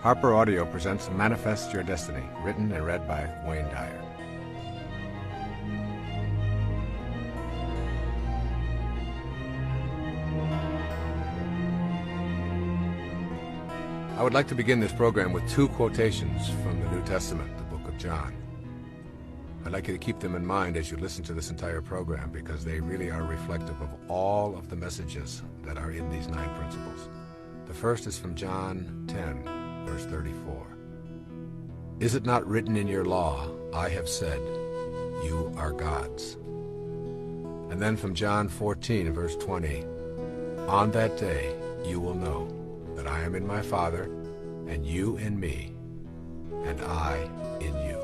Harper Audio presents Manifest Your Destiny, written and read by Wayne Dyer. I would like to begin this program with two quotations from the New Testament, the book of John. I'd like you to keep them in mind as you listen to this entire program because they really are reflective of all of the messages that are in these 9 principles. The first is from John 10, verse 34. Is it not written in your law, I have said, you are gods? And then from John 14, verse 20, on that day you will know that I am in my Father, and you in me, and I in you.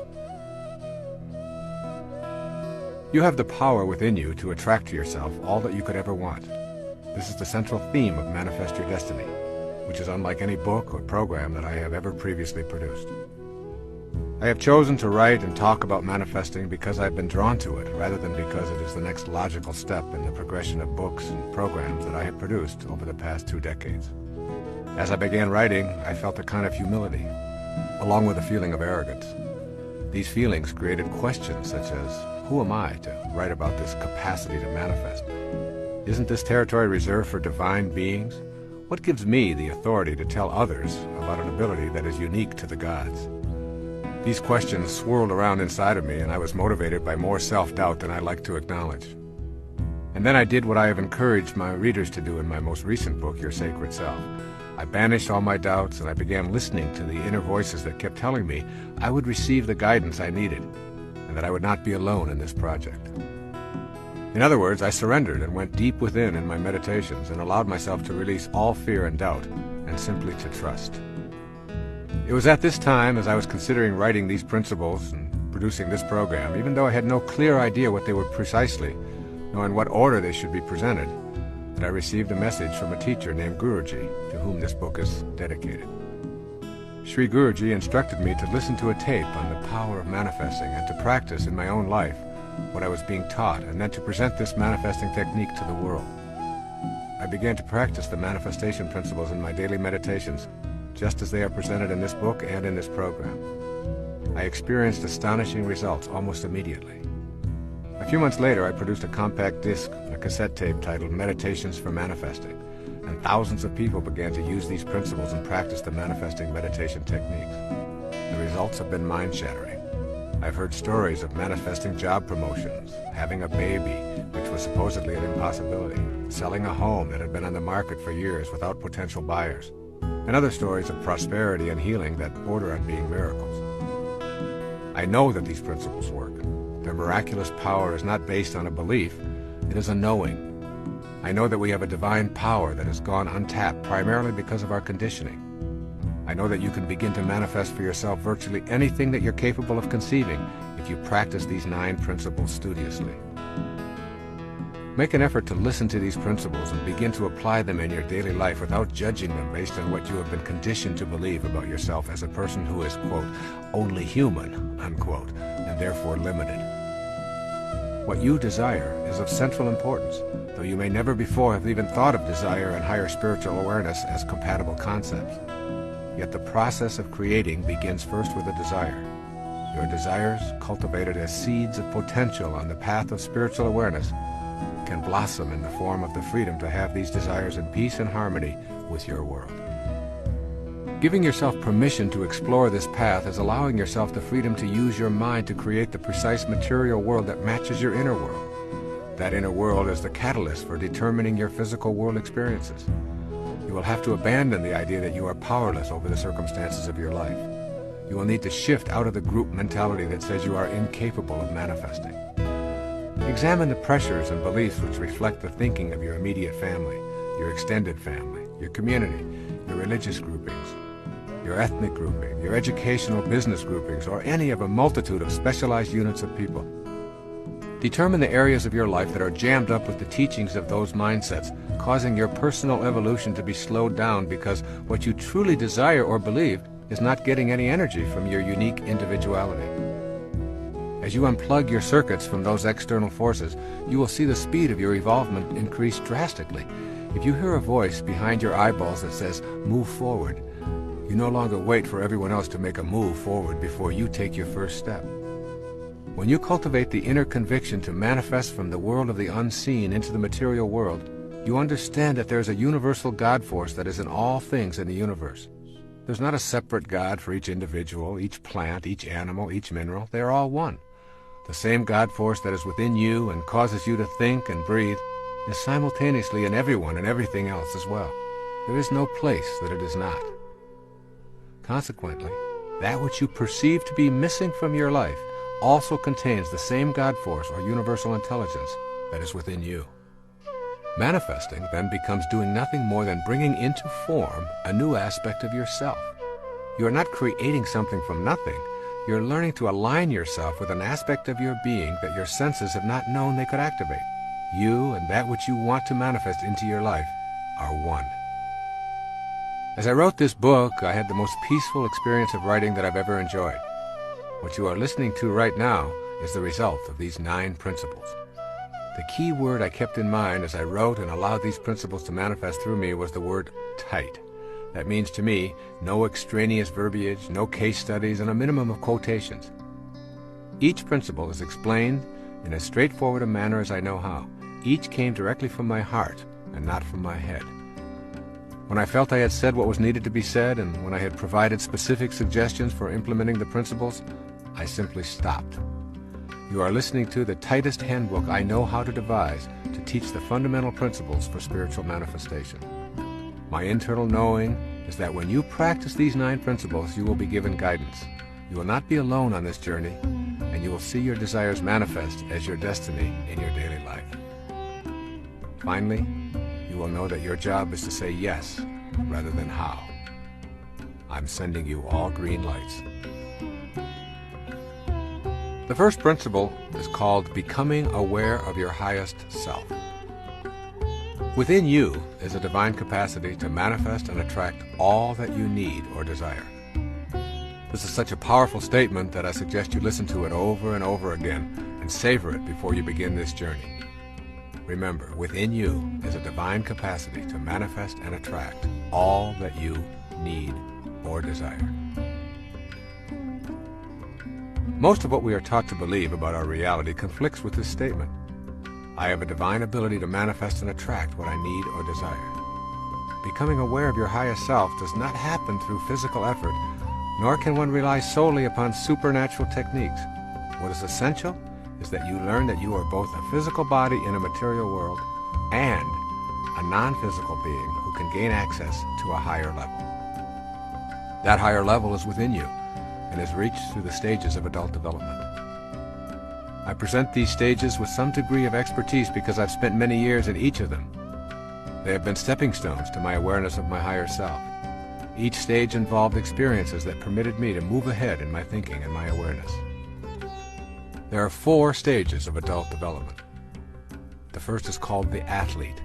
You have the power within you to attract to yourself all that you could ever want. This is the central theme of Manifest Your Destiny, which is unlike any book or program that I have ever previously produced. I have chosen to write and talk about manifesting because I've been drawn to it, rather than because it is the next logical step in the progression of books and programs that I have produced over the past 2 decades. As I began writing, I felt a kind of humility, along with a feeling of arrogance. These feelings created questions such as, who am I to write about this capacity to manifest? Isn't this territory reserved for divine beings? What gives me the authority to tell others about an ability that is unique to the gods? These questions swirled around inside of me, and I was motivated by more self-doubt than I like to acknowledge. And then I did what I have encouraged my readers to do in my most recent book, Your Sacred Self. I banished all my doubts, and I began listening to the inner voices that kept telling me I would receive the guidance I needed, and that I would not be alone in this project. In other words, I surrendered and went deep within in my meditations and allowed myself to release all fear and doubt and simply to trust. It was at this time, as I was considering writing these principles and producing this program, even though I had no clear idea what they were precisely, nor in what order they should be presented, that I received a message from a teacher named Guruji, to whom this book is dedicated. Sri Guruji instructed me to listen to a tape on the power of manifesting and to practice in my own life what I was being taught, and then to present this manifesting technique to the world. I began to practice the manifestation principles in my daily meditations, just as they are presented in this book and in this program. I experienced astonishing results almost immediately. A few months later, I produced a compact disc and a cassette tape titled Meditations for Manifesting, and thousands of people began to use these principles and practice the manifesting meditation techniques. The results have been mind-shattering. I've heard stories of manifesting job promotions, having a baby, which was supposedly an impossibility, selling a home that had been on the market for years without potential buyers, and other stories of prosperity and healing that border on being miracles. I know that these principles work. Their miraculous power is not based on a belief, it is a knowing. I know that we have a divine power that has gone untapped primarily because of our conditioning. I know that you can begin to manifest for yourself virtually anything that you're capable of conceiving if you practice these 9 principles studiously. Make an effort to listen to these principles and begin to apply them in your daily life without judging them based on what you have been conditioned to believe about yourself as a person who is, quote, only human, unquote, and therefore limited. What you desire is of central importance, though you may never before have even thought of desire and higher spiritual awareness as compatible concepts. Yet the process of creating begins first with a desire. Your desires, cultivated as seeds of potential on the path of spiritual awareness, can blossom in the form of the freedom to have these desires in peace and harmony with your world. Giving yourself permission to explore this path is allowing yourself the freedom to use your mind to create the precise material world that matches your inner world. That inner world is the catalyst for determining your physical world experiences. You will have to abandon the idea that you are powerless over the circumstances of your life. You will need to shift out of the group mentality that says you are incapable of manifesting. Examine the pressures and beliefs which reflect the thinking of your immediate family, your extended family, your community, your religious groupings, your ethnic grouping, your educational business groupings, or any of a multitude of specialized units of people. Determine the areas of your life that are jammed up with the teachings of those mindsets, causing your personal evolution to be slowed down because what you truly desire or believe is not getting any energy from your unique individuality. As you unplug your circuits from those external forces, you will see the speed of your evolvement increase drastically. If you hear a voice behind your eyeballs that says, "Move forward," You no longer wait for everyone else to make a move forward before you take your first step. When you cultivate the inner conviction to manifest from the world of the unseen into the material world, you understand that there is a universal God force that is in all things in the universe. There's not a separate God for each individual, each plant, each animal, each mineral. They are all one. The same God force that is within you and causes you to think and breathe is simultaneously in everyone and everything else as well. There is no place that it is not. Consequently, that which you perceive to be missing from your life also contains the same God force or universal intelligence that is within you. Manifesting then becomes doing nothing more than bringing into form a new aspect of yourself. You are not creating something from nothing. You're learning to align yourself with an aspect of your being that your senses have not known they could activate. You and that which you want to manifest into your life are one. As I wrote this book, I had the most peaceful experience of writing that I've ever enjoyed. What you are listening to right now is the result of these 9 principles. The key word I kept in mind as I wrote and allowed these principles to manifest through me was the word tight. That means to me, no extraneous verbiage, no case studies, and a minimum of quotations. Each principle is explained in as straightforward a manner as I know how. Each came directly from my heart and not from my head. When I felt I had said what was needed to be said, and when I had provided specific suggestions for implementing the principles, I simply stopped. You are listening to the tightest handbook I know how to devise to teach the fundamental principles for spiritual manifestation. My internal knowing is that when you practice these 9 principles, you will be given guidance. You will not be alone on this journey, and you will see your desires manifest as your destiny in your daily life. Finally, you will know that your job is to say yes rather than how. I'm sending you all green lights. The first principle is called becoming aware of your highest self. Within you is a divine capacity to manifest and attract all that you need or desire. This is such a powerful statement that I suggest you listen to it over and over again and savor it before you begin this journey. Remember, within you is a divine capacity to manifest and attract all that you need or desire. Most of what we are taught to believe about our reality conflicts with this statement. I have a divine ability to manifest and attract what I need or desire. Becoming aware of your highest self does not happen through physical effort, nor can one rely solely upon supernatural techniques. What is essential is that you learn that you are both a physical body in a material world and a non-physical being who can gain access to a higher level. That higher level is within you and is reached through the stages of adult development. I present these stages with some degree of expertise because I've spent many years in each of them. They have been stepping stones to my awareness of my higher self. Each stage involved experiences that permitted me to move ahead in my thinking and my awareness. There are 4 stages of adult development. The first is called the athlete.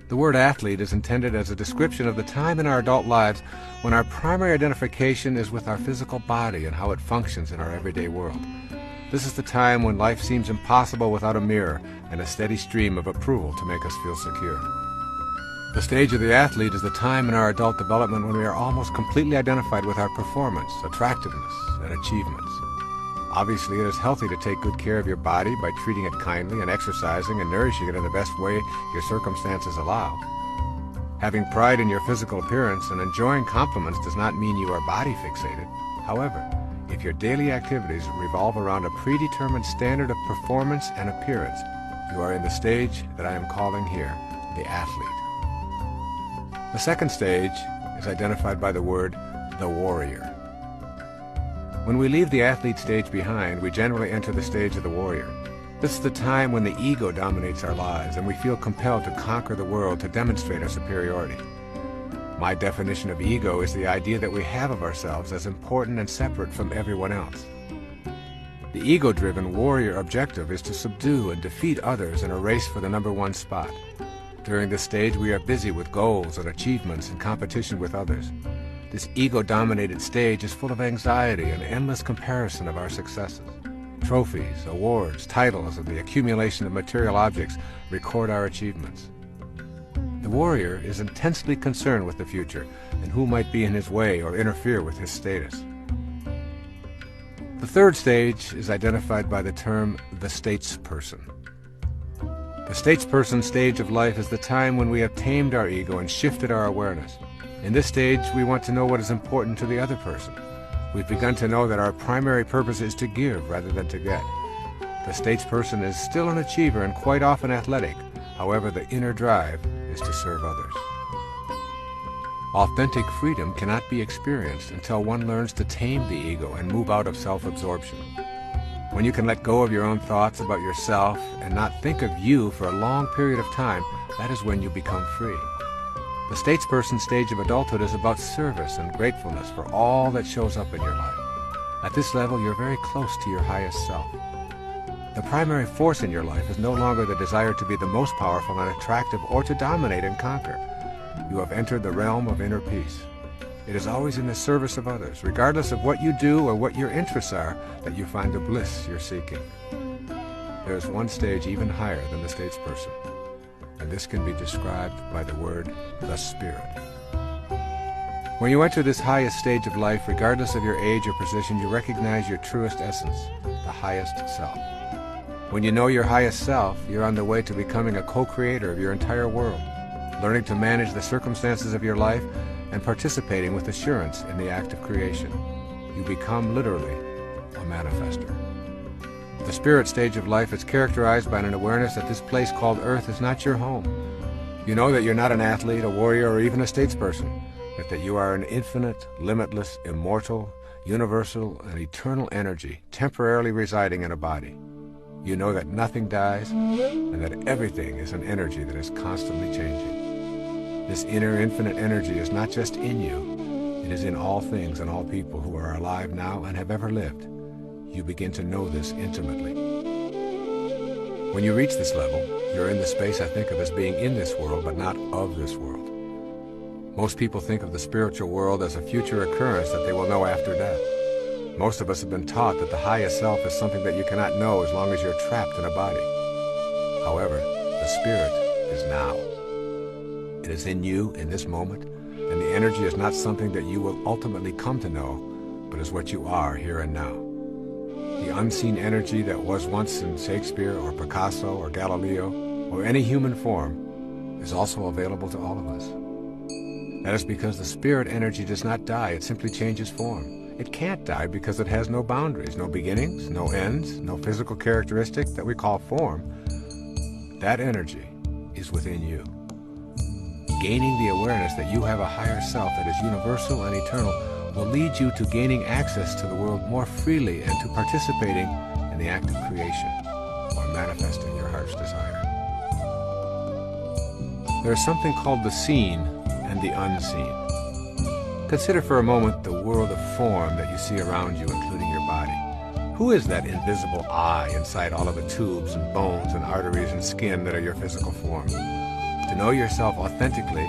The word athlete is intended as a description of the time in our adult lives when our primary identification is with our physical body and how it functions in our everyday world. This is the time when life seems impossible without a mirror and a steady stream of approval to make us feel secure. The stage of the athlete is the time in our adult development when we are almost completely identified with our performance, attractiveness, and achievements. Obviously, it is healthy to take good care of your body by treating it kindly and exercising and nourishing it in the best way your circumstances allow. Having pride in your physical appearance and enjoying compliments does not mean you are body fixated. However, if your daily activities revolve around a predetermined standard of performance and appearance, you are in the stage that I am calling here the athlete. The second stage is identified by the word the warrior. When we leave the athlete stage behind, we generally enter the stage of the warrior. This is the time when the ego dominates our lives and we feel compelled to conquer the world to demonstrate our superiority. My definition of ego is the idea that we have of ourselves as important and separate from everyone else. The ego-driven warrior objective is to subdue and defeat others in a race for the number 1 spot. During this stage, we are busy with goals and achievements in competition with others. This ego-dominated stage is full of anxiety and endless comparison of our successes. Trophies, awards, titles, and the accumulation of material objects record our achievements. The warrior is intensely concerned with the future and who might be in his way or interfere with his status. The third stage is identified by the term the statesperson. The statesperson stage of life is the time when we have tamed our ego and shifted our awareness. In this stage, we want to know what is important to the other person. We've begun to know that our primary purpose is to give rather than to get. The statesperson is still an achiever and quite often athletic. However, the inner drive is to serve others. Authentic freedom cannot be experienced until one learns to tame the ego and move out of self-absorption. When you can let go of your own thoughts about yourself and not think of you for a long period of time, that is when you become free. The statesperson stage of adulthood is about service and gratefulness for all that shows up in your life. At this level, you're very close to your highest self. The primary force in your life is no longer the desire to be the most powerful and attractive or to dominate and conquer. You have entered the realm of inner peace. It is always in the service of others, regardless of what you do or what your interests are, that you find the bliss you're seeking. There is one stage even higher than the statesperson, and this can be described by the word, the spirit. When you enter this highest stage of life, regardless of your age or position, you recognize your truest essence, the highest self. When you know your highest self, you're on the way to becoming a co-creator of your entire world, learning to manage the circumstances of your life and participating with assurance in the act of creation. You become literally a manifester. The spirit stage of life is characterized by an awareness that this place called Earth is not your home. You know that you're not an athlete, a warrior, or even a statesperson, but that you are an infinite, limitless, immortal, universal, and eternal energy temporarily residing in a body. You know that nothing dies and that everything is an energy that is constantly changing. This inner infinite energy is not just in you, it is in all things and all people who are alive now and have ever lived. You begin to know this intimately. When you reach this level, you're in the space I think of as being in this world but not of this world. Most people think of the spiritual world as a future occurrence that they will know after death. Most of us have been taught that the highest self is something that you cannot know as long as you're trapped in a body. However, the spirit is now. It is in you in this moment, and the energy is not something that you will ultimately come to know, but is what you are here and now. The unseen energy that was once in Shakespeare or Picasso or Galileo or any human form is also available to all of us. That is because the spirit energy does not die, it simply changes form. It can't die because it has no boundaries, no beginnings, no ends, no physical characteristic that we call form. That energy is within you. Gaining the awareness that you have a higher self that is universal and eternal will lead you to gaining access to the world more freely and to participating in the act of creation or manifesting your heart's desire. There is something called the seen and the unseen. Consider for a moment the world of form that you see around you, including your body. Who is that invisible I inside all of the tubes and bones and arteries and skin that are your physical form? To know yourself authentically,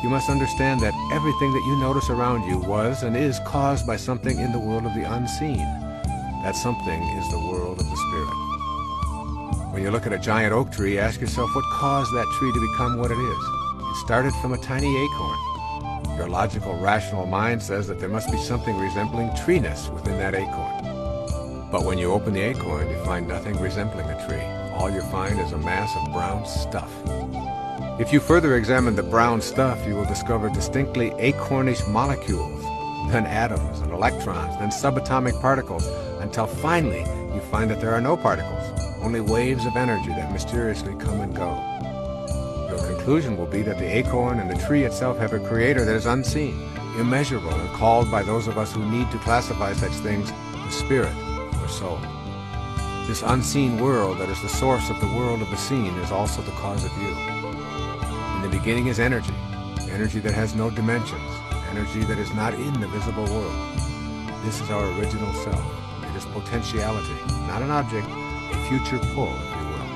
you must understand that everything that you notice around you was and is caused by something in the world of the unseen. That something is the world of the spirit. When you look at a giant oak tree, ask yourself what caused that tree to become what it is. It started from a tiny acorn. Your logical, rational mind says that there must be something resembling treeness within that acorn. But when you open the acorn, you find nothing resembling a tree. All you find is a mass of brown stuff. If you further examine the brown stuff, you will discover distinctly acornish molecules, then atoms and electrons, then subatomic particles, until finally you find that there are no particles, only waves of energy that mysteriously come and go. Your conclusion will be that the acorn and the tree itself have a creator that is unseen, immeasurable, and called by those of us who need to classify such things the spirit or soul. This unseen world that is the source of the world of the seen is also the cause of you. In the beginning is energy, energy that has no dimensions, energy that is not in the visible world. This is our original self. It is potentiality, not an object, a future pull, if you will.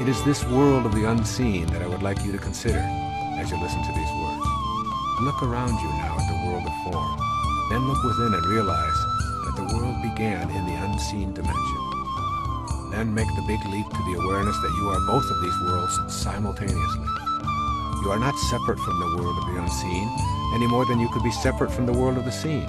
It is this world of the unseen that I would like you to consider as you listen to these words. Look around you now at the world of form. Then look within and realize that the world began in the unseen dimension. Then make the big leap to the awareness that you are both of these worlds simultaneously. You are not separate from the world of the unseen, any more than you could be separate from the world of the seen.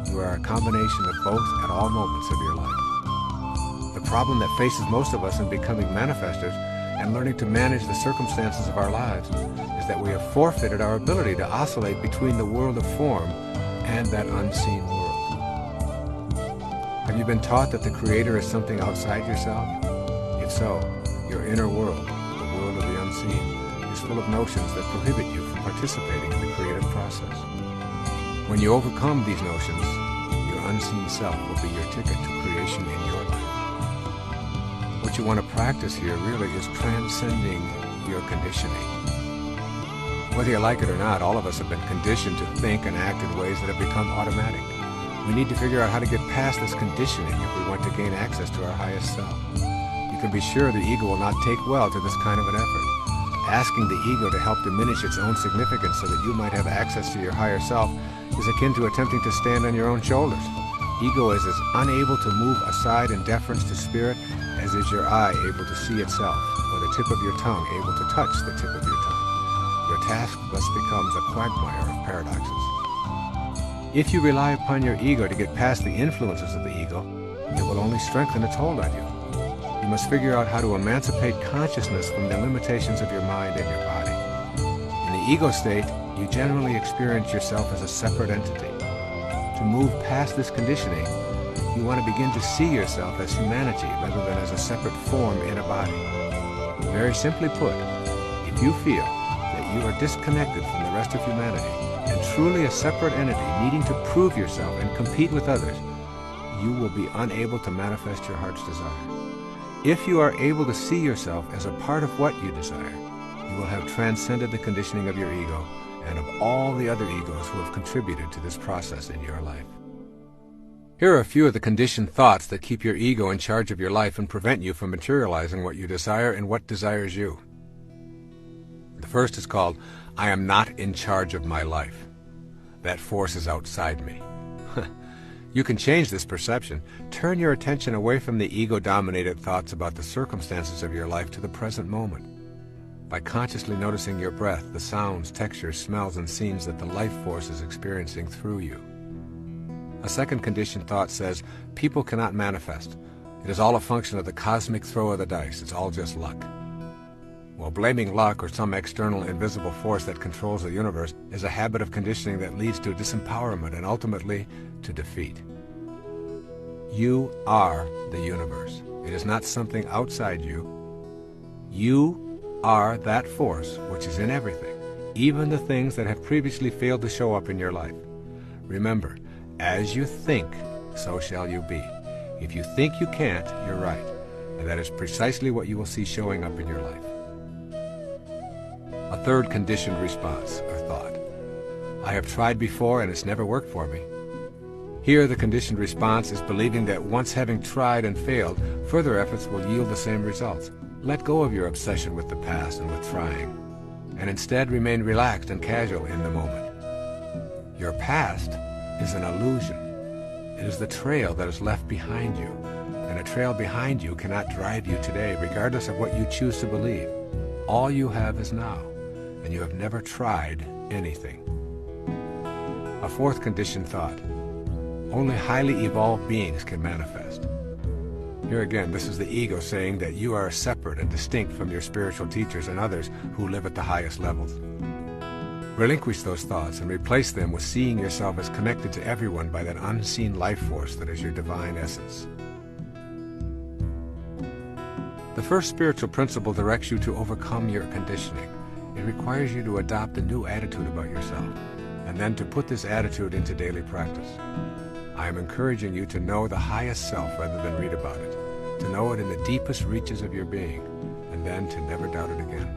You are a combination of both at all moments of your life. The problem that faces most of us in becoming manifestors and learning to manage the circumstances of our lives is that we have forfeited our ability to oscillate between the world of form and that unseen world. Have you been taught that the Creator is something outside yourself? If so, your inner world, the world of the unseen, is full of notions that prohibit you from participating in the creative process. When you overcome these notions, your unseen self will be your ticket to creation in your life. What you want to practice here really is transcending your conditioning. Whether you like it or not, all of us have been conditioned to think and act in ways that have become automatic. We need to figure out how to get past this conditioning if we want to gain access to our highest self. You can be sure the ego will not take well to this kind of an effort. Asking the ego to help diminish its own significance so that you might have access to your higher self is akin to attempting to stand on your own shoulders. Ego is as unable to move aside in deference to spirit as is your eye able to see itself, or the tip of your tongue able to touch the tip of your tongue. Your task thus becomes a quagmire of paradoxes. If you rely upon your ego to get past the influences of the ego, it will only strengthen its hold on you. You must figure out how to emancipate consciousness from the limitations of your mind and your body. In the ego state, you generally experience yourself as a separate entity. To move past this conditioning, you want to begin to see yourself as humanity rather than as a separate form in a body. Very simply put, if you feel that you are disconnected from the rest of humanity and truly a separate entity needing to prove yourself and compete with others, you will be unable to manifest your heart's desire. If you are able to see yourself as a part of what you desire, you will have transcended the conditioning of your ego and of all the other egos who have contributed to this process in your life. Here are a few of the conditioned thoughts that keep your ego in charge of your life and prevent you from materializing what you desire and what desires you. The first is called, I am not in charge of my life. That force is outside me. You can change this perception. Turn your attention away from the ego-dominated thoughts about the circumstances of your life to the present moment. By consciously noticing your breath, the sounds, textures, smells, and scenes that the life force is experiencing through you. A second conditioned thought says, people cannot manifest. It is all a function of the cosmic throw of the dice. It's all just luck. Well, blaming luck or some external invisible force that controls the universe is a habit of conditioning that leads to disempowerment and ultimately to defeat. You are the universe. It is not something outside you. You are that force which is in everything, even the things that have previously failed to show up in your life. Remember, as you think, so shall you be. If you think you can't, you're right. And that is precisely what you will see showing up in your life. A third conditioned response, or thought. I have tried before and it's never worked for me. Here the conditioned response is believing that once having tried and failed, further efforts will yield the same results. Let go of your obsession with the past and with trying, and instead remain relaxed and casual in the moment. Your past is an illusion. It is the trail that is left behind you, and a trail behind you cannot drive you today, regardless of what you choose to believe. All you have is now, and you have never tried anything. A fourth conditioned thought. Only highly evolved beings can manifest. Here again, this is the ego saying that you are separate and distinct from your spiritual teachers and others who live at the highest levels. Relinquish those thoughts and replace them with seeing yourself as connected to everyone by that unseen life force that is your divine essence. The first spiritual principle directs you to overcome your conditioning. It requires you to adopt a new attitude about yourself, and then to put this attitude into daily practice. I am encouraging you to know the highest self rather than read about it, to know it in the deepest reaches of your being, and then to never doubt it again.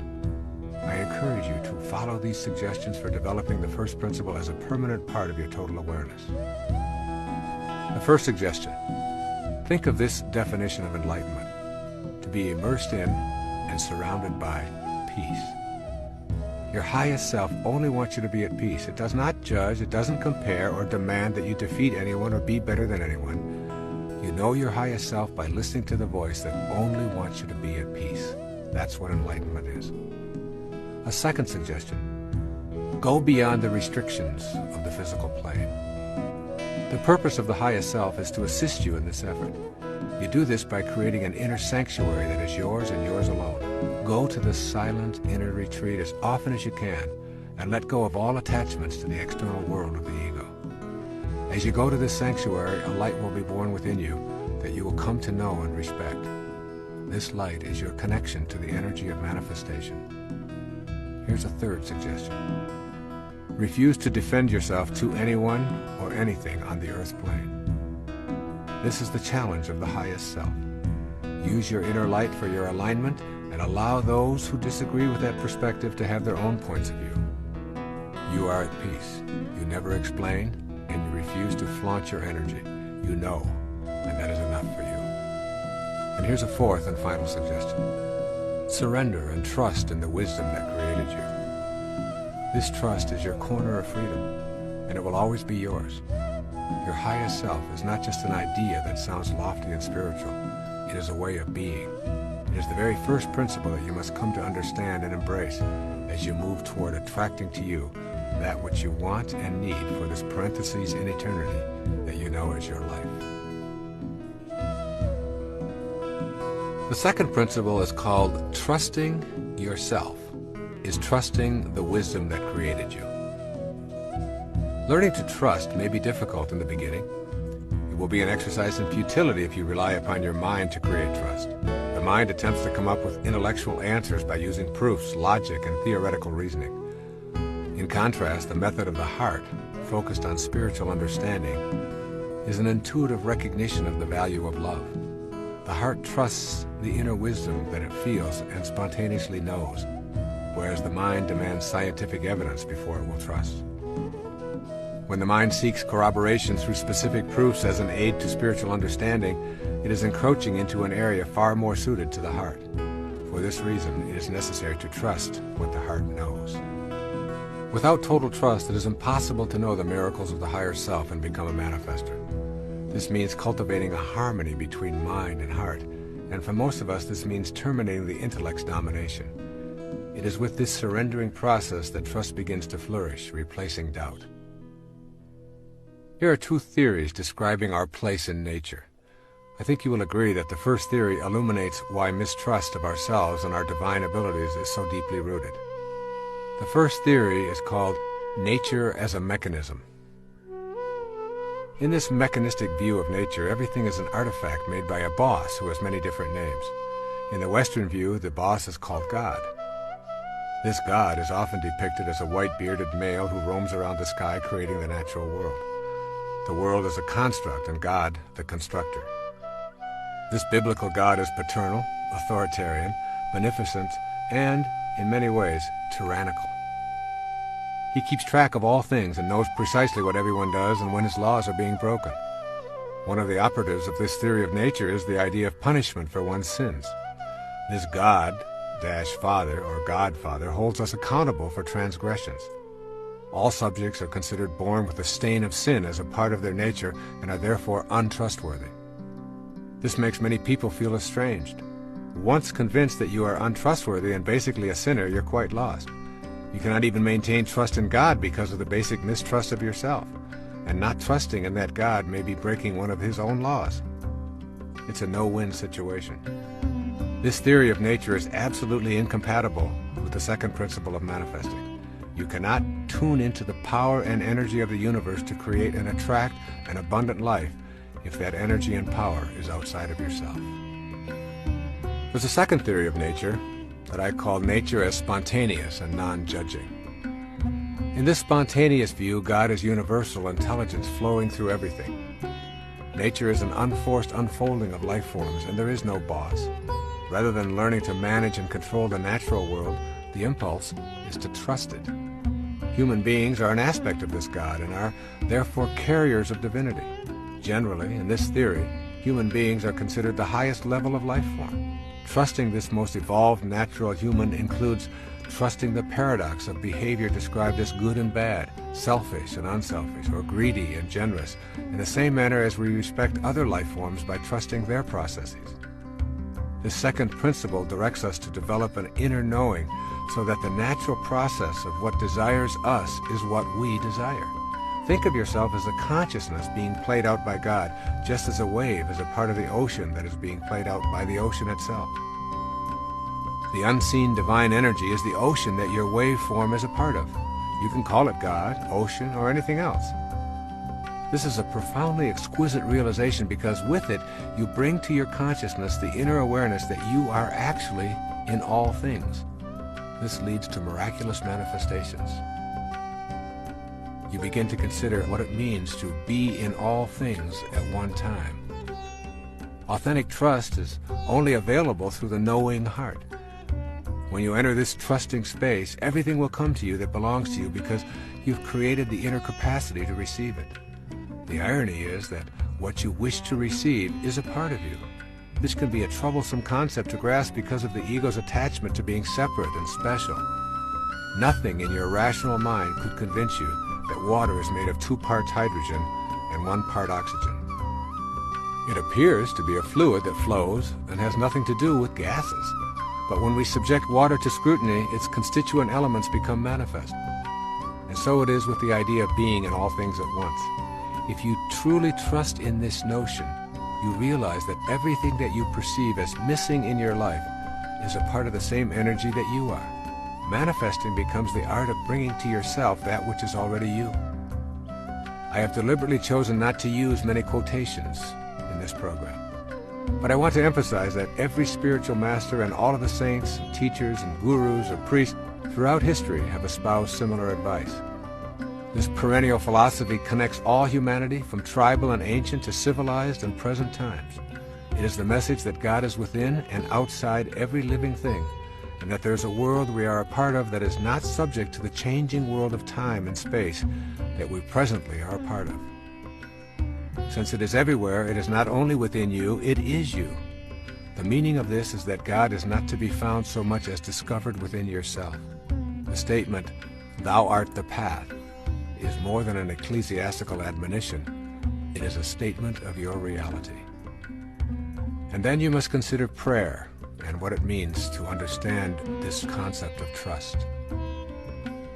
I encourage you to follow these suggestions for developing the first principle as a permanent part of your total awareness. The first suggestion. Think of this definition of enlightenment: to be immersed in and surrounded by peace. Your highest self only wants you to be at peace. It does not judge, it doesn't compare or demand that you defeat anyone or be better than anyone. You know your highest self by listening to the voice that only wants you to be at peace. That's what enlightenment is. A second suggestion. Go beyond the restrictions of the physical plane. The purpose of the highest self is to assist you in this effort. You do this by creating an inner sanctuary that is yours and yours alone. Go to the silent inner retreat as often as you can and let go of all attachments to the external world of the ego. As you go to this sanctuary, a light will be born within you that you will come to know and respect. This light is your connection to the energy of manifestation. Here's a third suggestion. Refuse to defend yourself to anyone or anything on the earth plane. This is the challenge of the highest self. Use your inner light for your alignment and allow those who disagree with that perspective to have their own points of view. You are at peace. You never explain, and you refuse to flaunt your energy. You know, and that is enough for you. And here's a fourth and final suggestion. Surrender and trust in the wisdom that created you. This trust is your corner of freedom, and it will always be yours. Your highest self is not just an idea that sounds lofty and spiritual. It is a way of being. It is the very first principle that you must come to understand and embrace as you move toward attracting to you that which you want and need for this parenthesis in eternity that you know as your life. The second principle is called trusting yourself, is trusting the wisdom that created you. Learning to trust may be difficult in the beginning. It will be an exercise in futility if you rely upon your mind to create trust. The mind attempts to come up with intellectual answers by using proofs, logic, and theoretical reasoning. In contrast, the method of the heart, focused on spiritual understanding, is an intuitive recognition of the value of love. The heart trusts the inner wisdom that it feels and spontaneously knows, whereas the mind demands scientific evidence before it will trust. When the mind seeks corroboration through specific proofs as an aid to spiritual understanding, it is encroaching into an area far more suited to the heart. For this reason, it is necessary to trust what the heart knows. Without total trust, it is impossible to know the miracles of the higher self and become a manifester. This means cultivating a harmony between mind and heart, and for most of us this means terminating the intellect's domination. It is with this surrendering process that trust begins to flourish, replacing doubt. Here are two theories describing our place in nature. I think you will agree that the first theory illuminates why mistrust of ourselves and our divine abilities is so deeply rooted. The first theory is called nature as a mechanism. In this mechanistic view of nature, everything is an artifact made by a boss who has many different names. In the Western view, the boss is called God. This God is often depicted as a white-bearded male who roams around the sky creating the natural world. The world is a construct and God the constructor. This biblical God is paternal, authoritarian, beneficent, and, in many ways, tyrannical. He keeps track of all things and knows precisely what everyone does and when his laws are being broken. One of the operatives of this theory of nature is the idea of punishment for one's sins. This God-Father or Godfather holds us accountable for transgressions. All subjects are considered born with the stain of sin as a part of their nature and are therefore untrustworthy. This makes many people feel estranged. Once convinced that you are untrustworthy and basically a sinner, you're quite lost. You cannot even maintain trust in God because of the basic mistrust of yourself, and not trusting in that God may be breaking one of his own laws. It's a no-win situation. This theory of nature is absolutely incompatible with the second principle of manifesting. You cannot tune into the power and energy of the universe to create and attract an abundant life if that energy and power is outside of yourself. There's a second theory of nature that I call nature as spontaneous and non-judging. In this spontaneous view, God is universal intelligence flowing through everything. Nature is an unforced unfolding of life forms, and there is no boss. Rather than learning to manage and control the natural world, the impulse is to trust it. Human beings are an aspect of this God and are therefore carriers of divinity. Generally, in this theory, human beings are considered the highest level of life form. Trusting this most evolved natural human includes trusting the paradox of behavior described as good and bad, selfish and unselfish, or greedy and generous, in the same manner as we respect other life forms by trusting their processes. This second principle directs us to develop an inner knowing so that the natural process of what desires us is what we desire. Think of yourself as a consciousness being played out by God, just as a wave is a part of the ocean that is being played out by the ocean itself. The unseen divine energy is the ocean that your waveform is a part of. You can call it God, ocean, or anything else. This is a profoundly exquisite realization because with it, you bring to your consciousness the inner awareness that you are actually in all things. This leads to miraculous manifestations. You begin to consider what it means to be in all things at one time. Authentic trust is only available through the knowing heart. When you enter this trusting space, everything will come to you that belongs to you because you've created the inner capacity to receive it. The irony is that what you wish to receive is a part of you. This can be a troublesome concept to grasp because of the ego's attachment to being separate and special. Nothing in your rational mind could convince you that water is made of 2 parts hydrogen and 1 part oxygen. It appears to be a fluid that flows and has nothing to do with gases. But when we subject water to scrutiny, its constituent elements become manifest. And so it is with the idea of being in all things at once. If you truly trust in this notion, you realize that everything that you perceive as missing in your life is a part of the same energy that you are. Manifesting becomes the art of bringing to yourself that which is already you. I have deliberately chosen not to use many quotations in this program. But I want to emphasize that every spiritual master and all of the saints, teachers, and gurus or priests throughout history have espoused similar advice. This perennial philosophy connects all humanity from tribal and ancient to civilized and present times. It is the message that God is within and outside every living thing, and that there is a world we are a part of that is not subject to the changing world of time and space that we presently are a part of. Since it is everywhere, it is not only within you, it is you. The meaning of this is that God is not to be found so much as discovered within yourself. The statement, "Thou art the path," is more than an ecclesiastical admonition. It is a statement of your reality. And then you must consider prayer and what it means to understand this concept of trust.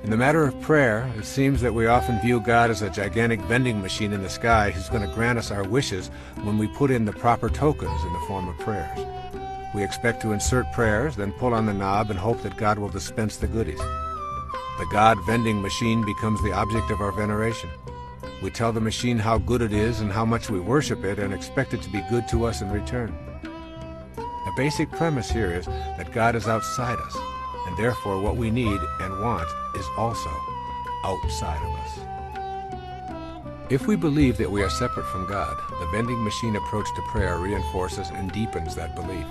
In the matter of prayer, it seems that we often view God as a gigantic vending machine in the sky who's going to grant us our wishes when we put in the proper tokens in the form of prayers. We expect to insert prayers, then pull on the knob and hope that God will dispense the goodies. The God vending machine becomes the object of our veneration. We tell the machine how good it is and how much we worship it and expect it to be good to us in return. The basic premise here is that God is outside us, and therefore what we need and want is also outside of us. If we believe that we are separate from God, the vending machine approach to prayer reinforces and deepens that belief.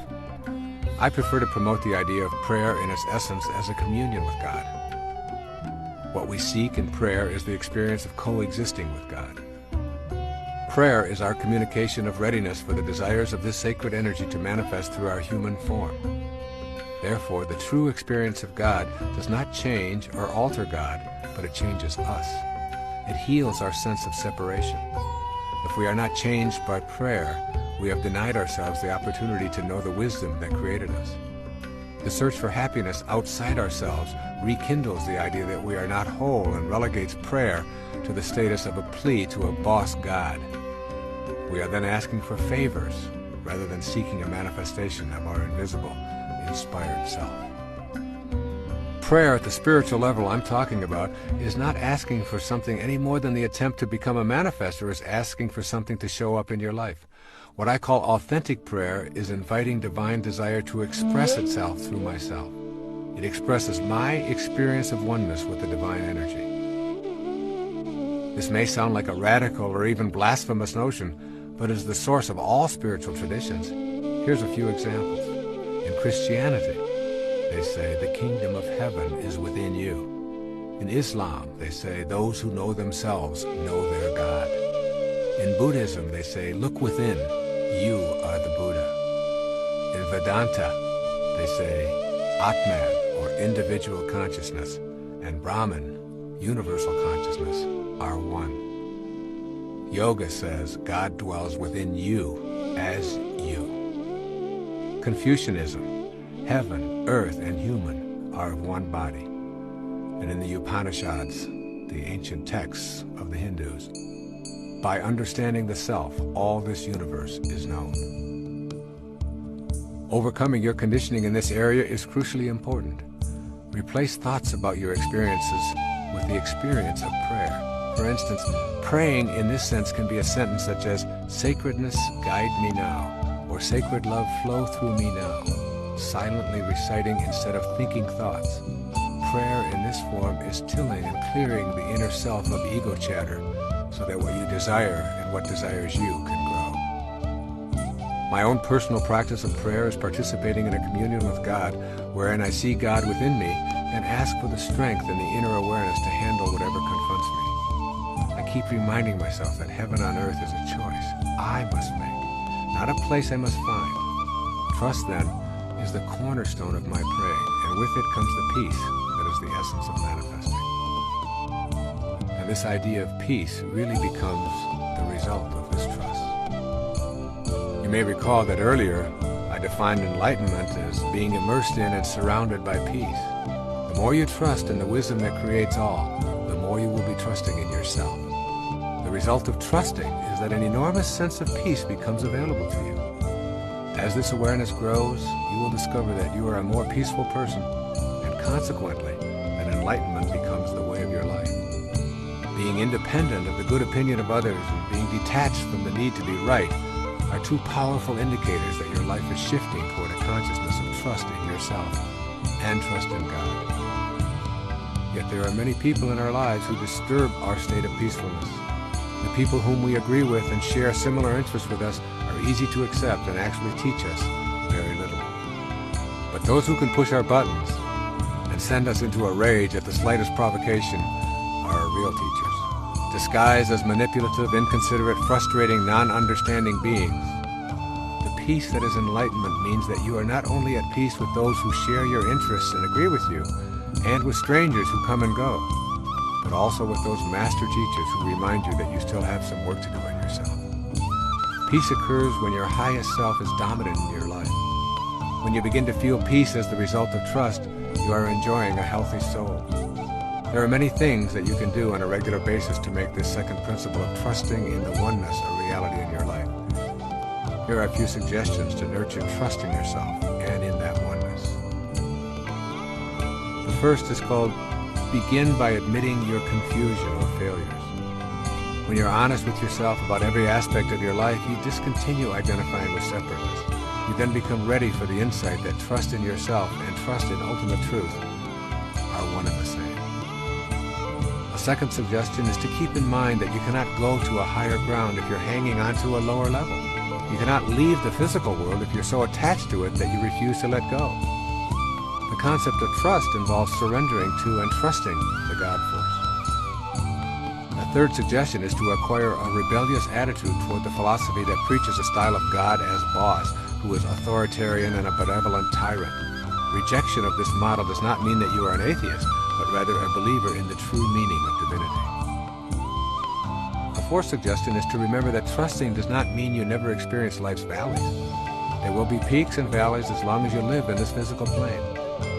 I prefer to promote the idea of prayer in its essence as a communion with God. What we seek in prayer is the experience of coexisting with God. Prayer is our communication of readiness for the desires of this sacred energy to manifest through our human form. Therefore, the true experience of God does not change or alter God, but it changes us. It heals our sense of separation. If we are not changed by prayer, we have denied ourselves the opportunity to know the wisdom that created us. The search for happiness outside ourselves rekindles the idea that we are not whole and relegates prayer to the status of a plea to a boss God. We are then asking for favors rather than seeking a manifestation of our invisible, inspired self. Prayer at the spiritual level I'm talking about is not asking for something any more than the attempt to become a manifester is asking for something to show up in your life. What I call authentic prayer is inviting divine desire to express itself through myself. It expresses my experience of oneness with the divine energy. This may sound like a radical or even blasphemous notion, but is the source of all spiritual traditions. Here's a few examples. In Christianity, they say the kingdom of heaven is within you. In Islam, they say those who know themselves know their God. In Buddhism, they say, look within, you are the Buddha. In Vedanta, they say, Atman, or individual consciousness, and Brahman, universal consciousness, are one. Yoga says God dwells within you as you. Confucianism, heaven, earth, and human are of one body. And in the Upanishads, the ancient texts of the Hindus, by understanding the self, all this universe is known. Overcoming your conditioning in this area is crucially important. Replace thoughts about your experiences with the experience of prayer. For instance, praying in this sense can be a sentence such as, "Sacredness, guide me now," or "Sacred love, flow through me now," silently reciting instead of thinking thoughts. Prayer in this form is tilling and clearing the inner self of ego chatter, so that what you desire and what desires you can grow. My own personal practice of prayer is participating in a communion with God, wherein I see God within me and ask for the strength and the inner awareness to handle whatever confronts me. I keep reminding myself that heaven on earth is a choice I must make, not a place I must find. Trust, then, is the cornerstone of my praying, and with it comes the peace that is the essence of manifesting. And this idea of peace really becomes the result of this trust. You may recall that earlier I defined enlightenment as being immersed in and surrounded by peace. The more you trust in the wisdom that creates all, the more you will be trusting in yourself. The result of trusting is that an enormous sense of peace becomes available to you. As this awareness grows, you will discover that you are a more peaceful person, and consequently, that enlightenment becomes the way of your life. Being independent of the good opinion of others and being detached from the need to be right are two powerful indicators that your life is shifting toward a consciousness of trust in yourself and trust in God. Yet there are many people in our lives who disturb our state of peacefulness. The people whom we agree with and share similar interests with us are easy to accept and actually teach us very little. But those who can push our buttons and send us into a rage at the slightest provocation are our real teachers, disguised as manipulative, inconsiderate, frustrating, non-understanding beings. The peace that is enlightenment means that you are not only at peace with those who share your interests and agree with you, and with strangers who come and go, but also with those master teachers who remind you that you still have some work to do in yourself. Peace occurs when your highest self is dominant in your life. When you begin to feel peace as the result of trust, you are enjoying a healthy soul. There are many things that you can do on a regular basis to make this second principle of trusting in the oneness a reality in your life. Here are a few suggestions to nurture trust in yourself and in that oneness. The first is called begin by admitting your confusion or failures. When you're honest with yourself about every aspect of your life, you discontinue identifying with separateness. You then become ready for the insight that trust in yourself and trust in ultimate truth are one and the same. A second suggestion is to keep in mind that you cannot go to a higher ground if you're hanging on to a lower level. You cannot leave the physical world if you're so attached to it that you refuse to let go. The concept of trust involves surrendering to and trusting the God force. A third suggestion is to acquire a rebellious attitude toward the philosophy that preaches a style of God as boss, who is authoritarian and a benevolent tyrant. Rejection of this model does not mean that you are an atheist, but rather a believer in the true meaning of divinity. A fourth suggestion is to remember that trusting does not mean you never experience life's valleys. There will be peaks and valleys as long as you live in this physical plane.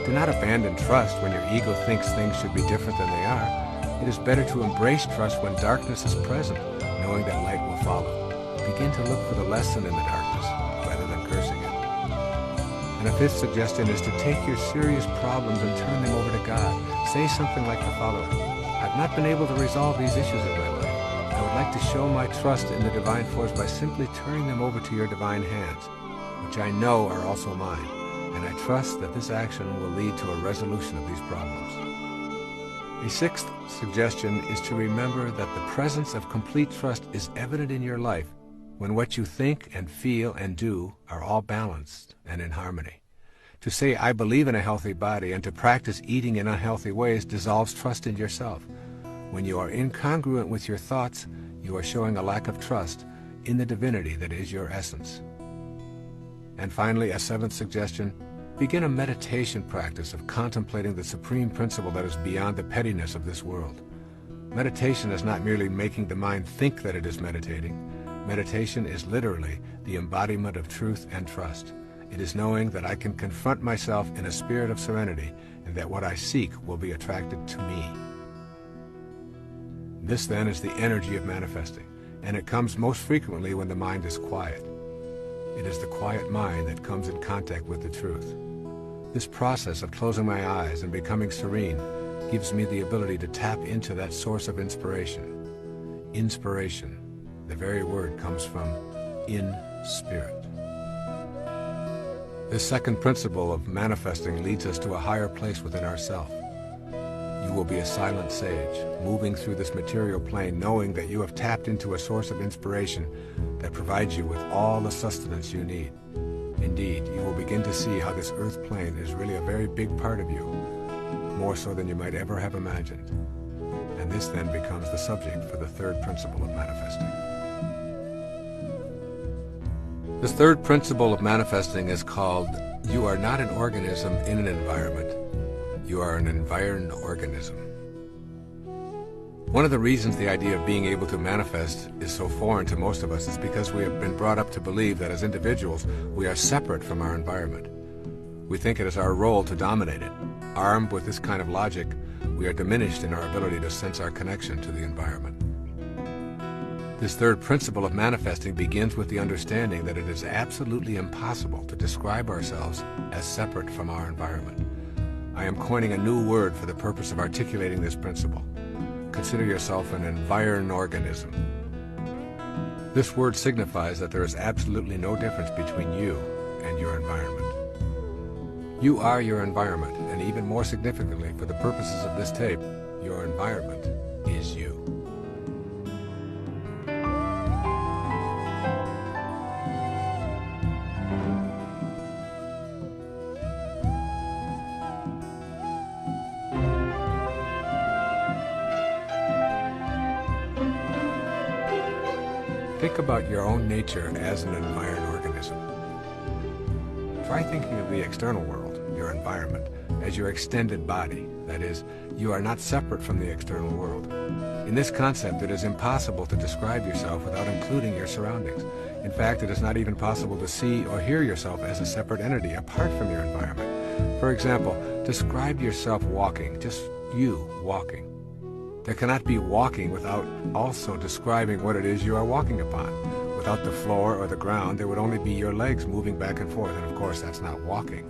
Do not abandon trust when your ego thinks things should be different than they are. It is better to embrace trust when darkness is present, knowing that light will follow. Begin to look for the lesson in the darkness, rather than cursing it. And a fifth suggestion is to take your serious problems and turn them over to God. Say something like the following: I've not been able to resolve these issues in my life. I would like to show my trust in the divine force by simply turning them over to your divine hands, which I know are also mine. And I trust that this action will lead to a resolution of these problems. A sixth suggestion is to remember that the presence of complete trust is evident in your life when what you think and feel and do are all balanced and in harmony. To say, I believe in a healthy body, and to practice eating in unhealthy ways dissolves trust in yourself. When you are incongruent with your thoughts, you are showing a lack of trust in the divinity that is your essence. And finally, a seventh suggestion: begin a meditation practice of contemplating the supreme principle that is beyond the pettiness of this world. Meditation is not merely making the mind think that it is meditating. Meditation is literally the embodiment of truth and trust. It is knowing that I can confront myself in a spirit of serenity, and that what I seek will be attracted to me. This then is the energy of manifesting, and it comes most frequently when the mind is quiet. It is the quiet mind that comes in contact with the truth. This process of closing my eyes and becoming serene gives me the ability to tap into that source of inspiration. Inspiration, the very word comes from in spirit. This second principle of manifesting leads us to a higher place within ourself. You will be a silent sage, moving through this material plane, knowing that you have tapped into a source of inspiration that provides you with all the sustenance you need. Indeed, you will begin to see how this earth plane is really a very big part of you, more so than you might ever have imagined. And this then becomes the subject for the third principle of manifesting. This third principle of manifesting is called, you are not an organism in an environment. You are an environed organism. One of the reasons the idea of being able to manifest is so foreign to most of us is because we have been brought up to believe that as individuals, we are separate from our environment. We think it is our role to dominate it. Armed with this kind of logic, we are diminished in our ability to sense our connection to the environment. This third principle of manifesting begins with the understanding that it is absolutely impossible to describe ourselves as separate from our environment. I am coining a new word for the purpose of articulating this principle. Consider yourself an environed organism. This word signifies that there is absolutely no difference between you and your environment. You are your environment, and even more significantly, for the purposes of this tape, your environment is you. Think about your own nature as an environed organism. Try thinking of the external world, your environment, as your extended body. That is, you are not separate from the external world. In this concept, it is impossible to describe yourself without including your surroundings. In fact, it is not even possible to see or hear yourself as a separate entity apart from your environment. For example, describe yourself walking, just you walking. There cannot be walking without also describing what it is you are walking upon. Without the floor or the ground, there would only be your legs moving back and forth, and of course that's not walking.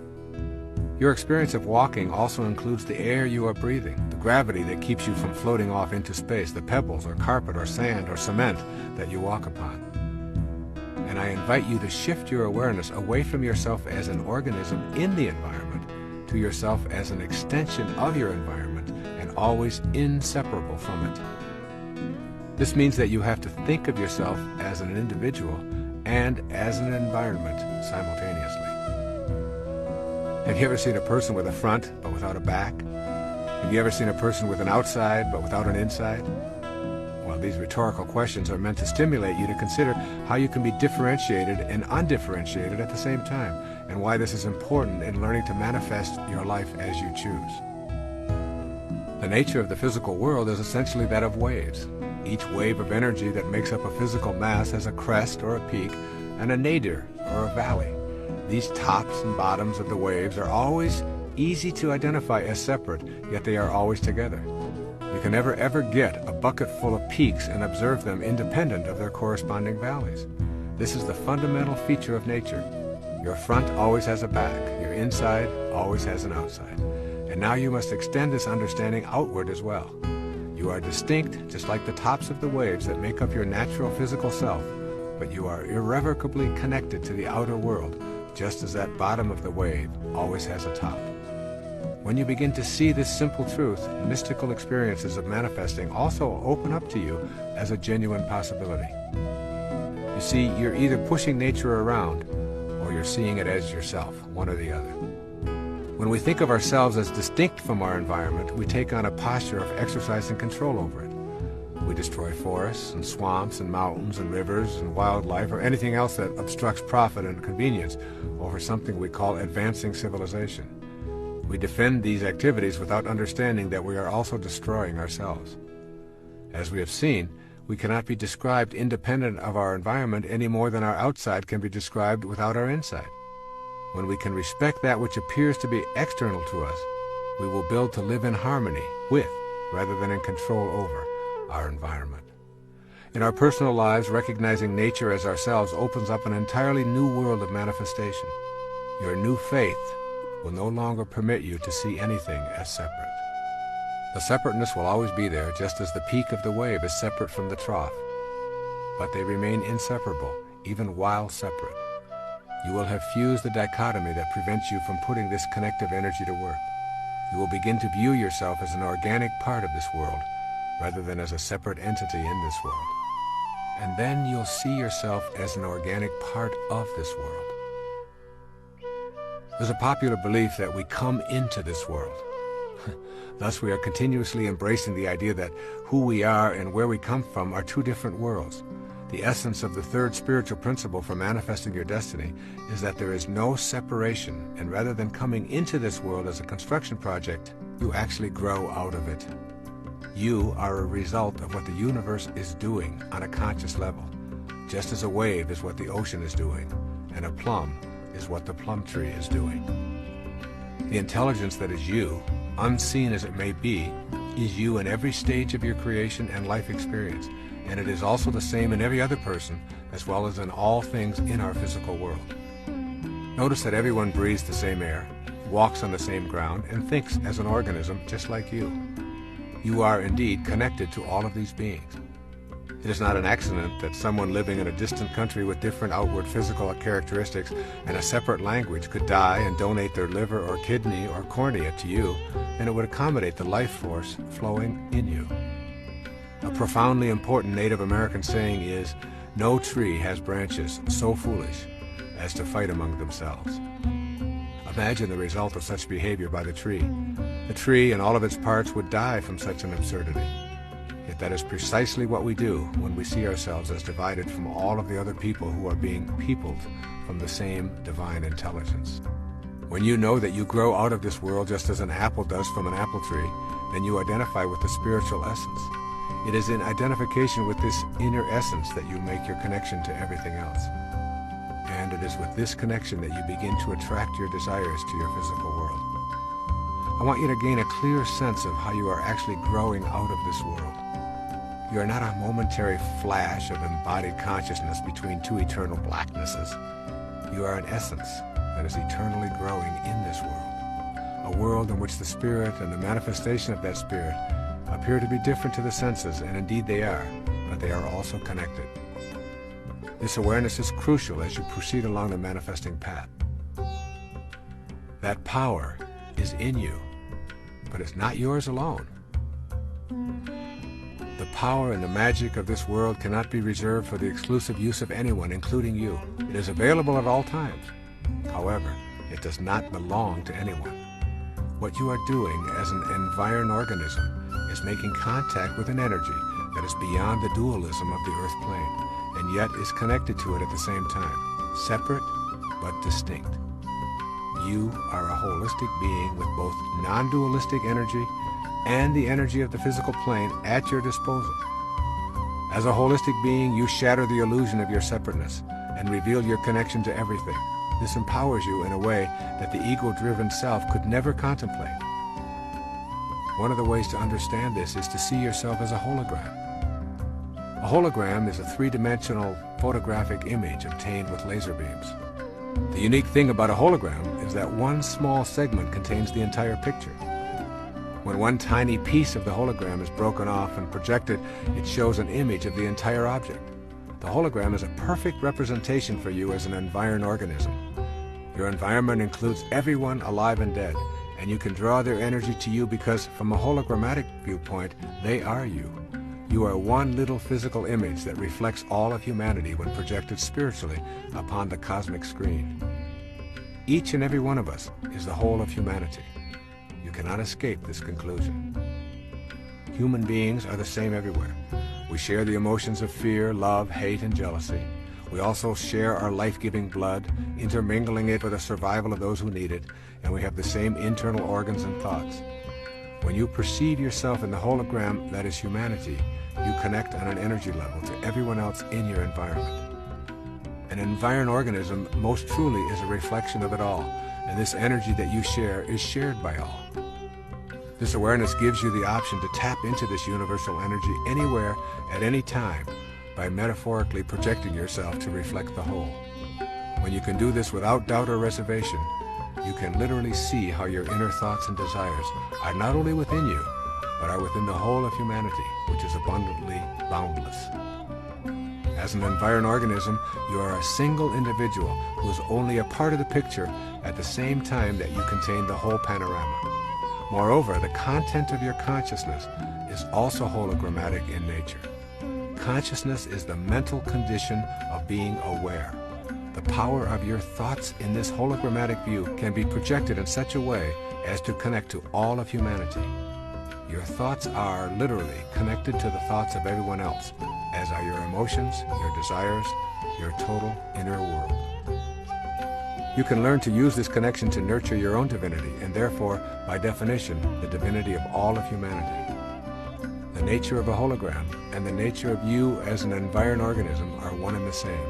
Your experience of walking also includes the air you are breathing, the gravity that keeps you from floating off into space, the pebbles or carpet or sand or cement that you walk upon. And I invite you to shift your awareness away from yourself as an organism in the environment to yourself as an extension of your environment, always inseparable from it. This means that you have to think of yourself as an individual and as an environment simultaneously. Have you ever seen a person with a front but without a back? Have you ever seen a person with an outside but without an inside? Well, these rhetorical questions are meant to stimulate you to consider how you can be differentiated and undifferentiated at the same time, and why this is important in learning to manifest your life as you choose. The nature of the physical world is essentially that of waves. Each wave of energy that makes up a physical mass has a crest or a peak and a nadir or a valley. These tops and bottoms of the waves are always easy to identify as separate, yet they are always together. You can never ever get a bucket full of peaks and observe them independent of their corresponding valleys. This is the fundamental feature of nature. Your front always has a back, your inside always has an outside. And now you must extend this understanding outward as well. You are distinct, just like the tops of the waves that make up your natural physical self, but you are irrevocably connected to the outer world, just as that bottom of the wave always has a top. When you begin to see this simple truth, mystical experiences of manifesting also open up to you as a genuine possibility. You see, you're either pushing nature around, or you're seeing it as yourself, one or the other. When we think of ourselves as distinct from our environment, we take on a posture of exercising control over it. We destroy forests and swamps and mountains and rivers and wildlife or anything else that obstructs profit and convenience over something we call advancing civilization. We defend these activities without understanding that we are also destroying ourselves. As we have seen, we cannot be described independent of our environment any more than our outside can be described without our inside. When we can respect that which appears to be external to us, we will build to live in harmony with, rather than in control over, our environment. In our personal lives, recognizing nature as ourselves opens up an entirely new world of manifestation. Your new faith will no longer permit you to see anything as separate. The separateness will always be there, just as the peak of the wave is separate from the trough. But they remain inseparable, even while separate. You will have fused the dichotomy that prevents you from putting this connective energy to work. You will begin to view yourself as an organic part of this world, rather than as a separate entity in this world. And then you'll see yourself as an organic part of this world. There's a popular belief that we come into this world. Thus, we are continuously embracing the idea that who we are and where we come from are two different worlds. The essence of the third spiritual principle for manifesting your destiny is that there is no separation, and rather than coming into this world as a construction project, you actually grow out of it. You are a result of what the universe is doing on a conscious level, just as a wave is what the ocean is doing, and a plum is what the plum tree is doing. The intelligence that is you, unseen as it may be, is you in every stage of your creation and life experience, and it is also the same in every other person, as well as in all things in our physical world. Notice that everyone breathes the same air, walks on the same ground, and thinks as an organism just like you. You are indeed connected to all of these beings. It is not an accident that someone living in a distant country with different outward physical characteristics and a separate language could die and donate their liver or kidney or cornea to you, and it would accommodate the life force flowing in you. A profoundly important Native American saying is, "No tree has branches so foolish as to fight among themselves." Imagine the result of such behavior by the tree. The tree and all of its parts would die from such an absurdity. Yet that is precisely what we do when we see ourselves as divided from all of the other people who are being peopled from the same divine intelligence. When you know that you grow out of this world just as an apple does from an apple tree, then you identify with the spiritual essence. It is in identification with this inner essence that you make your connection to everything else. And it is with this connection that you begin to attract your desires to your physical world. I want you to gain a clear sense of how you are actually growing out of this world. You are not a momentary flash of embodied consciousness between two eternal blacknesses. You are an essence that is eternally growing in this world, a world in which the spirit and the manifestation of that spirit appear to be different to the senses, and indeed they are, but they are also connected. This awareness is crucial as you proceed along the manifesting path. That power is in you, but it's not yours alone. The power and the magic of this world cannot be reserved for the exclusive use of anyone, including you. It is available at all times. However, it does not belong to anyone. What you are doing as an environed organism is making contact with an energy that is beyond the dualism of the earth plane, and yet is connected to it at the same time, separate but distinct. You are a holistic being with both non-dualistic energy and the energy of the physical plane at your disposal. As a holistic being, you shatter the illusion of your separateness and reveal your connection to everything. This empowers you in a way that the ego-driven self could never contemplate. One of the ways to understand this is to see yourself as a hologram. A hologram is a three-dimensional photographic image obtained with laser beams. The unique thing about a hologram is that one small segment contains the entire picture. When one tiny piece of the hologram is broken off and projected, it shows an image of the entire object. The hologram is a perfect representation for you as an environed organism. Your environment includes everyone alive and dead, and you can draw their energy to you because, from a hologrammatic viewpoint, they are you. You are one little physical image that reflects all of humanity when projected spiritually upon the cosmic screen. Each and every one of us is the whole of humanity. You cannot escape this conclusion. Human beings are the same everywhere. We share the emotions of fear, love, hate, and jealousy. We also share our life-giving blood, intermingling it for the survival of those who need it, and we have the same internal organs and thoughts. When you perceive yourself in the hologram that is humanity, you connect on an energy level to everyone else in your environment. An environed organism most truly is a reflection of it all, and this energy that you share is shared by all. This awareness gives you the option to tap into this universal energy anywhere, at any time, by metaphorically projecting yourself to reflect the whole. When you can do this without doubt or reservation, you can literally see how your inner thoughts and desires are not only within you, but are within the whole of humanity, which is abundantly boundless. As an environed organism, you are a single individual who is only a part of the picture at the same time that you contain the whole panorama. Moreover, the content of your consciousness is also hologrammatic in nature. Consciousness is the mental condition of being aware. The power of your thoughts in this hologrammatic view can be projected in such a way as to connect to all of humanity. Your thoughts are literally connected to the thoughts of everyone else, as are your emotions, your desires, your total inner world. You can learn to use this connection to nurture your own divinity, and therefore, by definition, the divinity of all of humanity. The nature of a hologram and the nature of you as an environed organism are one and the same.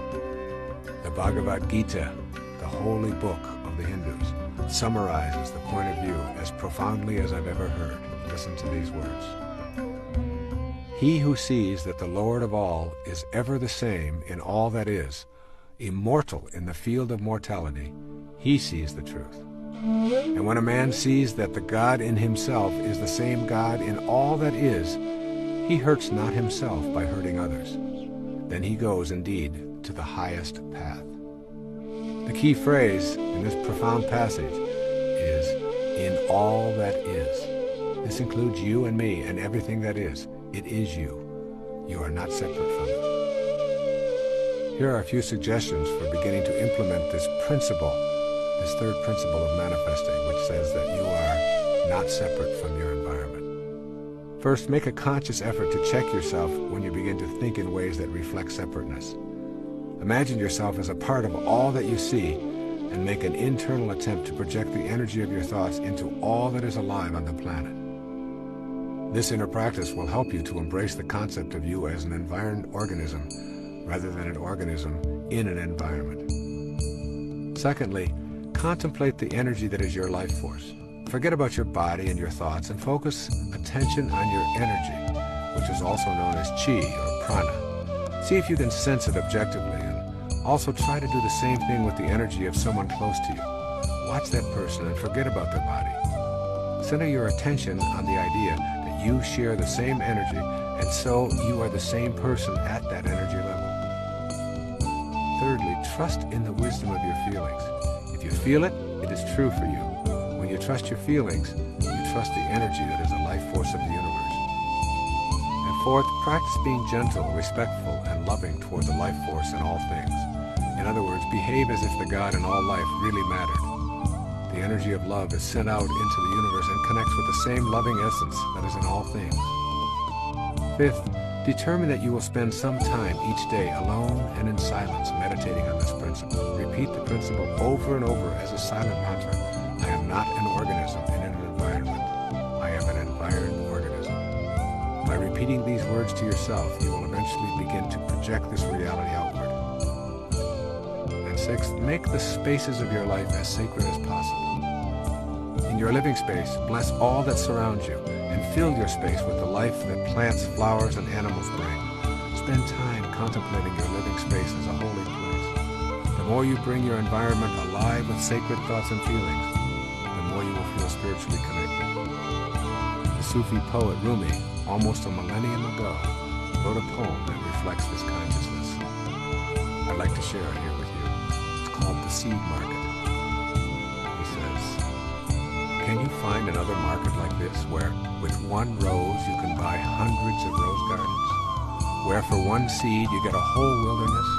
The Bhagavad Gita, the holy book of the Hindus, summarizes the point of view as profoundly as I've ever heard. Listen to these words. He who sees that the Lord of all is ever the same in all that is, immortal in the field of mortality, he sees the truth. And when a man sees that the God in himself is the same God in all that is, he hurts not himself by hurting others. Then he goes indeed to the highest path. The key phrase in this profound passage is, in all that is. This includes you and me and everything that is. It is you. You are not separate from it. Here are a few suggestions for beginning to implement this principle, this third principle of manifesting, which says that you are not separate from your environment. First, make a conscious effort to check yourself when you begin to think in ways that reflect separateness. Imagine yourself as a part of all that you see, and make an internal attempt to project the energy of your thoughts into all that is alive on the planet. This inner practice will help you to embrace the concept of you as an environed organism rather than an organism in an environment. Secondly, contemplate the energy that is your life force. Forget about your body and your thoughts and focus attention on your energy, which is also known as chi or prana. See if you can sense it objectively, and also try to do the same thing with the energy of someone close to you. Watch that person and forget about their body. Center your attention on the idea that you share the same energy, and so you are the same person at that energy level. Thirdly, trust in the wisdom of your feelings. If you feel it, it is true for you. When you trust your feelings, you trust the energy that is the life force of the universe. And fourth, practice being gentle, respectful, and loving toward the life force in all things. In other words, behave as if the God in all life really mattered. The energy of love is sent out into the universe and connects with the same loving essence that is in all things. Fifth, determine that you will spend some time each day alone and in silence meditating on this principle. Repeat the principle over and over as a silent mantra. I am not an organism in an environment. I am an environed organism. By repeating these words to yourself, you will eventually begin to project this reality outward. And sixth, make the spaces of your life as sacred as possible. In your living space, bless all that surrounds you, and fill your space with the life that plants, flowers, and animals bring. Spend time contemplating your living space as a holy place. The more you bring your environment alive with sacred thoughts and feelings, the more you will feel spiritually connected. The Sufi poet Rumi, almost a millennium ago, wrote a poem that reflects this consciousness. I'd like to share it here with you. It's called The Seed Market. He says, can you find another market like this where with one rose you can buy hundreds of rose gardens? Where for one seed you get a whole wilderness?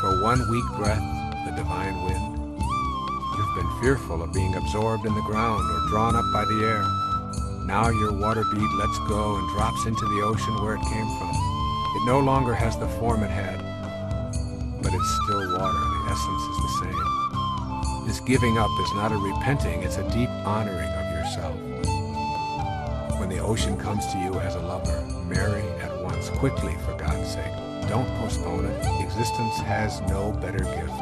For one weak breath, the divine wind? You've been fearful of being absorbed in the ground or drawn up by the air. Now your water bead lets go and drops into the ocean where it came from. It no longer has the form it had, but it's still water. The essence is the same. This giving up is not a repenting, it's a deep honoring of yourself. When the ocean comes to you as a lover, marry at once, quickly for God's sake. Don't postpone it. Existence has no better gift.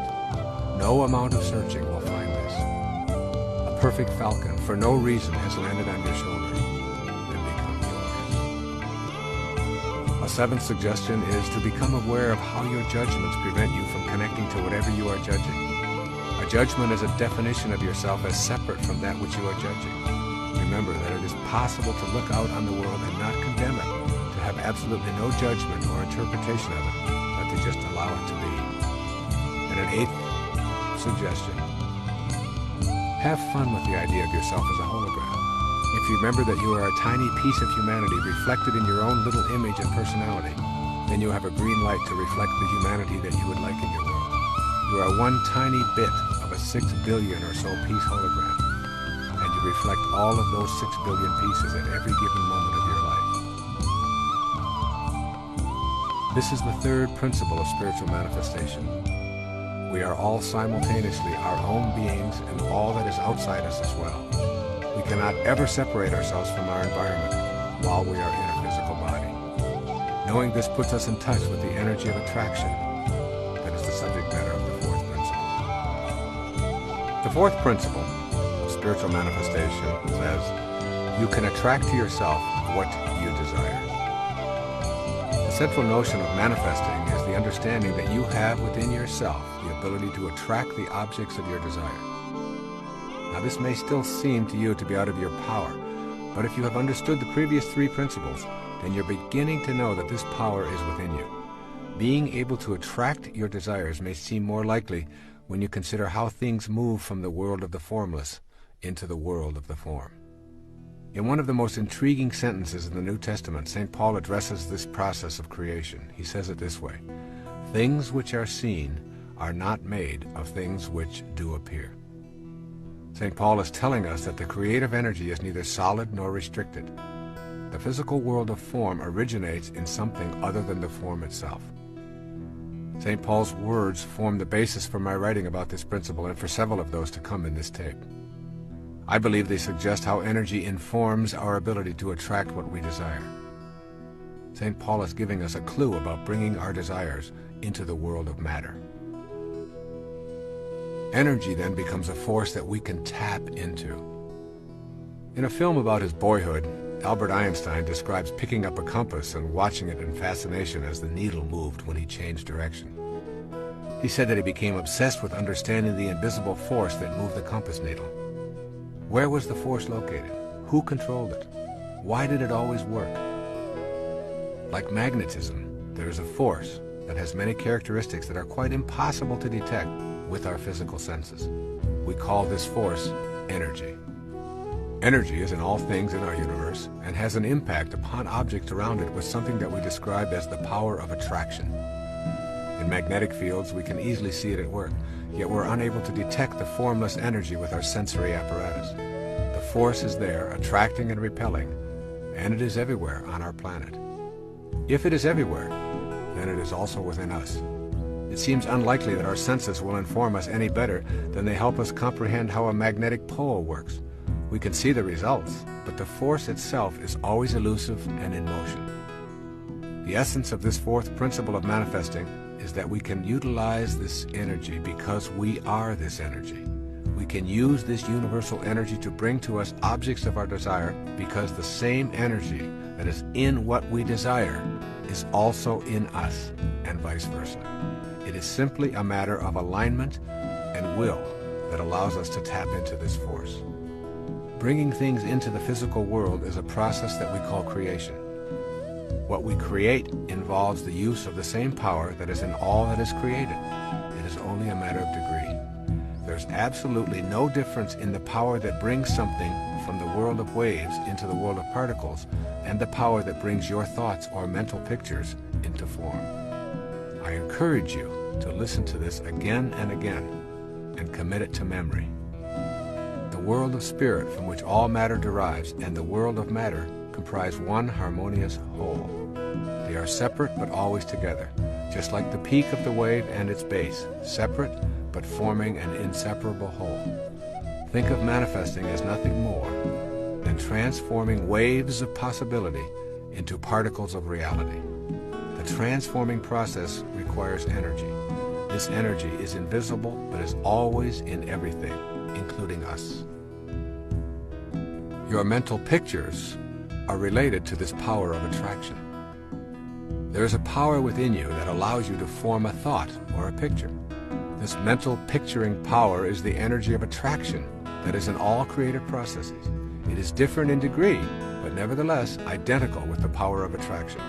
No amount of searching will find this. A perfect falcon, for no reason, has landed on your shoulder and become yours. A seventh suggestion is to become aware of how your judgments prevent you from connecting to whatever you are judging. A judgment is a definition of yourself as separate from that which you are judging. Remember that it is possible to look out on the world and not condemn it, to have absolutely no judgment or interpretation of it, but to just allow it to be. And an eighth suggestion: have fun with the idea of yourself as a hologram. If you remember that you are a tiny piece of humanity reflected in your own little image and personality, then you have a green light to reflect the humanity that you would like in your world. You are one tiny bit of a 6 billion or so piece hologram, and you reflect all of those 6 billion pieces at every given moment of your life. This is the third principle of spiritual manifestation. We are all simultaneously our own beings and all that is outside us as well. We cannot ever separate ourselves from our environment while we are in a physical body. Knowing this puts us in touch with the energy of attraction that is the subject matter of the fourth principle. The fourth principle of spiritual manifestation says, you can attract to yourself what you desire. The central notion of manifesting is the understanding that you have within yourself the ability to attract the objects of your desire. Now, this may still seem to you to be out of your power, but if you have understood the previous three principles, then you're beginning to know that this power is within you. Being able to attract your desires may seem more likely when you consider how things move from the world of the formless into the world of the form. In one of the most intriguing sentences in the New Testament, St. Paul addresses this process of creation. He says it this way: things which are seen are not made of things which do appear. St. Paul is telling us that the creative energy is neither solid nor restricted. The physical world of form originates in something other than the form itself. St. Paul's words form the basis for my writing about this principle and for several of those to come in this tape. I believe they suggest how energy informs our ability to attract what we desire. St. Paul is giving us a clue about bringing our desires into the world of matter. Energy then becomes a force that we can tap into. In a film about his boyhood, Albert Einstein describes picking up a compass and watching it in fascination as the needle moved when he changed direction. He said that he became obsessed with understanding the invisible force that moved the compass needle. Where was the force located? Who controlled it? Why did it always work? Like magnetism, there is a force that has many characteristics that are quite impossible to detect with our physical senses. We call this force energy. Energy is in all things in our universe and has an impact upon objects around it with something that we describe as the power of attraction. In magnetic fields, we can easily see it at work, yet we're unable to detect the formless energy with our sensory apparatus. The force is there, attracting and repelling, and it is everywhere on our planet. If it is everywhere, then it is also within us. It seems unlikely that our senses will inform us any better than they help us comprehend how a magnetic pole works. We can see the results, but the force itself is always elusive and in motion. The essence of this fourth principle of manifesting is that we can utilize this energy because we are this energy. We can use this universal energy to bring to us objects of our desire because the same energy that is in what we desire is also in us, and vice versa. It is simply a matter of alignment and will that allows us to tap into this force. Bringing things into the physical world is a process that we call creation. What we create involves the use of the same power that is in all that is created. It is only a matter of degree. There's absolutely no difference in the power that brings something from the world of waves into the world of particles and the power that brings your thoughts or mental pictures into form. I encourage you to listen to this again and again and commit it to memory. The world of spirit from which all matter derives and the world of matter comprise one harmonious whole. They are separate but always together, just like the peak of the wave and its base, separate but forming an inseparable whole. Think of manifesting as nothing more than transforming waves of possibility into particles of reality. The The transforming process requires energy. This energy is invisible, but is always in everything, including us. Your mental pictures are related to this power of attraction. There is a power within you that allows you to form a thought or a picture. This mental picturing power is the energy of attraction that is in all creative processes. It is different in degree, but nevertheless identical with the power of attraction.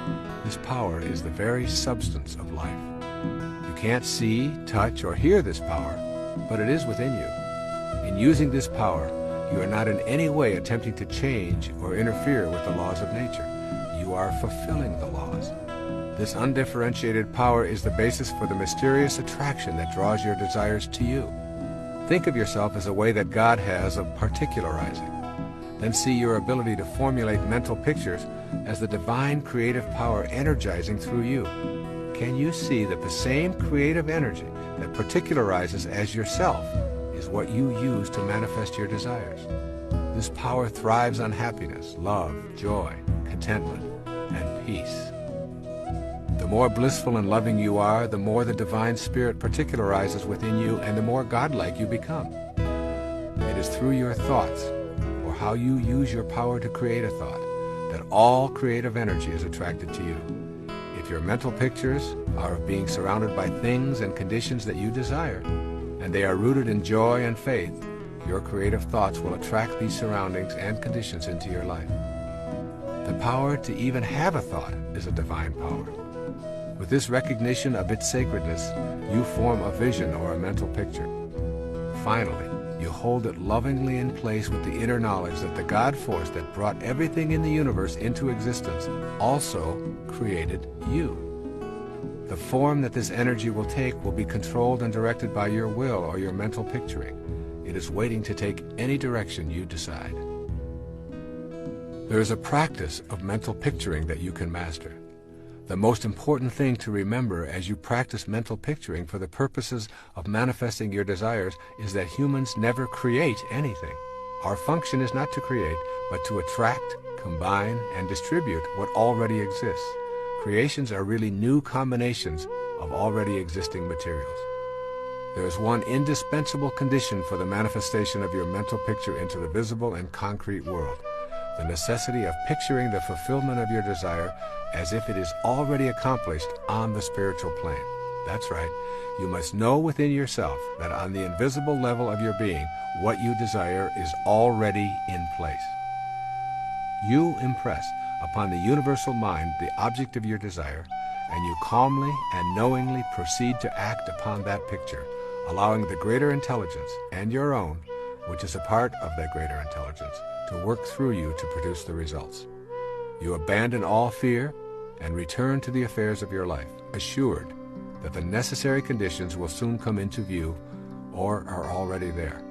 This power is the very substance of life. You can't see, touch, or hear this power, but it is within you. In using this power, you are not in any way attempting to change or interfere with the laws of nature. You are fulfilling the laws. This undifferentiated power is the basis for the mysterious attraction that draws your desires to you. Think of yourself as a way that God has of particularizing. Then see your ability to formulate mental pictures as the divine creative power energizing through you. Can you see that the same creative energy that particularizes as yourself is what you use to manifest your desires? This power thrives on happiness, love, joy, contentment, and peace. The more blissful and loving you are, the more the divine spirit particularizes within you and the more godlike you become. It is through your thoughts, or how you use your power to create a thought, that all creative energy is attracted to you. If your mental pictures are of being surrounded by things and conditions that you desire, and they are rooted in joy and faith, your creative thoughts will attract these surroundings and conditions into your life. The power to even have a thought is a divine power. With this recognition of its sacredness, you form a vision or a mental picture. Finally, you hold it lovingly in place with the inner knowledge that the God force that brought everything in the universe into existence also created you. The form that this energy will take will be controlled and directed by your will or your mental picturing. It is waiting to take any direction you decide. There is a practice of mental picturing that you can master. The most important thing to remember as you practice mental picturing for the purposes of manifesting your desires is that humans never create anything. Our function is not to create, but to attract, combine, and distribute what already exists. Creations are really new combinations of already existing materials. There is one indispensable condition for the manifestation of your mental picture into the visible and concrete world: the necessity of picturing the fulfillment of your desire as if it is already accomplished on the spiritual plane. That's right. You must know within yourself that on the invisible level of your being, what you desire is already in place. You impress upon the universal mind the object of your desire, and you calmly and knowingly proceed to act upon that picture, allowing the greater intelligence and your own, which is a part of that greater intelligence, to work through you to produce the results. You abandon all fear and return to the affairs of your life, assured that the necessary conditions will soon come into view or are already there.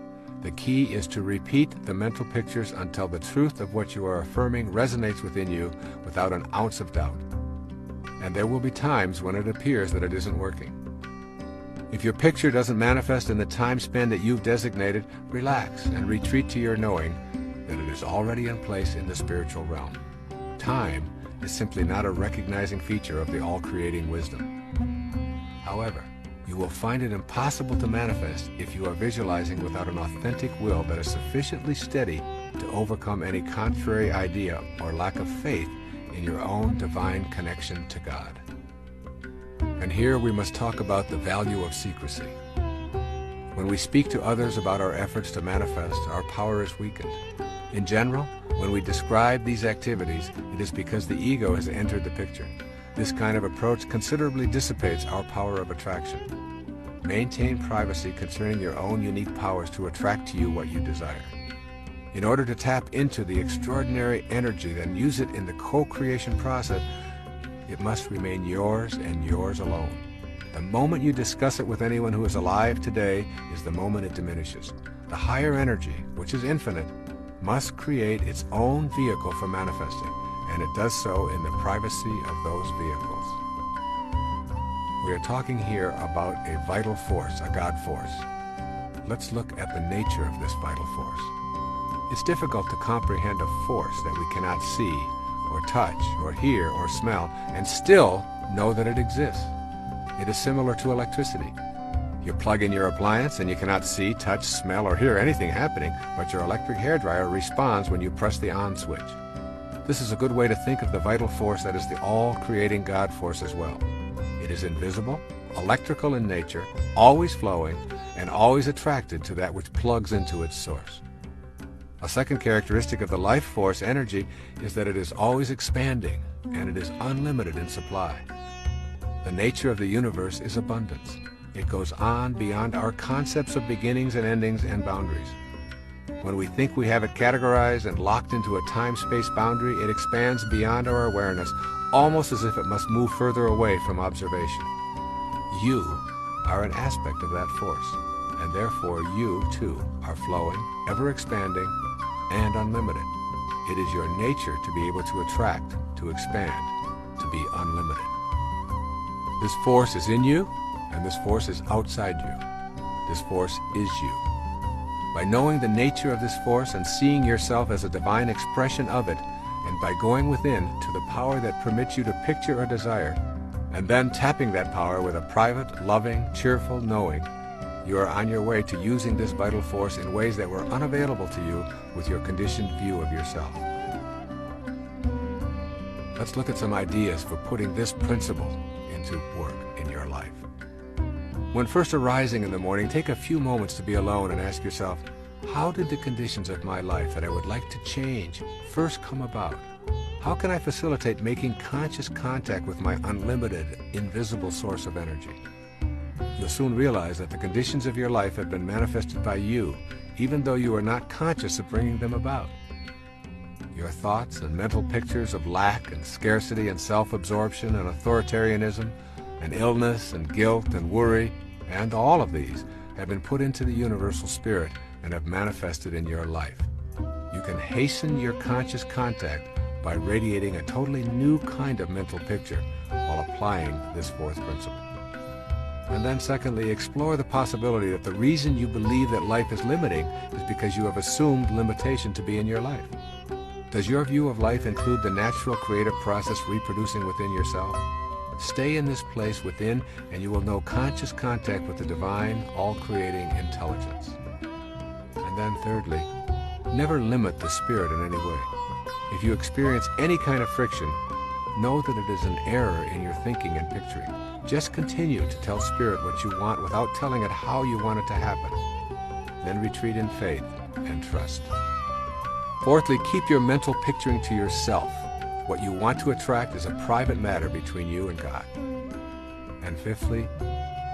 The key is to repeat the mental pictures until the truth of what you are affirming resonates within you without an ounce of doubt. And there will be times when it appears that it isn't working. If your picture doesn't manifest in the time span that you've designated, relax and retreat to your knowing that it is already in place in the spiritual realm. Time is simply not a recognizing feature of the all-creating wisdom. However, you will find it impossible to manifest if you are visualizing without an authentic will that is sufficiently steady to overcome any contrary idea or lack of faith in your own divine connection to God. And here we must talk about the value of secrecy. When we speak to others about our efforts to manifest, our power is weakened. In general, when we describe these activities, it is because the ego has entered the picture. This kind of approach considerably dissipates our power of attraction. Maintain privacy concerning your own unique powers to attract to you what you desire. In order to tap into the extraordinary energy and use it in the co-creation process, it must remain yours and yours alone. The moment you discuss it with anyone who is alive today is the moment it diminishes. The higher energy, which is infinite, must create its own vehicle for manifesting, and it does so in the privacy of those vehicles. We are talking here about a vital force, a God force. Let's look at the nature of this vital force. It's difficult to comprehend a force that we cannot see, or touch, or hear, or smell, and still know that it exists. It is similar to electricity. You plug in your appliance and you cannot see, touch, smell, or hear anything happening, but your electric hairdryer responds when you press the on switch. This is a good way to think of the vital force that is the all-creating God force as well. It is invisible, electrical in nature, always flowing, and always attracted to that which plugs into its source. A second characteristic of the life force energy is that it is always expanding, and it is unlimited in supply. The nature of the universe is abundance. It goes on beyond our concepts of beginnings and endings and boundaries. When we think we have it categorized and locked into a time-space boundary, it expands beyond our awareness, almost as if it must move further away from observation. You are an aspect of that force, and therefore you, too, are flowing, ever-expanding, and unlimited. It is your nature to be able to attract, to expand, to be unlimited. This force is in you, and this force is outside you. This force is you. By knowing the nature of this force and seeing yourself as a divine expression of it, and by going within to the power that permits you to picture or desire, and then tapping that power with a private, loving, cheerful knowing, you are on your way to using this vital force in ways that were unavailable to you with your conditioned view of yourself. Let's look at some ideas for putting this principle into work in your life. When first arising in the morning, take a few moments to be alone and ask yourself, how did the conditions of my life that I would like to change first come about? How can I facilitate making conscious contact with my unlimited, invisible source of energy? You'll soon realize that the conditions of your life have been manifested by you, even though you are not conscious of bringing them about. Your thoughts and mental pictures of lack and scarcity and self-absorption and authoritarianism and illness and guilt and worry, and all of these have been put into the universal spirit and have manifested in your life. You can hasten your conscious contact by radiating a totally new kind of mental picture while applying this fourth principle. And then secondly, explore the possibility that the reason you believe that life is limiting is because you have assumed limitation to be in your life. Does your view of life include the natural creative process reproducing within yourself? Stay in this place within, and you will know conscious contact with the divine, all-creating intelligence. And then thirdly, never limit the spirit in any way. If you experience any kind of friction, know that it is an error in your thinking and picturing. Just continue to tell spirit what you want without telling it how you want it to happen. Then retreat in faith and trust. Fourthly, keep your mental picturing to yourself. What you want to attract is a private matter between you and God. And fifthly,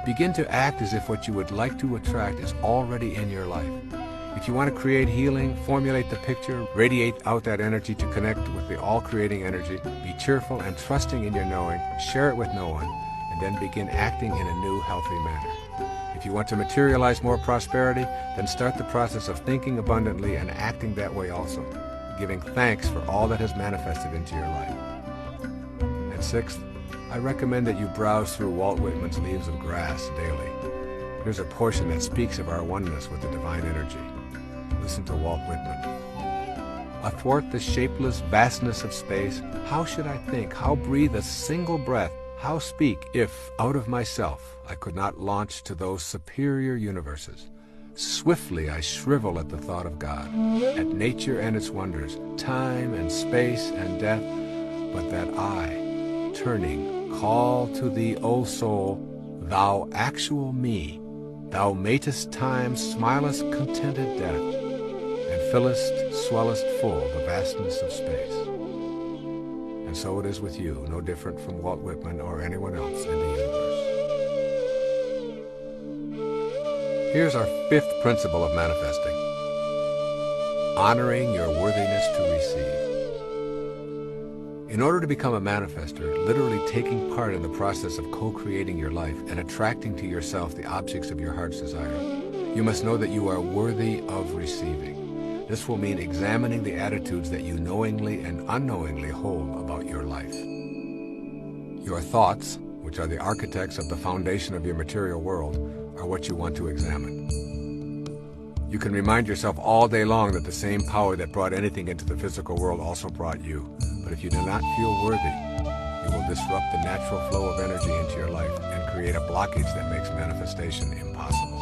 begin to act as if what you would like to attract is already in your life. If you want to create healing, formulate the picture, radiate out that energy to connect with the all-creating energy, be cheerful and trusting in your knowing, share it with no one, and then begin acting in a new, healthy manner. If you want to materialize more prosperity, then start the process of thinking abundantly and acting that way also, giving thanks for all that has manifested into your life. And sixth, I recommend that you browse through Walt Whitman's Leaves of Grass daily. Here's a portion that speaks of our oneness with the divine energy. Listen to Walt Whitman. Athwart the shapeless vastness of space, how should I think, how breathe a single breath, how speak if, out of myself, I could not launch to those superior universes? Swiftly I shrivel at the thought of God, at nature and its wonders, time and space and death, but that I, turning, call to thee, O soul, thou actual me, thou matest time, smilest contented death, and fillest, swellest full the vastness of space. And so it is with you, no different from Walt Whitman or anyone else in the universe. Here's our fifth principle of manifesting: honoring your worthiness to receive. In order to become a manifester, literally taking part in the process of co-creating your life and attracting to yourself the objects of your heart's desire, you must know that you are worthy of receiving. This will mean examining the attitudes that you knowingly and unknowingly hold about your life. Your thoughts, which are the architects of the foundation of your material world, are what you want to examine. You can remind yourself all day long that the same power that brought anything into the physical world also brought you. But if you do not feel worthy, you it will disrupt the natural flow of energy into your life and create a blockage that makes manifestation impossible.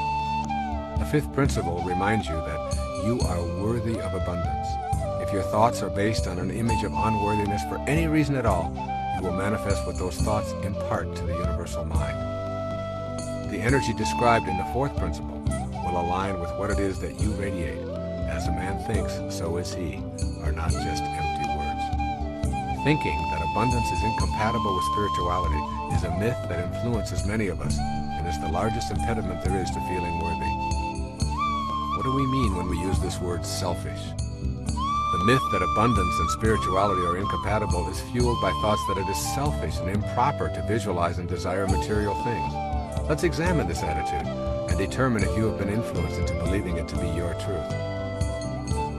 The fifth principle reminds you that you are worthy of abundance. If your thoughts are based on an image of unworthiness for any reason at all, you will manifest what those thoughts impart to the universal mind. The energy described in the fourth principle will align with what it is that you radiate. As a man thinks, so is he, are not just empty words. Thinking that abundance is incompatible with spirituality is a myth that influences many of us and is the largest impediment there is to feeling worthy. What do we mean when we use this word selfish? The myth that abundance and spirituality are incompatible is fueled by thoughts that it is selfish and improper to visualize and desire material things. Let's examine this attitude and determine if you have been influenced into believing it to be your truth.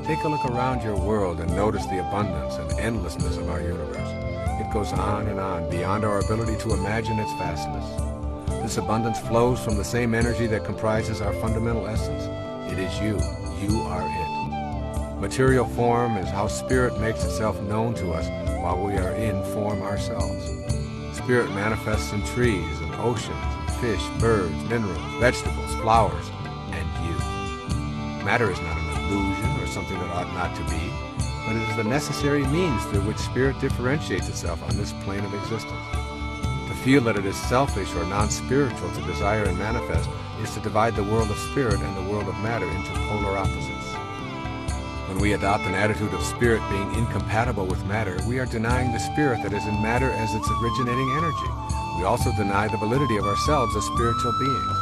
Take a look around your world and notice the abundance and endlessness of our universe. It goes on and on, beyond our ability to imagine its vastness. This abundance flows from the same energy that comprises our fundamental essence. It is you. You are it. Material form is how spirit makes itself known to us while we are in form ourselves. Spirit manifests in trees and oceans, and fish, birds, minerals, vegetables, flowers, and you. Matter is not an illusion or something that ought not to be, but it is the necessary means through which spirit differentiates itself on this plane of existence. To feel that it is selfish or non-spiritual to desire and manifest is to divide the world of spirit and the world of matter into polar opposites. When we adopt an attitude of spirit being incompatible with matter, we are denying the spirit that is in matter as its originating energy. We also deny the validity of ourselves as spiritual beings.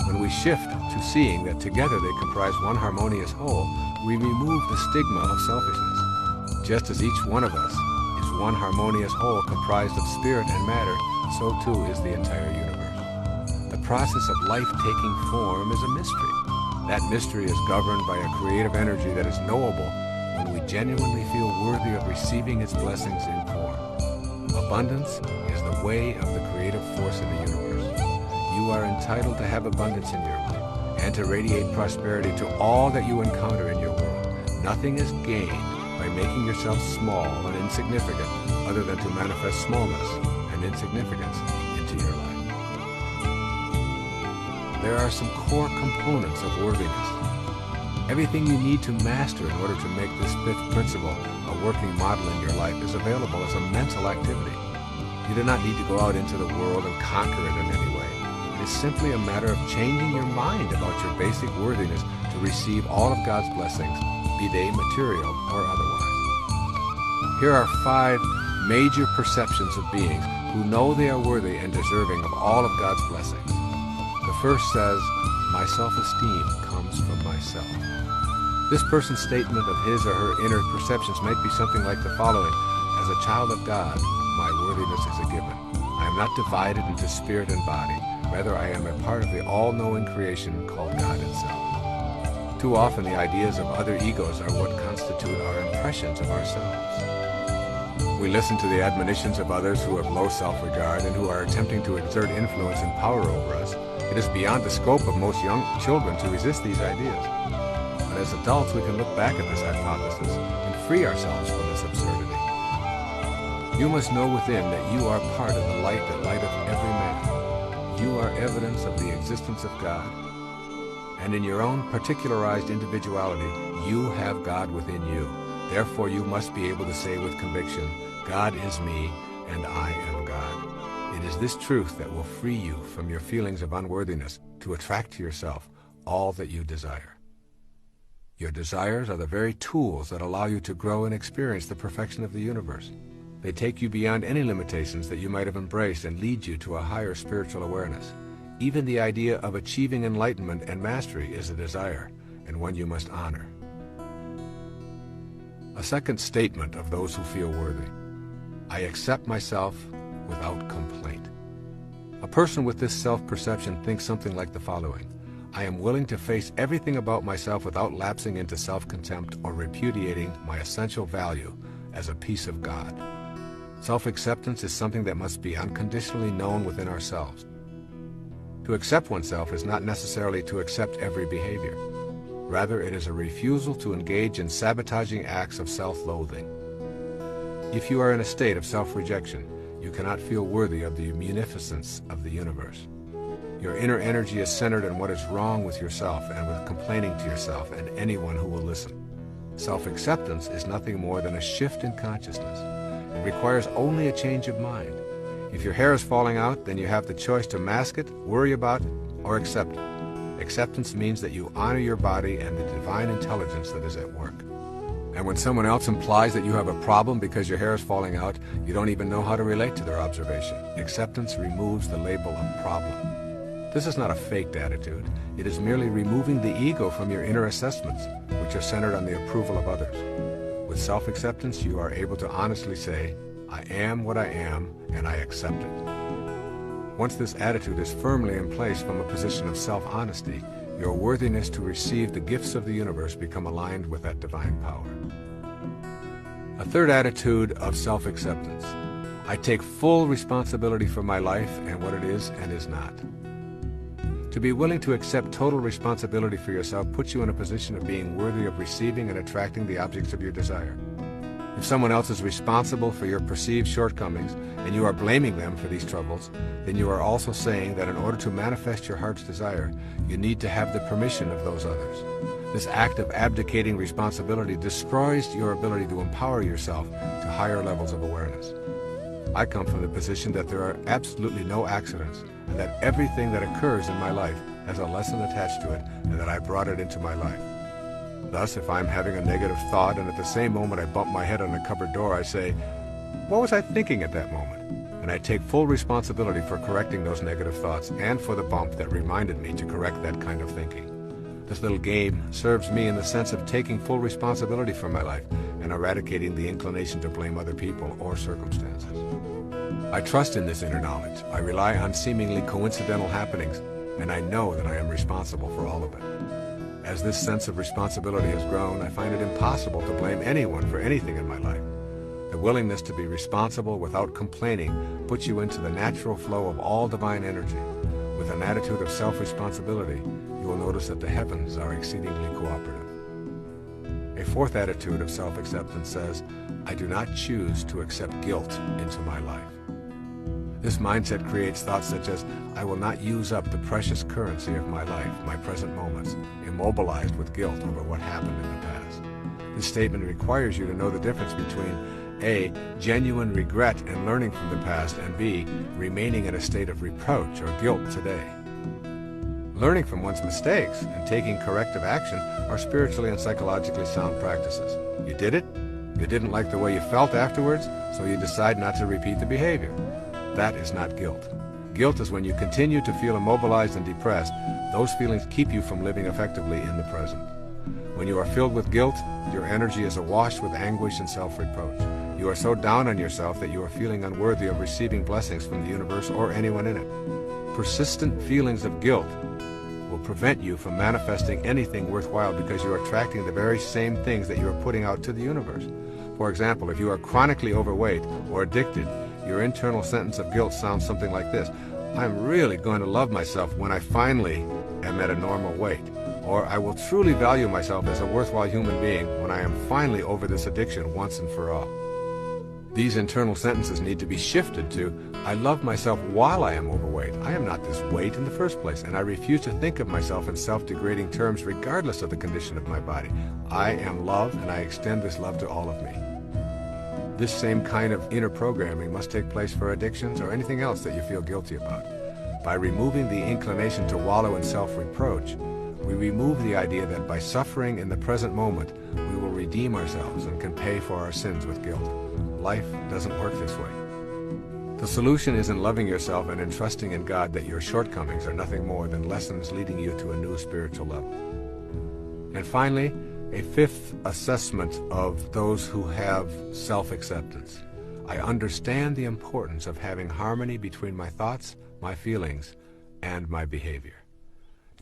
When we shift to seeing that together they comprise one harmonious whole, we remove the stigma of selfishness. Just as each one of us is one harmonious whole comprised of spirit and matter, so too is the entire universe. The process of life taking form is a mystery. That mystery is governed by a creative energy that is knowable when we genuinely feel worthy of receiving its blessings in form. Abundance is the way of the creative force in the universe. You are entitled to have abundance in your life and to radiate prosperity to all that you encounter in your world. Nothing is gained by making yourself small and insignificant other than to manifest smallness and insignificance into your life. There are some core components of worthiness. Everything you need to master in order to make this fifth principle a working model in your life is available as a mental activity. You do not need to go out into the world and conquer it in any way. It is simply a matter of changing your mind about your basic worthiness to receive all of God's blessings, be they material or otherwise. Here are 5 major perceptions of beings who know they are worthy and deserving of all of God's blessings. The first says, my self-esteem comes from myself. This person's statement of his or her inner perceptions might be something like the following. As a child of God, my worthiness is a given. I am not divided into spirit and body. Rather, I am a part of the all-knowing creation called God itself. Too often, the ideas of other egos are what constitute our impressions of ourselves. We listen to the admonitions of others who have low self-regard and who are attempting to exert influence and power over us. It is beyond the scope of most young children to resist these ideas. But as adults, we can look back at this hypothesis and free ourselves from this absurdity. You must know within that you are part of the light that lighteth every man. You are evidence of the existence of God. And in your own particularized individuality, you have God within you. Therefore, you must be able to say with conviction, God is me, and I am God. It is this truth that will free you from your feelings of unworthiness to attract to yourself all that you desire. Your desires are the very tools that allow you to grow and experience the perfection of the universe. They take you beyond any limitations that you might have embraced and lead you to a higher spiritual awareness. Even the idea of achieving enlightenment and mastery is a desire, and one you must honor. A second statement of those who feel worthy. I accept myself without complaint. A person with this self-perception thinks something like the following. I am willing to face everything about myself without lapsing into self-contempt or repudiating my essential value as a piece of God. Self-acceptance is something that must be unconditionally known within ourselves. To accept oneself is not necessarily to accept every behavior. Rather, it is a refusal to engage in sabotaging acts of self-loathing. If you are in a state of self-rejection, you cannot feel worthy of the munificence of the universe. Your inner energy is centered on what is wrong with yourself and with complaining to yourself and anyone who will listen. Self-acceptance is nothing more than a shift in consciousness. It requires only a change of mind. If your hair is falling out, then you have the choice to mask it, worry about it, or accept it. Acceptance means that you honor your body and the divine intelligence that is at work. And when someone else implies that you have a problem because your hair is falling out, you don't even know how to relate to their observation. Acceptance removes the label of problem. This is not a faked attitude. It is merely removing the ego from your inner assessments, which are centered on the approval of others. With self-acceptance, you are able to honestly say, I am what I am, and I accept it. Once this attitude is firmly in place from a position of self-honesty, your worthiness to receive the gifts of the universe become aligned with that divine power. A third attitude of self-acceptance. I take full responsibility for my life and what it is and is not. To be willing to accept total responsibility for yourself puts you in a position of being worthy of receiving and attracting the objects of your desire. If someone else is responsible for your perceived shortcomings and you are blaming them for these troubles, then you are also saying that in order to manifest your heart's desire, you need to have the permission of those others. This act of abdicating responsibility destroys your ability to empower yourself to higher levels of awareness. I come from the position that there are absolutely no accidents, and that everything that occurs in my life has a lesson attached to it, and that I brought it into my life. Thus, if I'm having a negative thought and at the same moment I bump my head on a cupboard door, I say, what was I thinking at that moment? And I take full responsibility for correcting those negative thoughts and for the bump that reminded me to correct that kind of thinking. This little game serves me in the sense of taking full responsibility for my life and eradicating the inclination to blame other people or circumstances. I trust in this inner knowledge. I rely on seemingly coincidental happenings, and I know that I am responsible for all of it. As this sense of responsibility has grown, I find it impossible to blame anyone for anything in my life. The willingness to be responsible without complaining puts you into the natural flow of all divine energy. With an attitude of self-responsibility, you will notice that the heavens are exceedingly cooperative. A fourth attitude of self-acceptance says, I do not choose to accept guilt into my life. This mindset creates thoughts such as, I will not use up the precious currency of my life, my present moments, immobilized with guilt over what happened in the past. This statement requires you to know the difference between A, genuine regret and learning from the past, and B, remaining in a state of reproach or guilt today. Learning from one's mistakes and taking corrective action are spiritually and psychologically sound practices. You did it, you didn't like the way you felt afterwards, so you decide not to repeat the behavior. That is not guilt. Guilt is when you continue to feel immobilized and depressed. Those feelings keep you from living effectively in the present. When you are filled with guilt, your energy is awash with anguish and self-reproach. You are so down on yourself that you are feeling unworthy of receiving blessings from the universe or anyone in it. Persistent feelings of guilt will prevent you from manifesting anything worthwhile because you are attracting the very same things that you are putting out to the universe. For example, if you are chronically overweight or addicted, your internal sentence of guilt sounds something like this: I'm really going to love myself when I finally am at a normal weight. Or I will truly value myself as a worthwhile human being when I am finally over this addiction once and for all. These internal sentences need to be shifted to, I love myself while I am overweight. I am not this weight in the first place, and I refuse to think of myself in self-degrading terms regardless of the condition of my body. I am love, and I extend this love to all of me. This same kind of inner programming must take place for addictions or anything else that you feel guilty about. By removing the inclination to wallow in self-reproach, we remove the idea that by suffering in the present moment, we will redeem ourselves and can pay for our sins with guilt. Life doesn't work this way. The solution is in loving yourself and in trusting in God that your shortcomings are nothing more than lessons leading you to a new spiritual level. And finally, a fifth assessment of those who have self-acceptance. I understand the importance of having harmony between my thoughts, my feelings, and my behavior.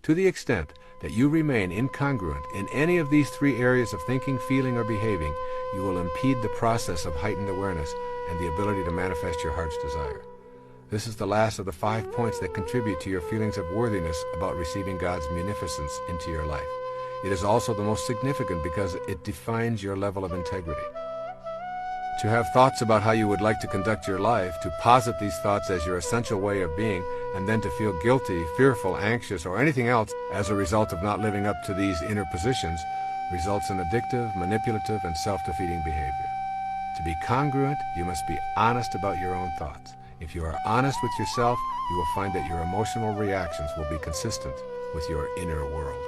To the extent that you remain incongruent in any of these three areas of thinking, feeling, or behaving, you will impede the process of heightened awareness and the ability to manifest your heart's desire. This is the last of the 5 points that contribute to your feelings of worthiness about receiving God's munificence into your life. It is also the most significant because it defines your level of integrity. To have thoughts about how you would like to conduct your life, to posit these thoughts as your essential way of being, and then to feel guilty, fearful, anxious, or anything else as a result of not living up to these inner positions, results in addictive, manipulative, and self-defeating behavior. To be congruent, you must be honest about your own thoughts. If you are honest with yourself, you will find that your emotional reactions will be consistent with your inner world.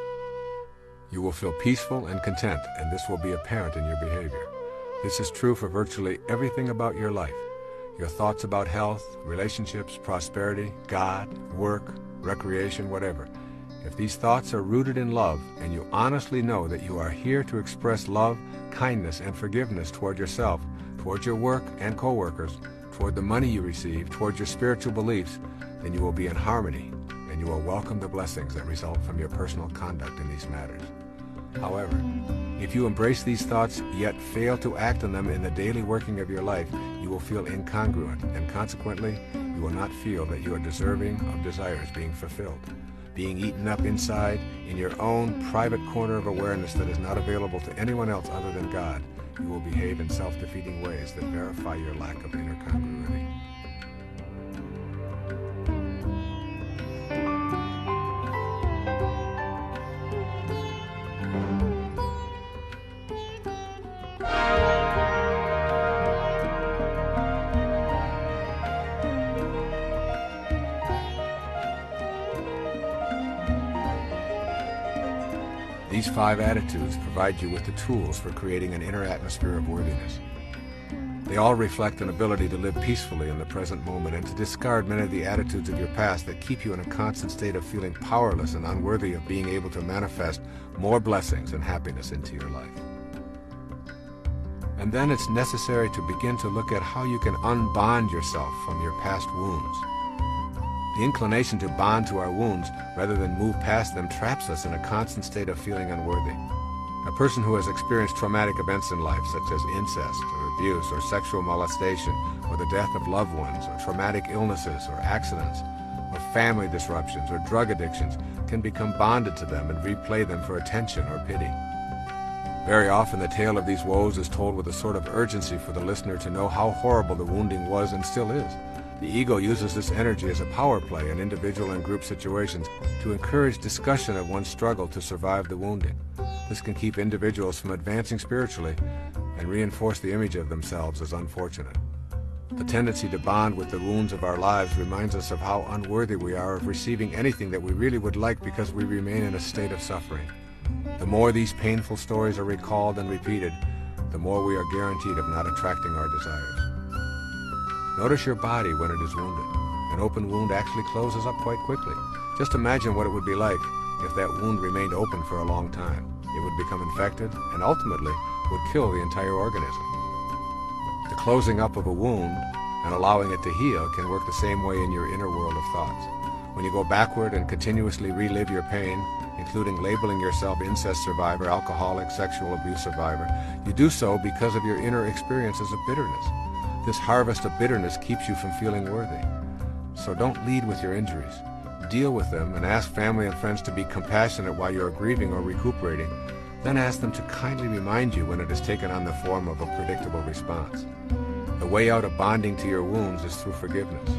You will feel peaceful and content, and this will be apparent in your behavior. This is true for virtually everything about your life. Your thoughts about health, relationships, prosperity, God, work, recreation, whatever. If these thoughts are rooted in love, and you honestly know that you are here to express love, kindness, and forgiveness toward yourself, toward your work and co-workers, toward the money you receive, toward your spiritual beliefs, then you will be in harmony, and you will welcome the blessings that result from your personal conduct in these matters. However, if you embrace these thoughts yet fail to act on them in the daily working of your life, you will feel incongruent, and consequently, you will not feel that you are deserving of desires being fulfilled, being eaten up inside in your own private corner of awareness that is not available to anyone else other than God. You will behave in self-defeating ways that verify your lack of inner congruity. These 5 attitudes provide you with the tools for creating an inner atmosphere of worthiness. They all reflect an ability to live peacefully in the present moment and to discard many of the attitudes of your past that keep you in a constant state of feeling powerless and unworthy of being able to manifest more blessings and happiness into your life. And then it's necessary to begin to look at how you can unbond yourself from your past wounds. The inclination to bond to our wounds rather than move past them traps us in a constant state of feeling unworthy. A person who has experienced traumatic events in life, such as incest or abuse or sexual molestation or the death of loved ones or traumatic illnesses or accidents or family disruptions or drug addictions, can become bonded to them and replay them for attention or pity. Very often the tale of these woes is told with a sort of urgency for the listener to know how horrible the wounding was and still is. The ego uses this energy as a power play in individual and group situations to encourage discussion of one's struggle to survive the wounding. This can keep individuals from advancing spiritually and reinforce the image of themselves as unfortunate. The tendency to bond with the wounds of our lives reminds us of how unworthy we are of receiving anything that we really would like because we remain in a state of suffering. The more these painful stories are recalled and repeated, the more we are guaranteed of not attracting our desires. Notice your body when it is wounded. An open wound actually closes up quite quickly. Just imagine what it would be like if that wound remained open for a long time. It would become infected and ultimately would kill the entire organism. The closing up of a wound and allowing it to heal can work the same way in your inner world of thoughts. When you go backward and continuously relive your pain, including labeling yourself incest survivor, alcoholic, sexual abuse survivor, you do so because of your inner experiences of bitterness. This harvest of bitterness keeps you from feeling worthy. So don't lead with your injuries. Deal with them and ask family and friends to be compassionate while you are grieving or recuperating. Then ask them to kindly remind you when it has taken on the form of a predictable response. The way out of bonding to your wounds is through forgiveness.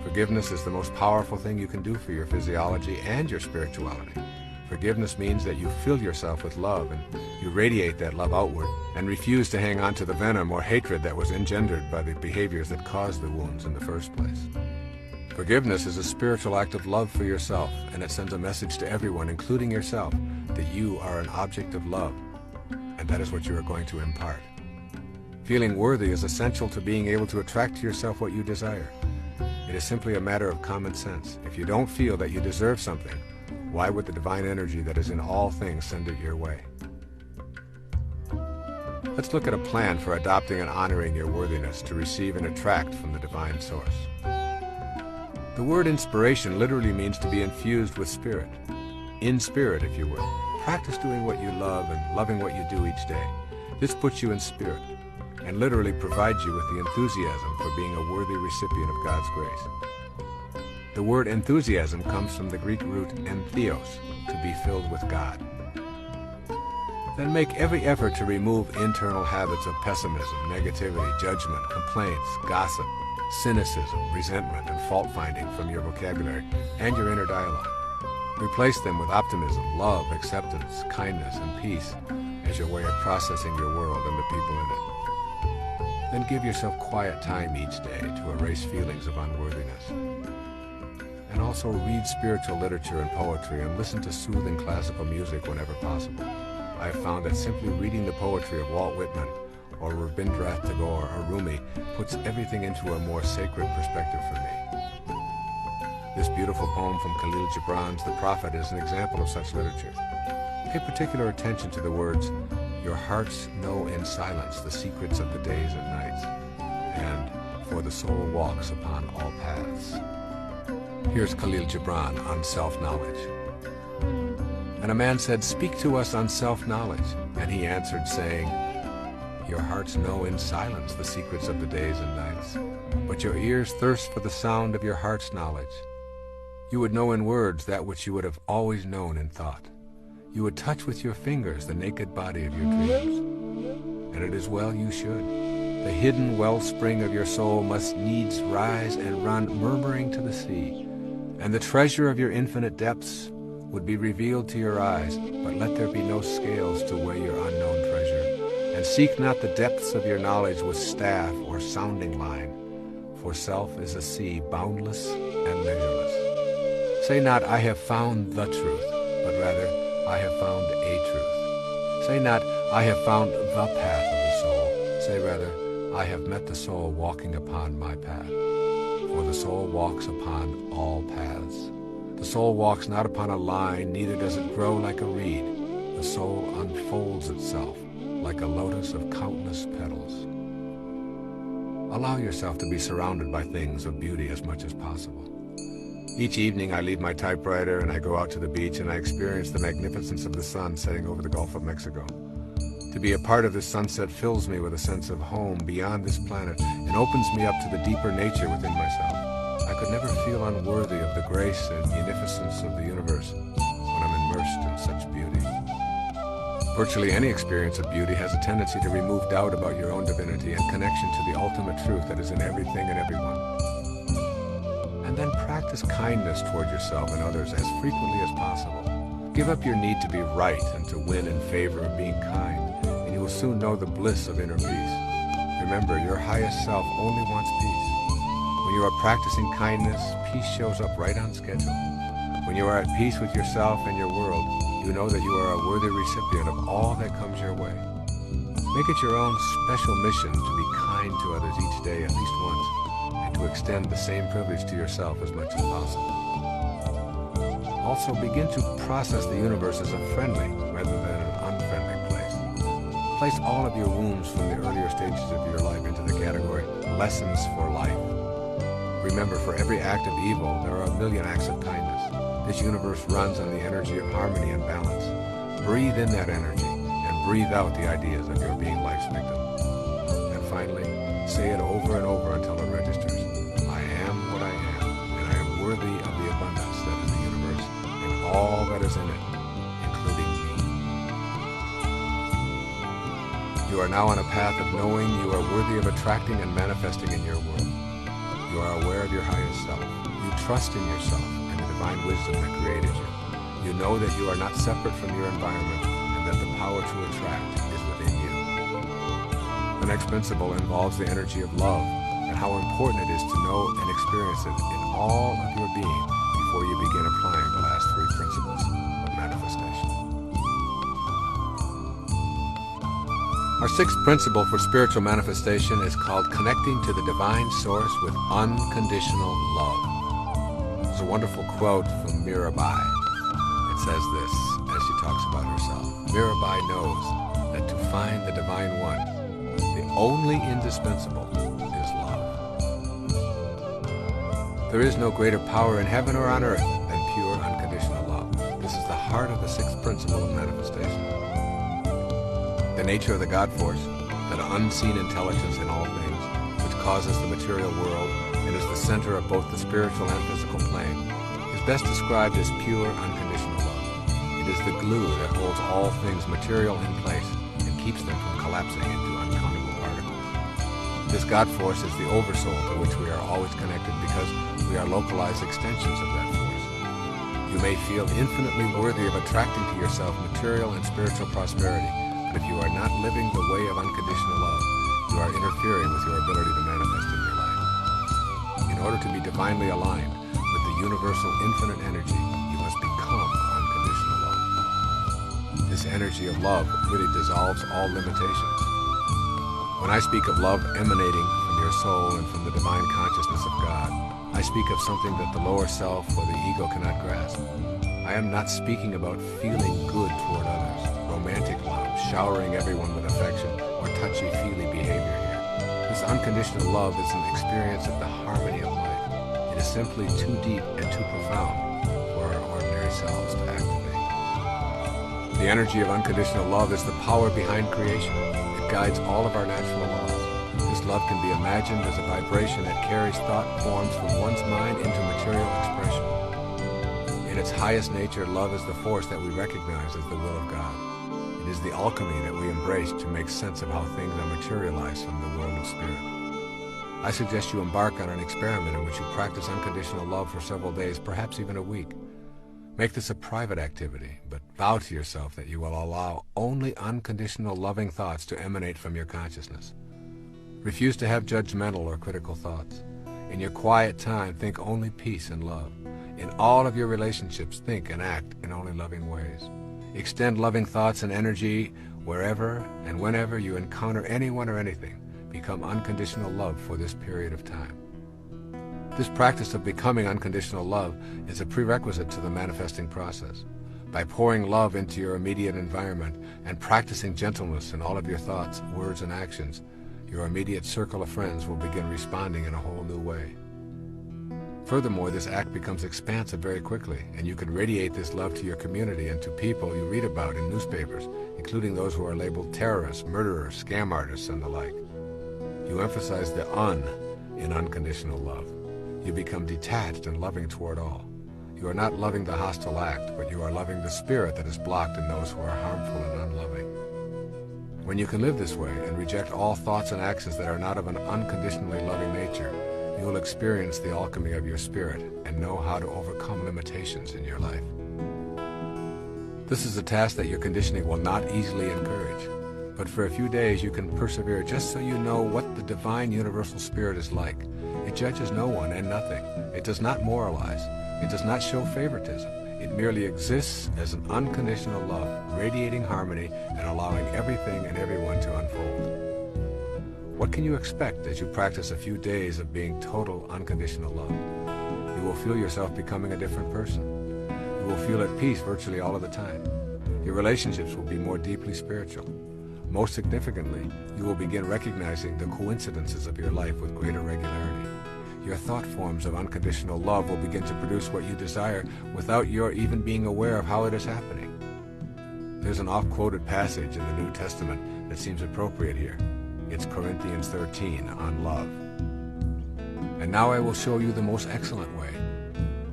Forgiveness is the most powerful thing you can do for your physiology and your spirituality. Forgiveness means that you fill yourself with love and you radiate that love outward and refuse to hang on to the venom or hatred that was engendered by the behaviors that caused the wounds in the first place. Forgiveness is a spiritual act of love for yourself, and it sends a message to everyone, including yourself, that you are an object of love, and that is what you are going to impart. Feeling worthy is essential to being able to attract to yourself what you desire. It is simply a matter of common sense. If you don't feel that you deserve something, why would the divine energy that is in all things send it your way? Let's look at a plan for adopting and honoring your worthiness to receive and attract from the divine source. The word inspiration literally means to be infused with spirit. In spirit, if you will. Practice doing what you love and loving what you do each day. This puts you in spirit and literally provides you with the enthusiasm for being a worthy recipient of God's grace. The word enthusiasm comes from the Greek root entheos, to be filled with God. Then make every effort to remove internal habits of pessimism, negativity, judgment, complaints, gossip, cynicism, resentment, and fault-finding from your vocabulary and your inner dialogue. Replace them with optimism, love, acceptance, kindness, and peace as your way of processing your world and the people in it. Then give yourself quiet time each day to erase feelings of unworthiness. And also read spiritual literature and poetry and listen to soothing classical music whenever possible. I have found that simply reading the poetry of Walt Whitman or Rabindranath Tagore or Rumi puts everything into a more sacred perspective for me. This beautiful poem from Khalil Gibran's The Prophet is an example of such literature. Pay particular attention to the words, "Your hearts know in silence the secrets of the days and nights," and "For the soul walks upon all paths." Here's Khalil Gibran on self-knowledge. And a man said, "Speak to us on self-knowledge." And he answered, saying, "Your hearts know in silence the secrets of the days and nights, but your ears thirst for the sound of your heart's knowledge. You would know in words that which you would have always known in thought. You would touch with your fingers the naked body of your dreams. And it is well you should. The hidden wellspring of your soul must needs rise and run murmuring to the sea, and the treasure of your infinite depths would be revealed to your eyes, but let there be no scales to weigh your unknown treasure, and seek not the depths of your knowledge with staff or sounding line, for self is a sea boundless and measureless. Say not, 'I have found the truth,' but rather, 'I have found a truth.' Say not, 'I have found the path of the soul.' Say rather, 'I have met the soul walking upon my path.' For the soul walks upon all paths. The soul walks not upon a line, neither does it grow like a reed. The soul unfolds itself like a lotus of countless petals." Allow yourself to be surrounded by things of beauty as much as possible. Each evening I leave my typewriter and I go out to the beach and I experience the magnificence of the sun setting over the Gulf of Mexico. To be a part of this sunset fills me with a sense of home beyond this planet and opens me up to the deeper nature within myself. I could never feel unworthy of the grace and munificence of the universe when I'm immersed in such beauty. Virtually any experience of beauty has a tendency to remove doubt about your own divinity and connection to the ultimate truth that is in everything and everyone. And then practice kindness toward yourself and others as frequently as possible. Give up your need to be right and to win in favor of being kind, and you will soon know the bliss of inner peace. Remember, your highest self only wants peace. When you are practicing kindness, peace shows up right on schedule. When you are at peace with yourself and your world, you know that you are a worthy recipient of all that comes your way. Make it your own special mission to be kind to others each day at least once, and to extend the same privilege to yourself as much as possible. Also, begin to process the universe as a friendly rather than an unfriendly place. Place all of your wounds from the earlier stages of your life into the category lessons for life. Remember, for every act of evil, there are a million acts of kindness. This universe runs on the energy of harmony and balance. Breathe in that energy and breathe out the ideas of your being life's victim. And finally, say it over and over until it registers. I am what I am, and I am worthy of the abundance that is the universe and all that is in it, including me. You are now on a path of knowing you are worthy of attracting and manifesting in your world. You are aware of your highest self. You trust in yourself and the divine wisdom that created you. You know that you are not separate from your environment and that the power to attract is within you. The next principle involves the energy of love and how important it is to know and experience it in all of your being before you begin applying the last three principles of manifestation. Our sixth principle for spiritual manifestation is called connecting to the divine source with unconditional love. There's a wonderful quote from Mirabai. It says this as she talks about herself. Mirabai knows that to find the divine one, the only indispensable is love. There is no greater power in heaven or on earth than pure unconditional love. This is the heart of the sixth principle of manifestation. The nature of the God force, that unseen intelligence in all things, which causes the material world and is the center of both the spiritual and physical plane, is best described as pure unconditional love. It is the glue that holds all things material in place and keeps them from collapsing into uncountable particles. This God force is the oversoul to which we are always connected because we are localized extensions of that force. You may feel infinitely worthy of attracting to yourself material and spiritual prosperity, but if you are not living the way of unconditional love, you are interfering with your ability to manifest in your life. In order to be divinely aligned with the universal infinite energy, you must become unconditional love. This energy of love really dissolves all limitations. When I speak of love emanating from your soul and from the divine consciousness of God, I speak of something that the lower self or the ego cannot grasp. I am not speaking about feeling good toward others, romantic love, showering everyone with affection, or touchy-feely behavior here. This unconditional love is an experience of the harmony of life. It is simply too deep and too profound for our ordinary selves to activate. The energy of unconditional love is the power behind creation. It guides all of our natural laws. This love can be imagined as a vibration that carries thought forms from one's mind into material expression. In its highest nature, love is the force that we recognize as the will of God. It is the alchemy that we embrace to make sense of how things are materialized from the world of spirit. I suggest you embark on an experiment in which you practice unconditional love for several days, perhaps even a week. Make this a private activity, but vow to yourself that you will allow only unconditional loving thoughts to emanate from your consciousness. Refuse to have judgmental or critical thoughts. In your quiet time, think only peace and love. In all of your relationships, think and act in only loving ways. Extend loving thoughts and energy wherever and whenever you encounter anyone or anything. Become unconditional love for this period of time. This practice of becoming unconditional love is a prerequisite to the manifesting process. By pouring love into your immediate environment and practicing gentleness in all of your thoughts, words, and actions, your immediate circle of friends will begin responding in a whole new way. Furthermore, this act becomes expansive very quickly, and you can radiate this love to your community and to people you read about in newspapers, including those who are labeled terrorists, murderers, scam artists, and the like. You emphasize the in unconditional love. You become detached and loving toward all. You are not loving the hostile act, but you are loving the spirit that is blocked in those who are harmful and unloving. When you can live this way and reject all thoughts and actions that are not of an unconditionally loving nature, you will experience the alchemy of your spirit and know how to overcome limitations in your life. This is a task that your conditioning will not easily encourage, but for a few days you can persevere just so you know what the divine universal spirit is like. It judges no one and nothing. It does not moralize. It does not show favoritism. It merely exists as an unconditional love, radiating harmony and allowing everything and everyone to unfold. What can you expect as you practice a few days of being total unconditional love? You will feel yourself becoming a different person. You will feel at peace virtually all of the time. Your relationships will be more deeply spiritual. Most significantly, you will begin recognizing the coincidences of your life with greater regularity. Your thought forms of unconditional love will begin to produce what you desire without your even being aware of how it is happening. There's an oft-quoted passage in the New Testament that seems appropriate here. It's Corinthians 13 on love. And now I will show you the most excellent way.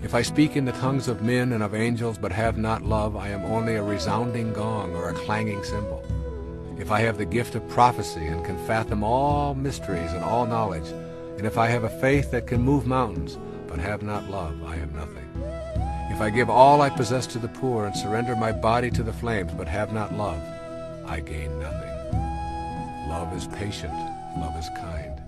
If I speak in the tongues of men and of angels but have not love, I am only a resounding gong or a clanging cymbal. If I have the gift of prophecy and can fathom all mysteries and all knowledge, and if I have a faith that can move mountains, but have not love, I am nothing. If I give all I possess to the poor and surrender my body to the flames, but have not love, I gain nothing. Love is patient, love is kind.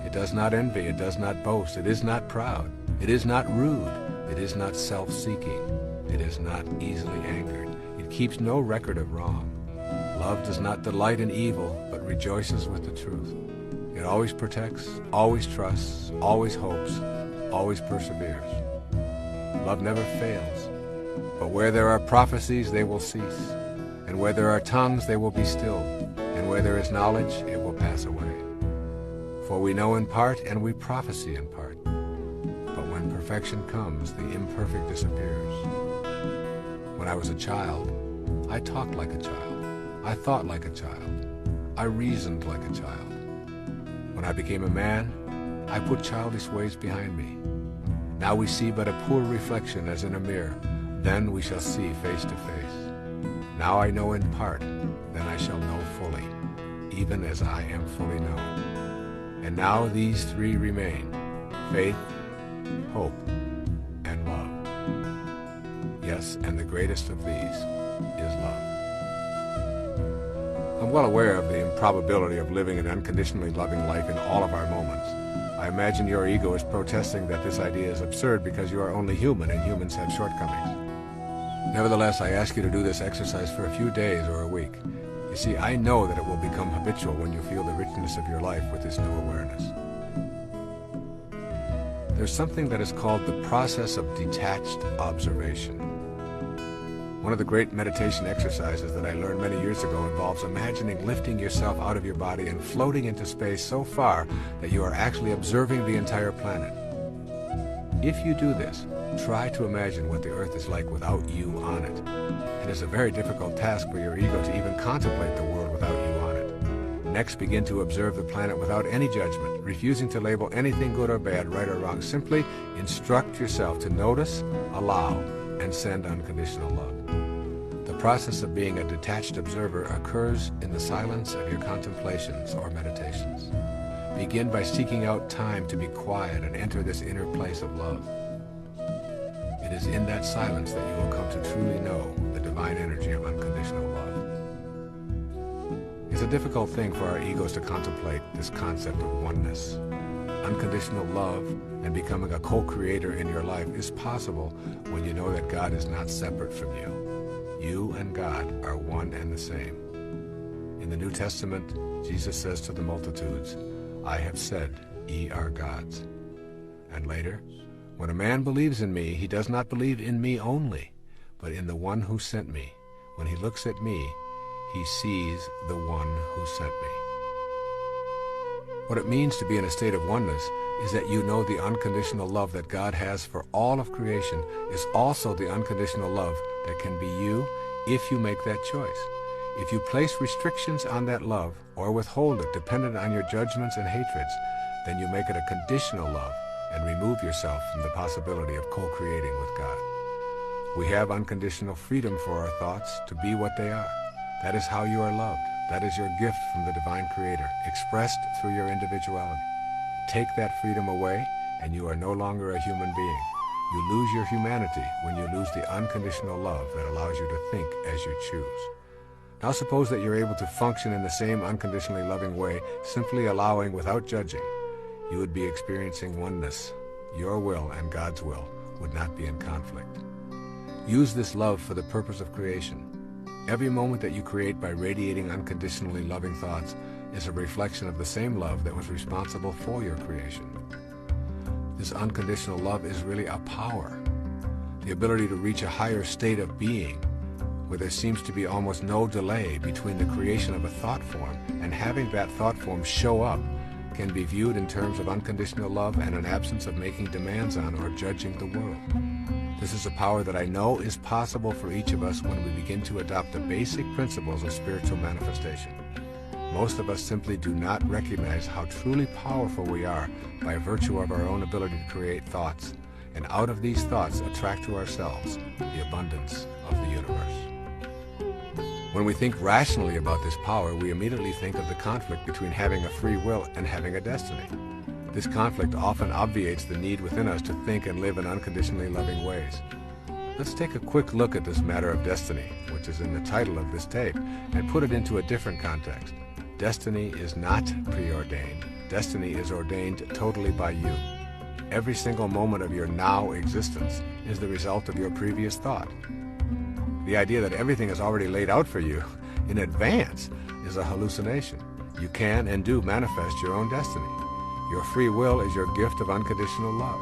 It does not envy, it does not boast, it is not proud, it is not rude, it is not self-seeking, it is not easily angered, it keeps no record of wrong. Love does not delight in evil, but rejoices with the truth. It always protects, always trusts, always hopes, always perseveres. Love never fails, but where there are prophecies, they will cease, and where there are tongues, they will be stilled, and where there is knowledge, it will pass away. For we know in part, and we prophesy in part. But when perfection comes, the imperfect disappears. When I was a child, I talked like a child. I thought like a child. I reasoned like a child. When I became a man, I put childish ways behind me. Now we see but a poor reflection as in a mirror. Then we shall see face to face. Now I know in part, then I shall know fully, even as I am fully known. And now these three remain: faith, hope, and love. Yes, and the greatest of these is love. I'm well aware of the improbability of living an unconditionally loving life in all of our moments. I imagine your ego is protesting that this idea is absurd because you are only human and humans have shortcomings. Nevertheless, I ask you to do this exercise for a few days or a week. You see, I know that it will become habitual when you feel the richness of your life with this new awareness. There's something that is called the process of detached observation. One of the great meditation exercises that I learned many years ago involves imagining lifting yourself out of your body and floating into space so far that you are actually observing the entire planet. If you do this, try to imagine what the Earth is like without you on it. It is a very difficult task for your ego to even contemplate the world without you on it. Next, begin to observe the planet without any judgment, refusing to label anything good or bad, right or wrong. Simply instruct yourself to notice, allow, and send unconditional love. The process of being a detached observer occurs in the silence of your contemplations or meditations. Begin by seeking out time to be quiet and enter this inner place of love. It is in that silence that you will come to truly know the divine energy of unconditional love. It's a difficult thing for our egos to contemplate this concept of oneness. Unconditional love and becoming a co-creator in your life is possible when you know that God is not separate from you. You and God are one and the same. In the New Testament, Jesus says to the multitudes, "I have said, ye are gods." And later, "When a man believes in me, he does not believe in me only, but in the one who sent me. When he looks at me, he sees the one who sent me." What it means to be in a state of oneness is that you know the unconditional love that God has for all of creation is also the unconditional love that can be you if you make that choice. If you place restrictions on that love or withhold it dependent on your judgments and hatreds, then you make it a conditional love and remove yourself from the possibility of co-creating with God. We have unconditional freedom for our thoughts to be what they are. That is how you are loved. That is your gift from the divine creator, expressed through your individuality. Take that freedom away, and you are no longer a human being. You lose your humanity when you lose the unconditional love that allows you to think as you choose. Now suppose that you're able to function in the same unconditionally loving way, simply allowing without judging. You would be experiencing oneness. Your will and God's will would not be in conflict. Use this love for the purpose of creation. Every moment that you create by radiating unconditionally loving thoughts is a reflection of the same love that was responsible for your creation. This unconditional love is really a power, the ability to reach a higher state of being, where there seems to be almost no delay between the creation of a thought form and having that thought form show up can be viewed in terms of unconditional love and an absence of making demands on or judging the world. This is a power that I know is possible for each of us when we begin to adopt the basic principles of spiritual manifestation. Most of us simply do not recognize how truly powerful we are by virtue of our own ability to create thoughts, and out of these thoughts attract to ourselves the abundance of the universe. When we think rationally about this power, we immediately think of the conflict between having a free will and having a destiny. This conflict often obviates the need within us to think and live in unconditionally loving ways. Let's take a quick look at this matter of destiny, which is in the title of this tape, and put it into a different context. Destiny is not preordained. Destiny is ordained totally by you. Every single moment of your now existence is the result of your previous thought. The idea that everything is already laid out for you in advance is a hallucination. You can and do manifest your own destiny. Your free will is your gift of unconditional love.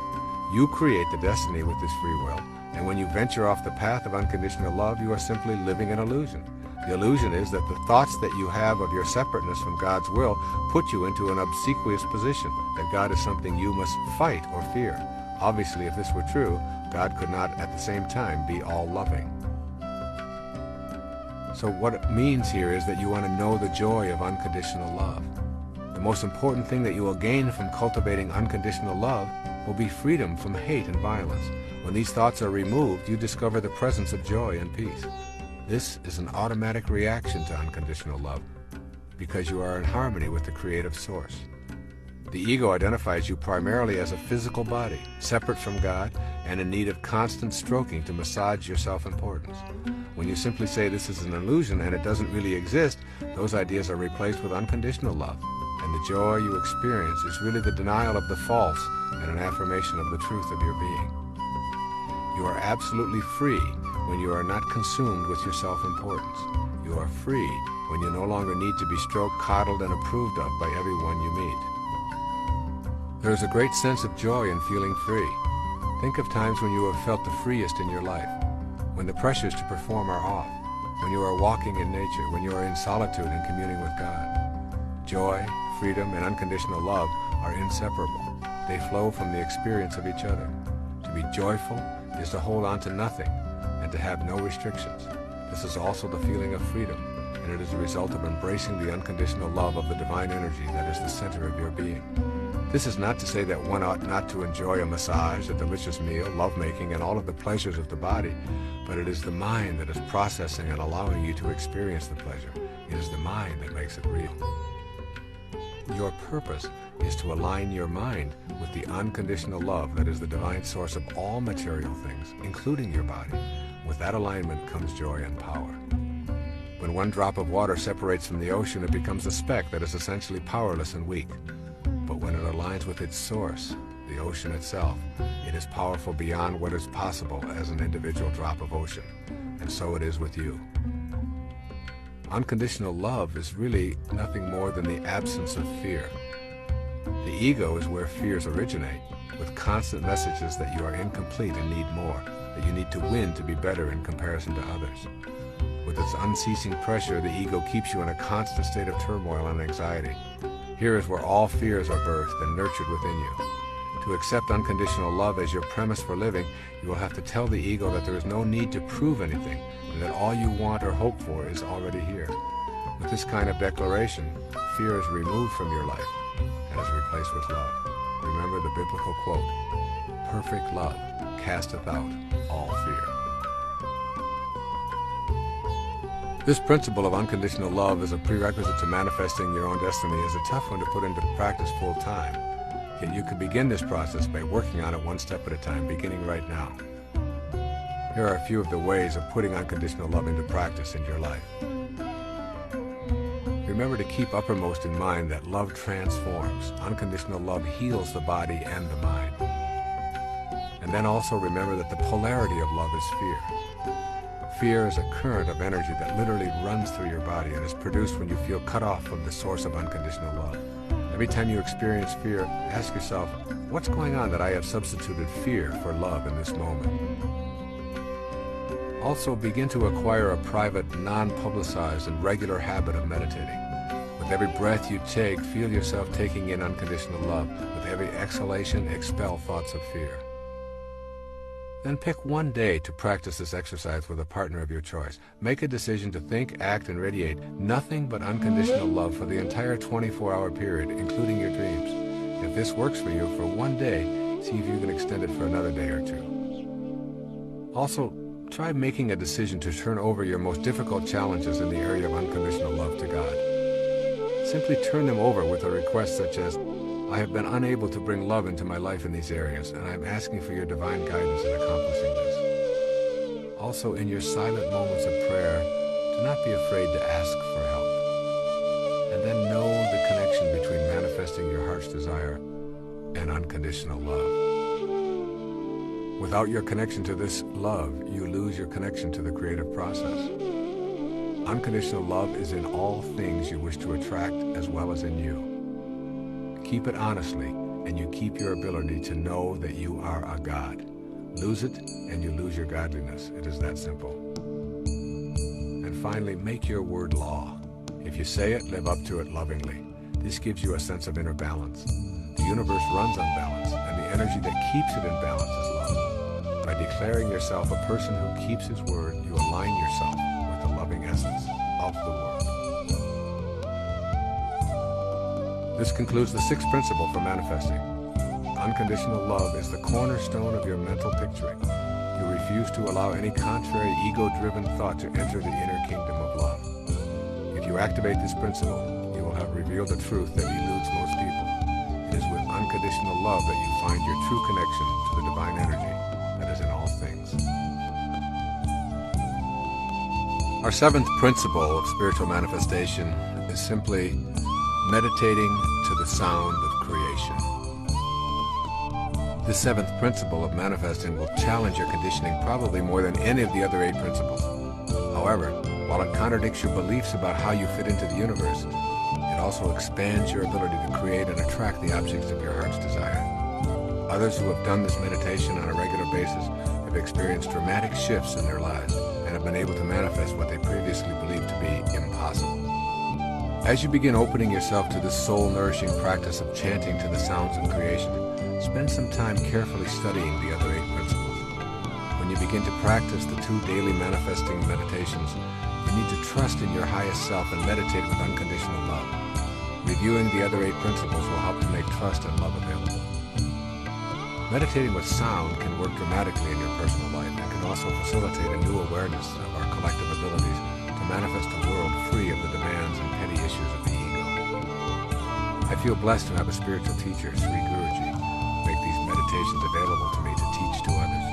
You create the destiny with this free will, and when you venture off the path of unconditional love, you are simply living an illusion. The illusion is that the thoughts that you have of your separateness from God's will put you into an obsequious position, that God is something you must fight or fear. Obviously, if this were true, God could not at the same time be all-loving. So what it means here is that you want to know the joy of unconditional love. The most important thing that you will gain from cultivating unconditional love will be freedom from hate and violence. When these thoughts are removed, you discover the presence of joy and peace. This is an automatic reaction to unconditional love because you are in harmony with the creative source. The ego identifies you primarily as a physical body, separate from God and in need of constant stroking to massage your self-importance. When you simply say this is an illusion and it doesn't really exist, those ideas are replaced with unconditional love, and the joy you experience is really the denial of the false and an affirmation of the truth of your being. You are absolutely free when you are not consumed with your self-importance. You are free when you no longer need to be stroked, coddled, and approved of by everyone you meet. There is a great sense of joy in feeling free. Think of times when you have felt the freest in your life, when the pressures to perform are off, when you are walking in nature, when you are in solitude and communing with God. Joy, freedom, and unconditional love are inseparable. They flow from the experience of each other. To be joyful is to hold on to nothing and to have no restrictions. This is also the feeling of freedom, and it is a result of embracing the unconditional love of the divine energy that is the center of your being. This is not to say that one ought not to enjoy a massage, a delicious meal, lovemaking, and all of the pleasures of the body, but it is the mind that is processing and allowing you to experience the pleasure. It is the mind that makes it real. Your purpose is to align your mind with the unconditional love that is the divine source of all material things, including your body. With that alignment comes joy and power. When one drop of water separates from the ocean, it becomes a speck that is essentially powerless and weak. But when it aligns with its source, the ocean itself, it is powerful beyond what is possible as an individual drop of ocean. And so it is with you. Unconditional love is really nothing more than the absence of fear. The ego is where fears originate, with constant messages that you are incomplete and need more, that you need to win to be better in comparison to others. With its unceasing pressure, the ego keeps you in a constant state of turmoil and anxiety. Here is where all fears are birthed and nurtured within you. To accept unconditional love as your premise for living, you will have to tell the ego that there is no need to prove anything, and that all you want or hope for is already here. With this kind of declaration, fear is removed from your life and is replaced with love. Remember the biblical quote, "Perfect love casteth out all fear." This principle of unconditional love as a prerequisite to manifesting your own destiny is a tough one to put into practice full time. Yet you can begin this process by working on it one step at a time, beginning right now. Here are a few of the ways of putting unconditional love into practice in your life. Remember to keep uppermost in mind that love transforms. Unconditional love heals the body and the mind. And then also remember that the polarity of love is fear. Fear is a current of energy that literally runs through your body and is produced when you feel cut off from the source of unconditional love. Every time you experience fear, ask yourself, what's going on that I have substituted fear for love in this moment? Also, begin to acquire a private, non-publicized, and regular habit of meditating. With every breath you take, feel yourself taking in unconditional love. With every exhalation, expel thoughts of fear. Then pick one day to practice this exercise with a partner of your choice. Make a decision to think, act, and radiate nothing but unconditional love for the entire 24-hour period, including your dreams. If this works for you for one day, see if you can extend it for another day or two. Also, try making a decision to turn over your most difficult challenges in the area of unconditional love to God. Simply turn them over with a request such as, I have been unable to bring love into my life in these areas, and I am asking for your divine guidance in accomplishing this. Also, in your silent moments of prayer, do not be afraid to ask for help. And then know the connection between manifesting your heart's desire and unconditional love. Without your connection to this love, you lose your connection to the creative process. Unconditional love is in all things you wish to attract as well as in you. Keep it honestly, and you keep your ability to know that you are a God. Lose it, and you lose your godliness. It is that simple. And finally, make your word law. If you say it, live up to it lovingly. This gives you a sense of inner balance. The universe runs on balance, and the energy that keeps it in balance is love. By declaring yourself a person who keeps his word, you align yourself with the loving essence of the world. This concludes the sixth principle for manifesting. Unconditional love is the cornerstone of your mental picturing. you refuse to allow any contrary ego-driven thought to enter the inner kingdom of love. If you activate this principle, you will have revealed the truth that eludes most people. It is with unconditional love that you find your true connection to the divine energy that is in all things. Our seventh principle of spiritual manifestation is simply meditating to the sound of creation. This seventh principle of manifesting will challenge your conditioning probably more than any of the other 8 principles. However, while it contradicts your beliefs about how you fit into the universe, it also expands your ability to create and attract the objects of your heart's desire. Others who have done this meditation on a regular basis have experienced dramatic shifts in their lives and have been able to manifest what they previously believed to be impossible. As you begin opening yourself to this soul-nourishing practice of chanting to the sounds of creation, spend some time carefully studying the other 8 principles. When you begin to practice the 2 daily manifesting meditations, you need to trust in your highest self and meditate with unconditional love. Reviewing the other 8 principles will help to make trust and love available. Meditating with sound can work dramatically in your personal life and can also facilitate a new awareness of our collective abilities to manifest a world free of the demands and petty issues of the ego. I feel blessed to have a spiritual teacher, Sri Guruji, make these meditations available to me to teach to others.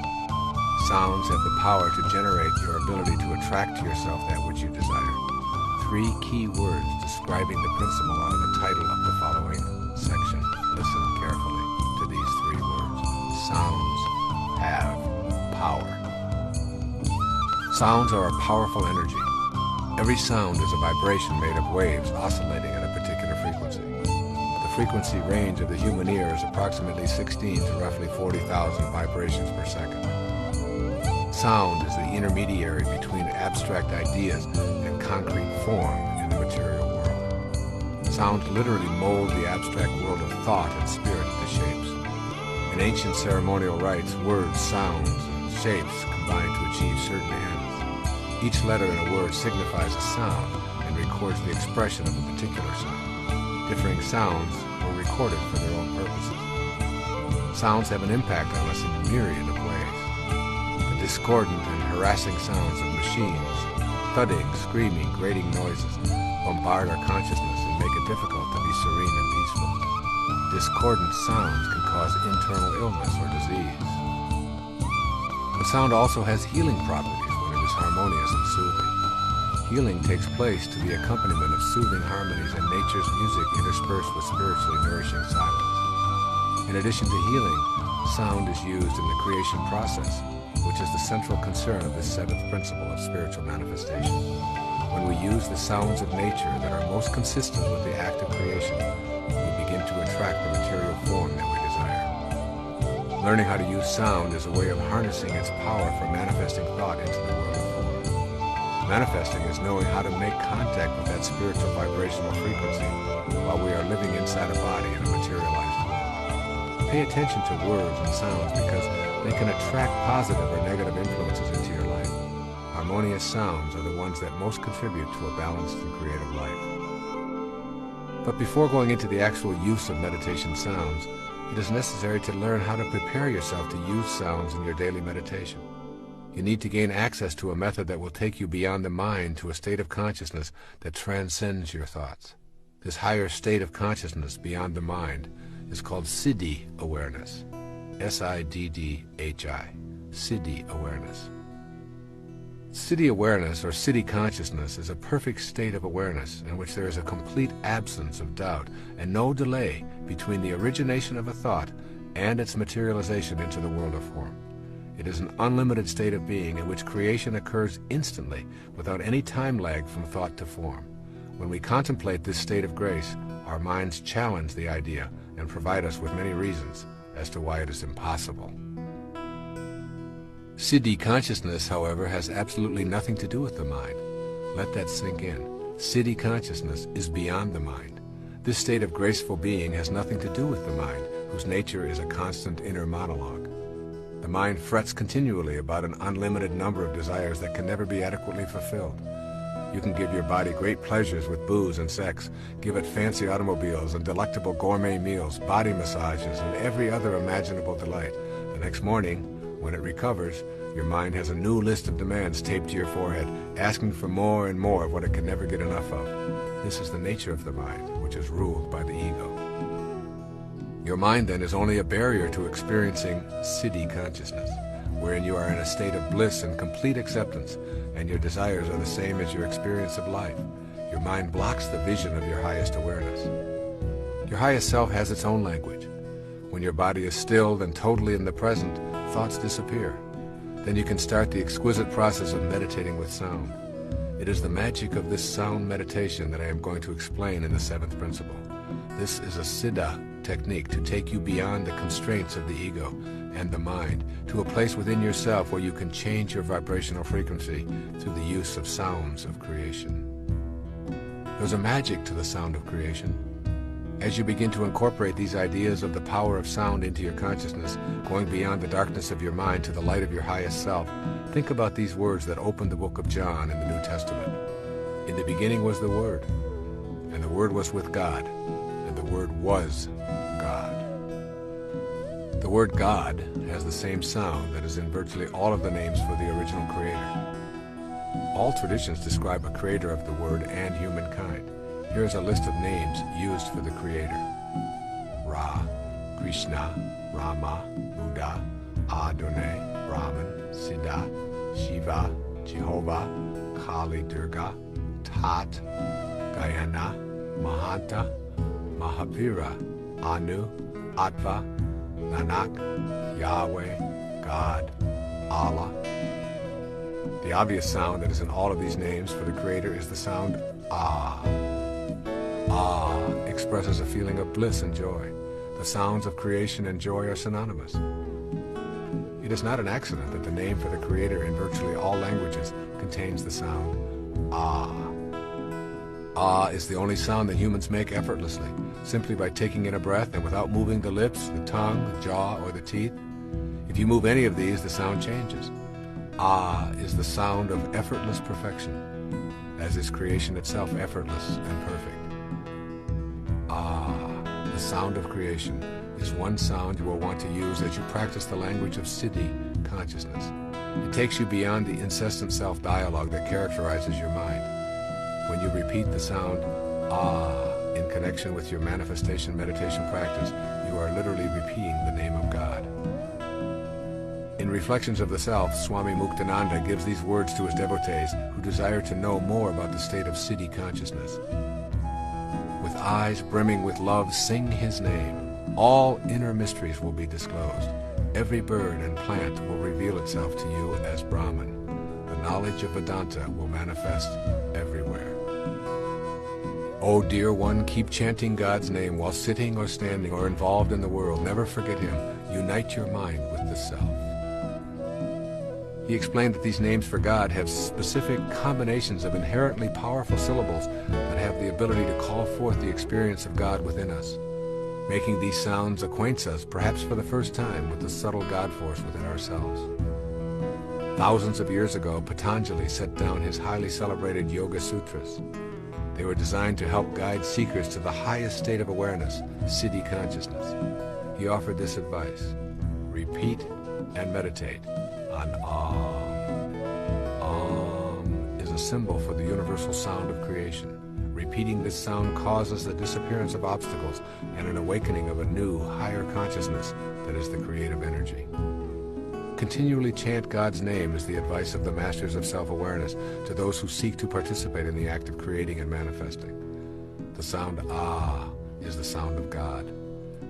Sounds have the power to generate your ability to attract to yourself that which you desire. 3 key words describing the principle are the title of the following section. Listen carefully to these 3 words. Sounds have power. Sounds are a powerful energy. Every sound is a vibration made of waves oscillating at a particular frequency. The frequency range of the human ear is approximately 16 to roughly 40,000 vibrations per second. Sound is the intermediary between abstract ideas and concrete form in the material world. Sounds literally mold the abstract world of thought and spirit into shapes. In ancient ceremonial rites, words, sounds, and shapes combine to achieve certain ends. Each letter in a word signifies a sound and records the expression of a particular sound. Differing sounds were recorded for their own purposes. Sounds have an impact on us in a myriad of ways. The discordant and harassing sounds of machines, thudding, screaming, grating noises, bombard our consciousness and make it difficult to be serene and peaceful. Discordant sounds can cause internal illness or disease. But sound also has healing properties when it is harmonious and soothing. Healing takes place to the accompaniment of soothing harmonies and nature's music interspersed with spiritually nourishing silence. In addition to healing, sound is used in the creation process, which is the central concern of this 7th principle of spiritual manifestation. When we use the sounds of nature that are most consistent with the act of creation, we begin to attract the material form that we desire. Learning how to use sound is a way of harnessing its power for manifesting thought into the world of form. Manifesting is knowing how to make contact with that spiritual vibrational frequency while we are living inside a body in a materialized world. Pay attention to words and sounds because they can attract positive or negative influences into your life. Harmonious sounds are the ones that most contribute to a balanced and creative life. But before going into the actual use of meditation sounds, it is necessary to learn how to prepare yourself to use sounds in your daily meditation. You need to gain access to a method that will take you beyond the mind to a state of consciousness that transcends your thoughts. This higher state of consciousness beyond the mind is called Siddhi awareness. S-I-D-D-H-I. Siddhi awareness. Siddhi awareness, or Siddhi consciousness, is a perfect state of awareness in which there is a complete absence of doubt and no delay between the origination of a thought and its materialization into the world of form. It is an unlimited state of being in which creation occurs instantly without any time lag from thought to form. When we contemplate this state of grace, our minds challenge the idea and provide us with many reasons as to why it is impossible. Siddhi consciousness, however, has absolutely nothing to do with the mind. Let that sink in. Siddhi consciousness is beyond the mind. This state of graceful being has nothing to do with the mind, whose nature is a constant inner monologue. The mind frets continually about an unlimited number of desires that can never be adequately fulfilled. You can give your body great pleasures with booze and sex, give it fancy automobiles and delectable gourmet meals, body massages, and every other imaginable delight. The next morning, when it recovers, Your mind has a new list of demands taped to your forehead, asking for more and more of what it can never get enough of. This is the nature of the mind, which is ruled by the ego. Your mind, then, is only a barrier to experiencing siddhi consciousness, wherein you are in a state of bliss and complete acceptance, and your desires are the same as your experience of life. Your mind blocks the vision of your highest awareness. Your highest self has its own language. When your body is stilled and totally in the present, thoughts disappear. Then you can start the exquisite process of meditating with sound. It is the magic of this sound meditation that I am going to explain in the seventh principle. This is a siddha technique to take you beyond the constraints of the ego and the mind to a place within yourself where you can change your vibrational frequency through the use of sounds of creation. There's a magic to the sound of creation. As you begin to incorporate these ideas of the power of sound into your consciousness, going beyond the darkness of your mind to the light of your highest self, think about these words that open the book of John in the New Testament. In the beginning was the Word, and the Word was with God, and the Word was God. The word God has the same sound that is in virtually all of the names for the original Creator. All traditions describe a creator of the Word and humankind. Here is a list of names used for the Creator. Ra, Krishna, Rama, Buddha, Adonai, Brahman, Siddha, Shiva, Jehovah, Kali Durga, Tat, Gayana, Mahanta, Mahavira, Anu, Atva, Nanak, Yahweh, God, Allah. The obvious sound that is in all of these names for the Creator is the sound Ah. Ah expresses a feeling of bliss and joy. The sounds of creation and joy are synonymous. It is not an accident that the name for the Creator in virtually all languages contains the sound Ah. Ah is the only sound that humans make effortlessly, simply by taking in a breath and without moving the lips, the tongue, the jaw, or the teeth. If you move any of these, the sound changes. Ah is the sound of effortless perfection, as is creation itself effortless and perfect. Ah, the sound of creation, is one sound you will want to use as you practice the language of siddhi consciousness. It takes you beyond the incessant self-dialogue that characterizes your mind. When you repeat the sound Ah in connection with your manifestation meditation practice, you are literally repeating the name of God. In Reflections of the Self, Swami Muktananda gives these words to his devotees who desire to know more about the state of siddhi consciousness. With eyes brimming with love, sing his name. All inner mysteries will be disclosed. Every bird and plant will reveal itself to you as Brahman. The knowledge of Vedanta will manifest everywhere. Oh, dear one, keep chanting God's name while sitting or standing or involved in the world. Never forget him. Unite your mind with the self. He explained that these names for God have specific combinations of inherently powerful syllables that have the ability to call forth the experience of God within us. Making these sounds acquaints us, perhaps for the first time, with the subtle God force within ourselves. Thousands of years ago, Patanjali set down his highly celebrated Yoga Sutras. They were designed to help guide seekers to the highest state of awareness, siddhi consciousness. He offered this advice: repeat and meditate on Om. Om is a symbol for the universal sound of creation. Repeating this sound causes the disappearance of obstacles and an awakening of a new, higher consciousness that is the creative energy. Continually chant God's name is the advice of the masters of self-awareness to those who seek to participate in the act of creating and manifesting. The sound Ah is the sound of God.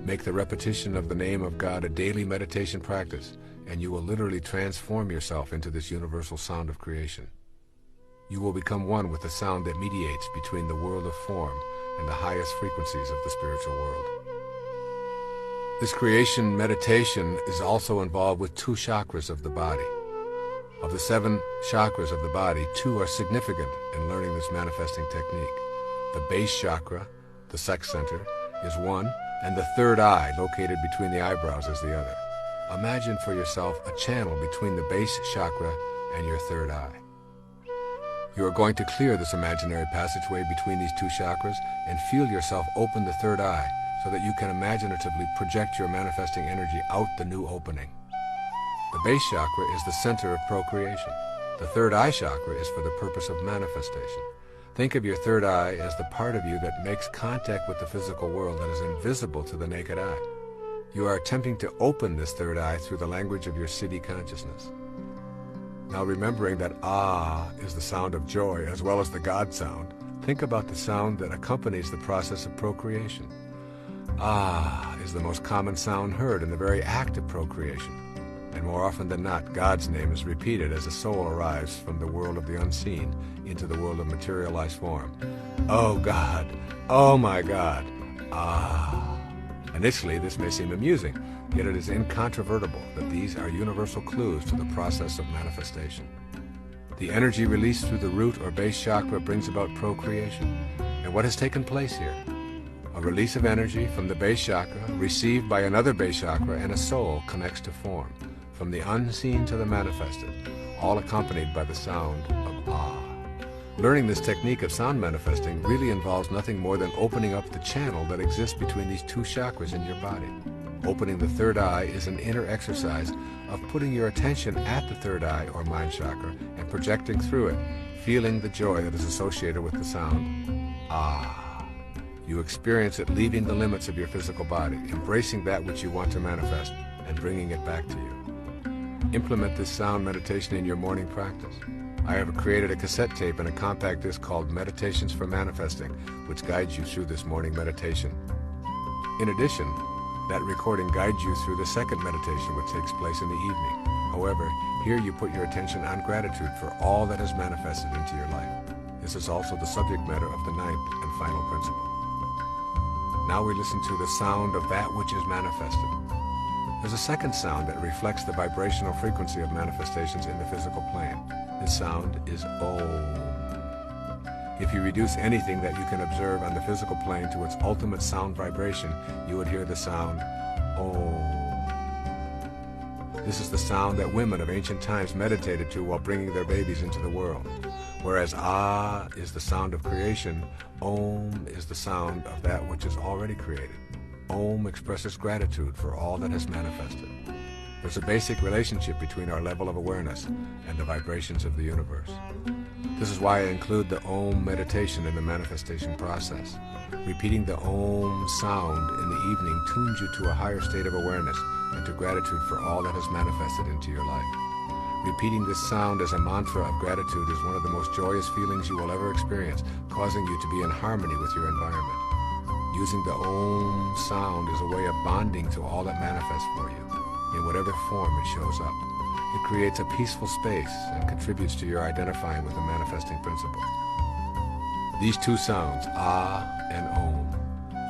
Make the repetition of the name of God a daily meditation practice, and you will literally transform yourself into this universal sound of creation. You will become one with the sound that mediates between the world of form and the highest frequencies of the spiritual world. This creation meditation is also involved with 2 chakras of the body. Of the 7 chakras of the body, 2 are significant in learning this manifesting technique. The base chakra, the sex center, is one, and the third eye, located between the eyebrows, is the other. Imagine for yourself a channel between the base chakra and your third eye. You are going to clear this imaginary passageway between these 2 chakras and feel yourself open the third eye so that you can imaginatively project your manifesting energy out the new opening. The base chakra is the center of procreation. The third eye chakra is for the purpose of manifestation. Think of your third eye as the part of you that makes contact with the physical world that is invisible to the naked eye. You are attempting to open this third eye through the language of your siddhi consciousness. Now, remembering that ah is the sound of joy as well as the God sound, think about the sound that accompanies the process of procreation. Ah is the most common sound heard in the very act of procreation. And more often than not, God's name is repeated as a soul arrives from the world of the unseen into the world of materialized form. Oh God, oh my God, ah. Initially, this may seem amusing, yet it is incontrovertible that these are universal clues to the process of manifestation. The energy released through the root or base chakra brings about procreation. And what has taken place here? A release of energy from the base chakra, received by another base chakra, and a soul connects to form, from the unseen to the manifested, all accompanied by the sound of ah. Learning this technique of sound manifesting really involves nothing more than opening up the channel that exists between these two chakras in your body. Opening the third eye is an inner exercise of putting your attention at the third eye or mind chakra and projecting through it, feeling the joy that is associated with the sound ah. You experience it leaving the limits of your physical body, embracing that which you want to manifest and bringing it back to you. Implement this sound meditation in your morning practice. I have created a cassette tape and a compact disc called Meditations for Manifesting, which guides you through this morning meditation. In addition, that recording guides you through the second meditation, which takes place in the evening. However, here you put your attention on gratitude for all that has manifested into your life. This is also the subject matter of the ninth and final principle. Now we listen to the sound of that which is manifested. There's a second sound that reflects the vibrational frequency of manifestations in the physical plane. This sound is Om. If you reduce anything that you can observe on the physical plane to its ultimate sound vibration, you would hear the sound Om. This is the sound that women of ancient times meditated to while bringing their babies into the world. Whereas Ah is the sound of creation, Om is the sound of that which is already created. Om expresses gratitude for all that has manifested. There's a basic relationship between our level of awareness and the vibrations of the universe. This is why I include the Om meditation in the manifestation process. Repeating the Om sound in the evening tunes you to a higher state of awareness and to gratitude for all that has manifested into your life. Repeating this sound as a mantra of gratitude is one of the most joyous feelings you will ever experience, causing you to be in harmony with your environment. Using the Om sound is a way of bonding to all that manifests for you, in whatever form it shows up. It creates a peaceful space and contributes to your identifying with the manifesting principle. These two sounds, Ah and Om,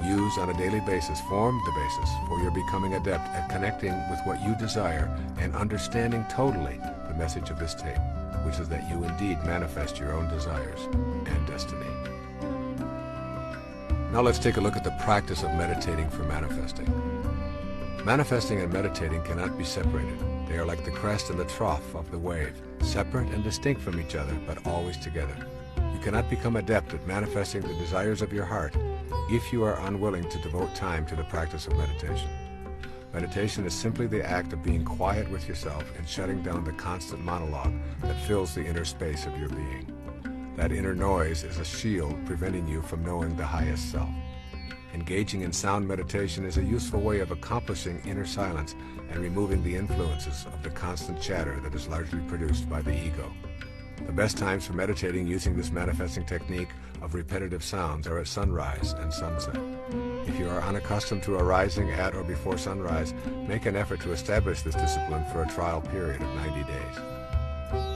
used on a daily basis, form the basis for your becoming adept at connecting with what you desire and understanding totally the message of this tape, which is that you indeed manifest your own desires and destiny. Now let's take a look at the practice of meditating for manifesting. Manifesting and meditating cannot be separated. They are like the crest and the trough of the wave, separate and distinct from each other, but always together. You cannot become adept at manifesting the desires of your heart if you are unwilling to devote time to the practice of meditation. Meditation is simply the act of being quiet with yourself and shutting down the constant monologue that fills the inner space of your being. That inner noise is a shield preventing you from knowing the highest self. Engaging in sound meditation is a useful way of accomplishing inner silence and removing the influences of the constant chatter that is largely produced by the ego. The best times for meditating using this manifesting technique of repetitive sounds are at sunrise and sunset. If you are unaccustomed to arising at or before sunrise, make an effort to establish this discipline for a trial period of 90 days.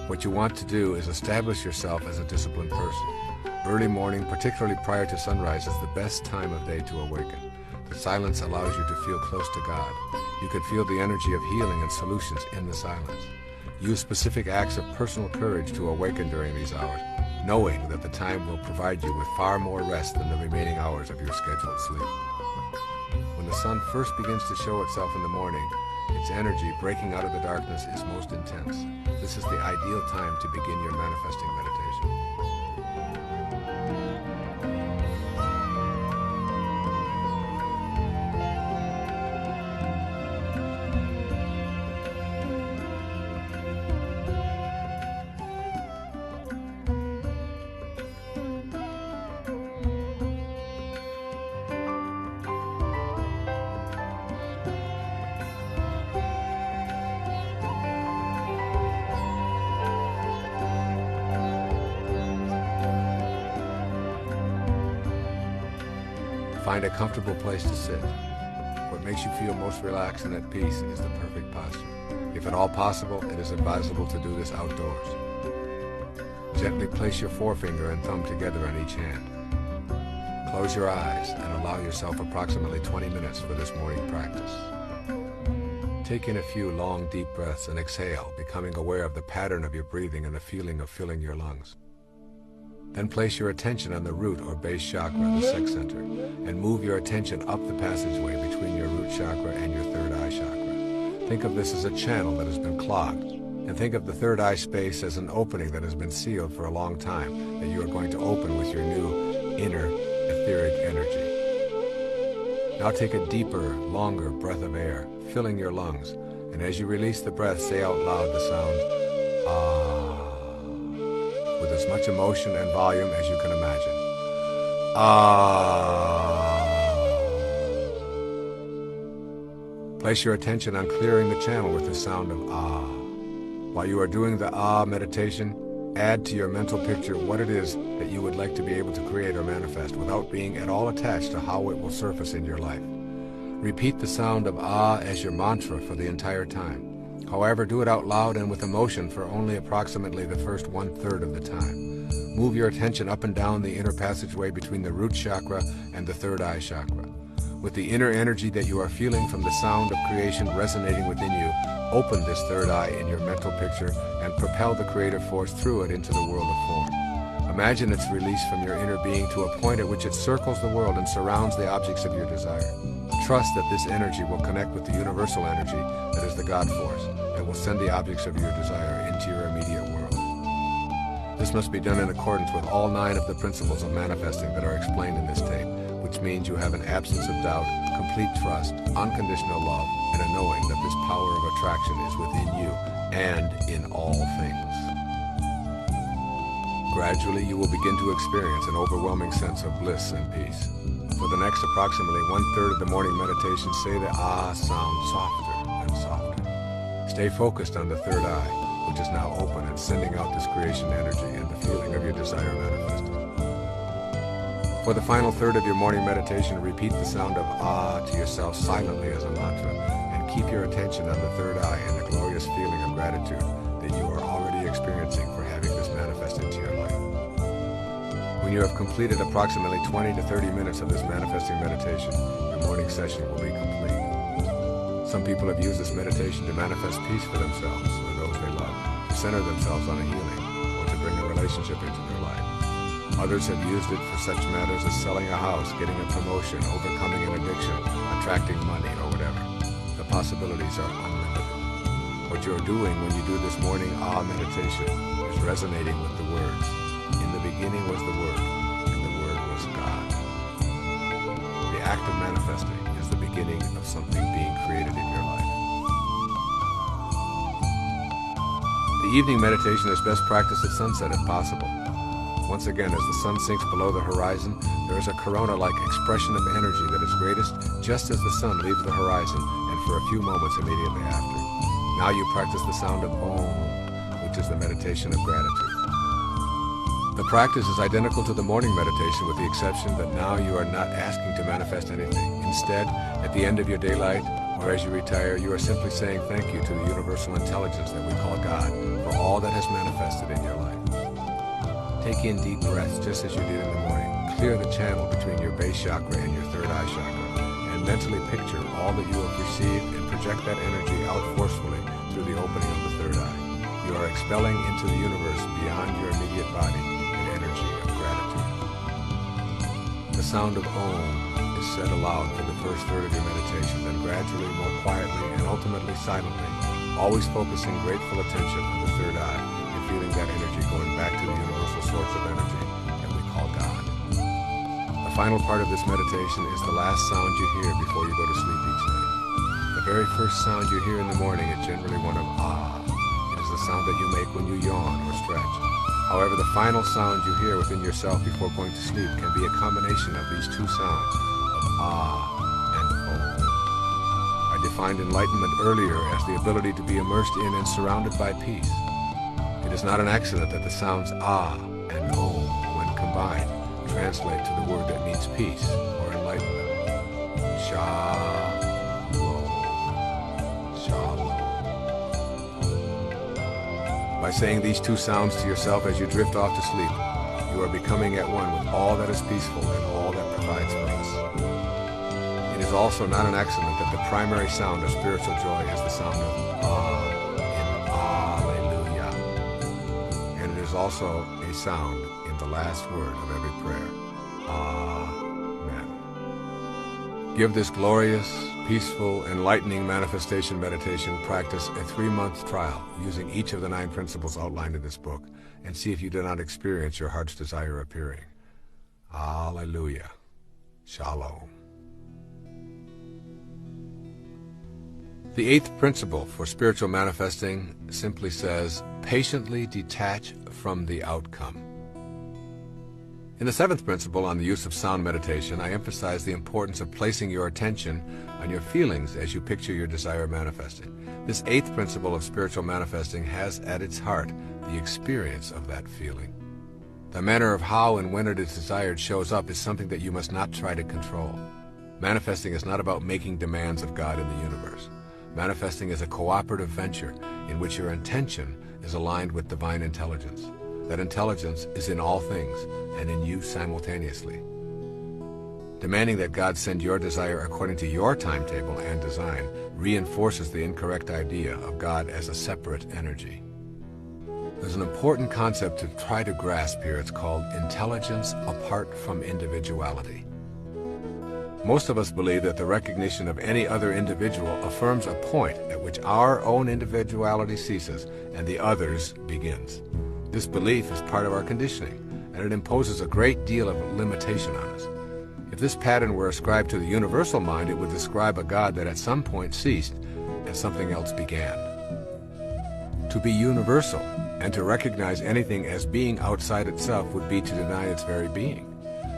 What you want to do is establish yourself as a disciplined person. Early morning, particularly prior to sunrise, is the best time of day to awaken. The silence allows you to feel close to God. You can feel the energy of healing and solutions in the silence. Use specific acts of personal courage to awaken during these hours, knowing that the time will provide you with far more rest than the remaining hours of your scheduled sleep. When the sun first begins to show itself in the morning, its energy breaking out of the darkness is most intense. This is the ideal time to begin your manifesting meditation. Find a comfortable place to sit. What makes you feel most relaxed and at peace is the perfect posture. If at all possible, it is advisable to do this outdoors. Gently place your forefinger and thumb together on each hand. Close your eyes and allow yourself approximately 20 minutes for this morning practice. Take in a few long, deep breaths and exhale, becoming aware of the pattern of your breathing and the feeling of filling your lungs. Then place your attention on the root or base chakra, the sex center, and move your attention up the passageway between your root chakra and your third eye chakra. Think of this as a channel that has been clogged, and think of the third eye space as an opening that has been sealed for a long time that you are going to open with your new inner etheric energy. Now take a deeper, longer breath of air, filling your lungs, and as you release the breath, say out loud the sound ah, with as much emotion and volume as you can imagine. Ah. Place your attention on clearing the channel with the sound of ah. While you are doing the ah meditation, add to your mental picture what it is that you would like to be able to create or manifest without being at all attached to how it will surface in your life. Repeat the sound of ah as your mantra for the entire time. However, do it out loud and with emotion for only approximately the first 1/3 of the time. Move your attention up and down the inner passageway between the root chakra and the third eye chakra. With the inner energy that you are feeling from the sound of creation resonating within you, open this third eye in your mental picture and propel the creative force through it into the world of form. Imagine its release from your inner being to a point at which it circles the world and surrounds the objects of your desire. Trust that this energy will connect with the universal energy that is the God force and will send the objects of your desire into your immediate world. This must be done in accordance with all 9 of the principles of manifesting that are explained in this tape, which means you have an absence of doubt, complete trust, unconditional love, and a knowing that this power of attraction is within you and in all things. Gradually, you will begin to experience an overwhelming sense of bliss and peace. For the next approximately 1/3 of the morning meditation, say the ah sound softer and softer. Stay focused on the third eye, which is now open and sending out this creation energy and the feeling of your desire manifested. For the final third of your morning meditation, repeat the sound of ah to yourself silently as a mantra, and keep your attention on the third eye and the glorious feeling of gratitude that you are already experiencing for having this manifest into your life. When you have completed approximately 20 to 30 minutes of this manifesting meditation, your morning session will be complete. Some people have used this meditation to manifest peace for themselves or those they love, to center themselves on a healing, or to bring a relationship into their life. Others have used it for such matters as selling a house, getting a promotion, overcoming an addiction, attracting money, or whatever. The possibilities are unlimited. What you are doing when you do this morning ah meditation is resonating with the words. In the beginning was the Word, and the Word was God. The act of manifesting is the beginning of something being created in your life. The evening meditation is best practiced at sunset if possible. Once again, as the sun sinks below the horizon, there is a corona-like expression of energy that is greatest just as the sun leaves the horizon and for a few moments immediately after. Now you practice the sound of Om, which is the meditation of gratitude. The practice is identical to the morning meditation with the exception that now you are not asking to manifest anything. Instead, at the end of your daylight or as you retire, you are simply saying thank you to the universal intelligence that we call God for all that has manifested in your life. Take in deep breaths just as you did in the morning. Clear the channel between your base chakra and your third eye chakra, and mentally picture all that you have received and project that energy out forcefully through the opening of the third eye. You are expelling into the universe beyond your immediate body an energy of gratitude. The sound of Om is said aloud for the first third of your meditation, then gradually, more quietly, and ultimately silently, always focusing grateful attention on the third eye and feeling that energy going back to the universal source of energy that we call God. The final part of this meditation is the last sound you hear before you go to sleep each night. The very first sound you hear in the morning is generally one of ah. It is the sound that you make when you yawn or stretch. However, the final sound you hear within yourself before going to sleep can be a combination of these two sounds of ah and om. I defined enlightenment earlier as the ability to be immersed in and surrounded by peace. It is not an accident that the sounds ah and om, when combined, translate to the word that means peace or enlightenment. Shalom. Shalom. By saying these two sounds to yourself as you drift off to sleep, you are becoming at one with all that is peaceful and all that provides for us. It is also not an accident that the primary sound of spiritual joy is the sound of in Alleluia. And it is also a sound in the last word of every prayer. Amen. Give this glorious, peaceful, enlightening manifestation meditation practice a 3-month trial using each of the 9 principles outlined in this book, and see if you do not experience your heart's desire appearing. Alleluia. Shalom. The 8th principle for spiritual manifesting simply says, patiently detach from the outcome. In the 7th principle on the use of sound meditation, I emphasize the importance of placing your attention on your feelings as you picture your desire manifesting. This 8th principle of spiritual manifesting has at its heart the experience of that feeling. The manner of how and when it is desired shows up is something that you must not try to control. Manifesting is not about making demands of God in the universe. Manifesting is a cooperative venture in which your intention is aligned with divine intelligence. That intelligence is in all things and in you simultaneously. Demanding that God send your desire according to your timetable and design reinforces the incorrect idea of God as a separate energy. There's an important concept to try to grasp here. It's called intelligence apart from individuality. Most of us believe that the recognition of any other individual affirms a point at which our own individuality ceases and the other's begins. This belief is part of our conditioning, and it imposes a great deal of limitation on us. If this pattern were ascribed to the universal mind, it would describe a God that at some point ceased and something else began. To be universal and to recognize anything as being outside itself would be to deny its very being.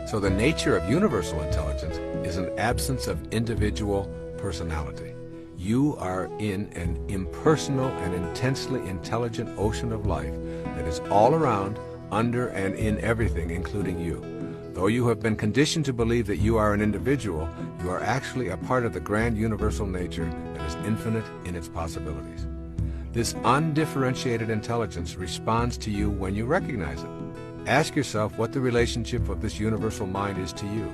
So the nature of universal intelligence is an absence of individual personality. You are in an impersonal and intensely intelligent ocean of life that is all around, under, and in everything, including you. Though you have been conditioned to believe that you are an individual, you are actually a part of the grand universal nature that is infinite in its possibilities. This undifferentiated intelligence responds to you when you recognize it. Ask yourself what the relationship of this universal mind is to you.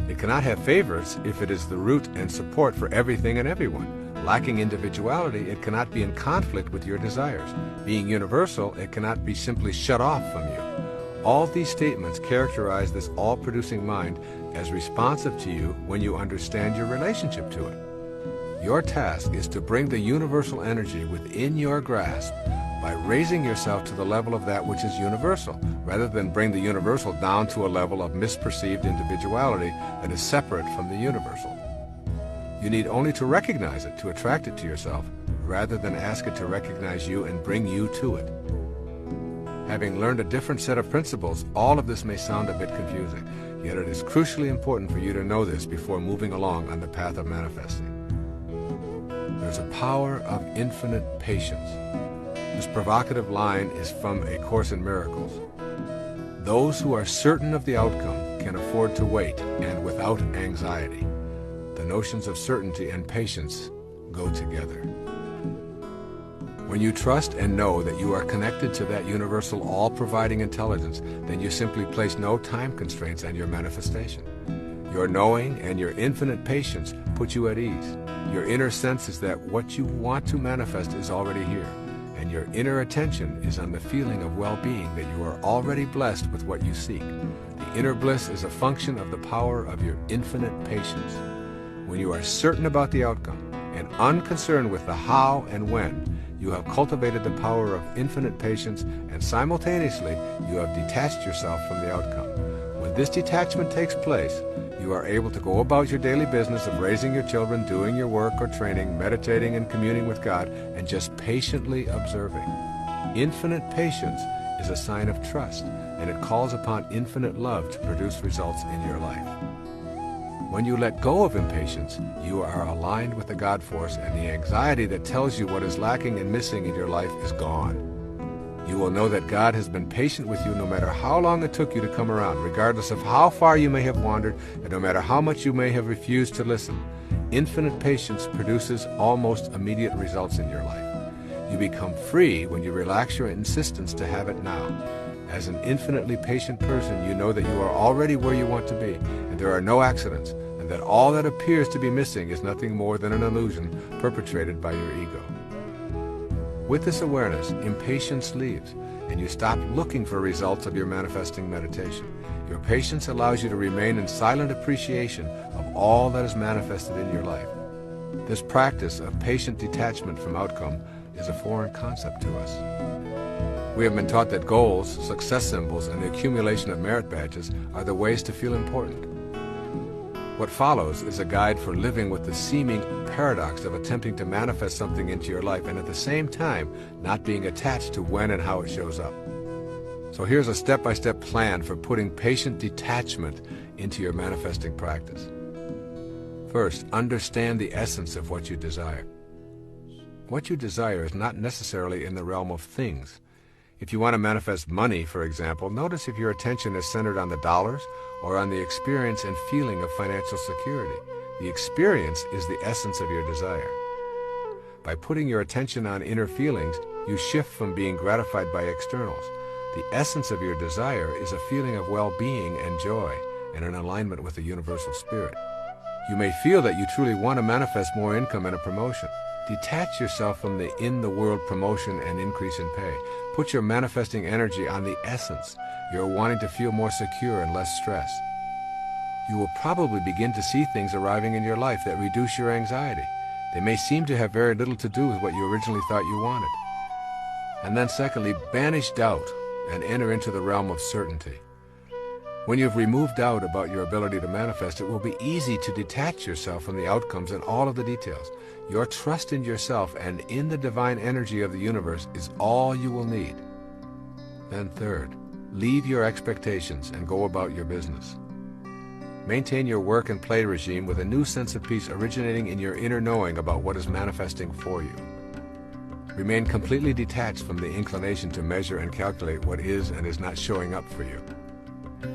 It cannot have favorites if it is the root and support for everything and everyone. Lacking individuality, it cannot be in conflict with your desires. Being universal, it cannot be simply shut off from you. All these statements characterize this all-producing mind as responsive to you when you understand your relationship to it. Your task is to bring the universal energy within your grasp by raising yourself to the level of that which is universal, rather than bring the universal down to a level of misperceived individuality that is separate from the universal. You need only to recognize it to attract it to yourself, rather than ask it to recognize you and bring you to it. Having learned a different set of principles, all of this may sound a bit confusing, yet it is crucially important for you to know this before moving along on the path of manifesting. There's a power of infinite patience. This provocative line is from A Course in Miracles. Those who are certain of the outcome can afford to wait, and without anxiety. The notions of certainty and patience go together. When you trust and know that you are connected to that universal all-providing intelligence, then you simply place no time constraints on your manifestation. Your knowing and your infinite patience put you at ease. Your inner sense is that what you want to manifest is already here, and your inner attention is on the feeling of well-being that you are already blessed with what you seek. The inner bliss is a function of the power of your infinite patience. When you are certain about the outcome and unconcerned with the how and when, you have cultivated the power of infinite patience, and simultaneously you have detached yourself from the outcome. When this detachment takes place, you are able to go about your daily business of raising your children, doing your work or training, meditating and communing with God, and just patiently observing. Infinite patience is a sign of trust, and it calls upon infinite love to produce results in your life. When you let go of impatience, you are aligned with the God force, and the anxiety that tells you what is lacking and missing in your life is gone. You will know that God has been patient with you no matter how long it took you to come around, regardless of how far you may have wandered, and no matter how much you may have refused to listen. Infinite patience produces almost immediate results in your life. You become free when you relax your insistence to have it now. As an infinitely patient person, you know that you are already where you want to be, and there are no accidents, and that all that appears to be missing is nothing more than an illusion perpetrated by your ego. With this awareness, impatience leaves, and you stop looking for results of your manifesting meditation. Your patience allows you to remain in silent appreciation of all that is manifested in your life. This practice of patient detachment from outcome is a foreign concept to us. We have been taught that goals, success symbols, and the accumulation of merit badges are the ways to feel important. What follows is a guide for living with the seeming paradox of attempting to manifest something into your life and at the same time not being attached to when and how it shows up. So here's a step-by-step plan for putting patient detachment into your manifesting practice. First, understand the essence of what you desire. What you desire is not necessarily in the realm of things. If you want to manifest money, for example, notice if your attention is centered on the dollars or on the experience and feeling of financial security. The experience is the essence of your desire. By putting your attention on inner feelings, you shift from being gratified by externals. The essence of your desire is a feeling of well-being and joy and an alignment with the universal spirit. You may feel that you truly want to manifest more income and a promotion. Detach yourself from the in-the-world promotion and increase in pay. Put your manifesting energy on the essence. You're wanting to feel more secure and less stress. You will probably begin to see things arriving in your life that reduce your anxiety. They may seem to have very little to do with what you originally thought you wanted. And then secondly, banish doubt and enter into the realm of certainty. When you've removed doubt about your ability to manifest, it will be easy to detach yourself from the outcomes and all of the details. Your trust in yourself and in the divine energy of the universe is all you will need. Then third, leave your expectations and go about your business. Maintain your work and play regime with a new sense of peace originating in your inner knowing about what is manifesting for you. Remain completely detached from the inclination to measure and calculate what is and is not showing up for you.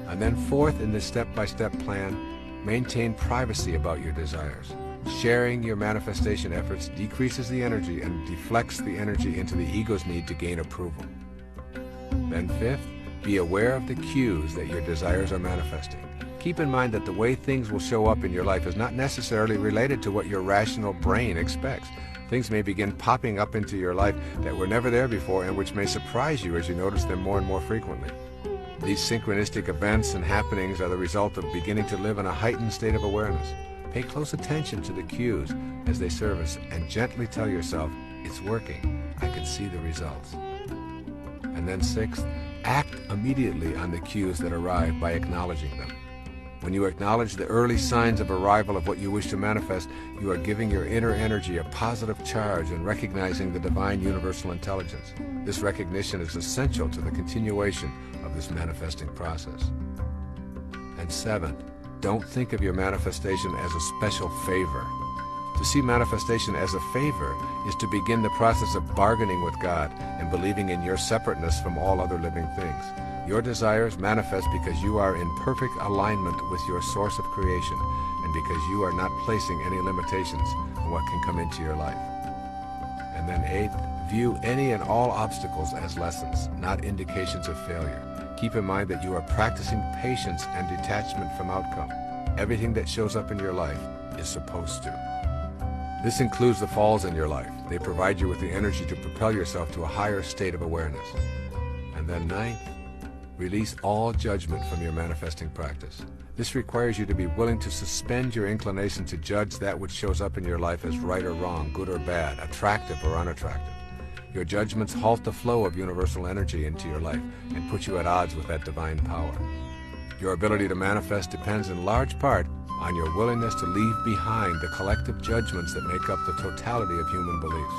And then fourth, in this step-by-step plan, maintain privacy about your desires. Sharing your manifestation efforts decreases the energy and deflects the energy into the ego's need to gain approval. Then fifth, be aware of the cues that your desires are manifesting. Keep in mind that the way things will show up in your life is not necessarily related to what your rational brain expects. Things may begin popping up into your life that were never there before and which may surprise you as you notice them more and more frequently. These synchronistic events and happenings are the result of beginning to live in a heightened state of awareness. Pay close attention to the cues as they surface and gently tell yourself, it's working, I can see the results. And then sixth, act immediately on the cues that arrive by acknowledging them. When you acknowledge the early signs of arrival of what you wish to manifest, you are giving your inner energy a positive charge and recognizing the divine universal intelligence. This recognition is essential to the continuation of this manifesting process. And seventh, don't think of your manifestation as a special favor. To see manifestation as a favor is to begin the process of bargaining with God and believing in your separateness from all other living things. Your desires manifest because you are in perfect alignment with your source of creation and because you are not placing any limitations on what can come into your life. And then eighth, view any and all obstacles as lessons, not indications of failure. Keep in mind that you are practicing patience and detachment from outcome. Everything that shows up in your life is supposed to. This includes the falls in your life. They provide you with the energy to propel yourself to a higher state of awareness. And then ninth, release all judgment from your manifesting practice. This requires you to be willing to suspend your inclination to judge that which shows up in your life as right or wrong, good or bad, attractive or unattractive. Your judgments halt the flow of universal energy into your life and put you at odds with that divine power. Your ability to manifest depends in large part on your willingness to leave behind the collective judgments that make up the totality of human beliefs.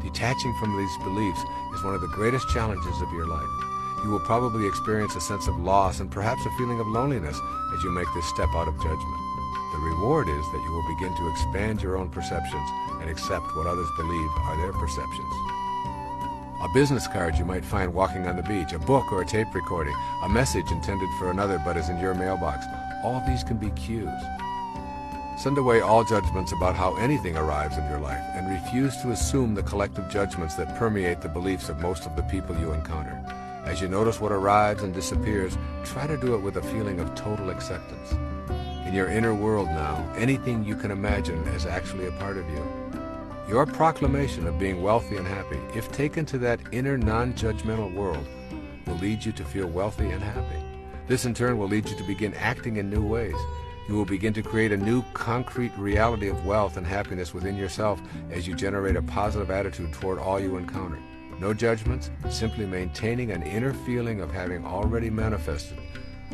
Detaching from these beliefs is one of the greatest challenges of your life. You will probably experience a sense of loss and perhaps a feeling of loneliness as you make this step out of judgment. The reward is that you will begin to expand your own perceptions and accept what others believe are their perceptions. A business card you might find walking on the beach, a book or a tape recording, a message intended for another but is in your mailbox. All these can be cues. Send away all judgments about how anything arrives in your life and refuse to assume the collective judgments that permeate the beliefs of most of the people you encounter. As you notice what arrives and disappears, try to do it with a feeling of total acceptance. In your inner world now, anything you can imagine is actually a part of you. Your proclamation of being wealthy and happy, if taken to that inner non-judgmental world, will lead you to feel wealthy and happy. This in turn will lead you to begin acting in new ways. You will begin to create a new concrete reality of wealth and happiness within yourself as you generate a positive attitude toward all you encounter. No judgments, simply maintaining an inner feeling of having already manifested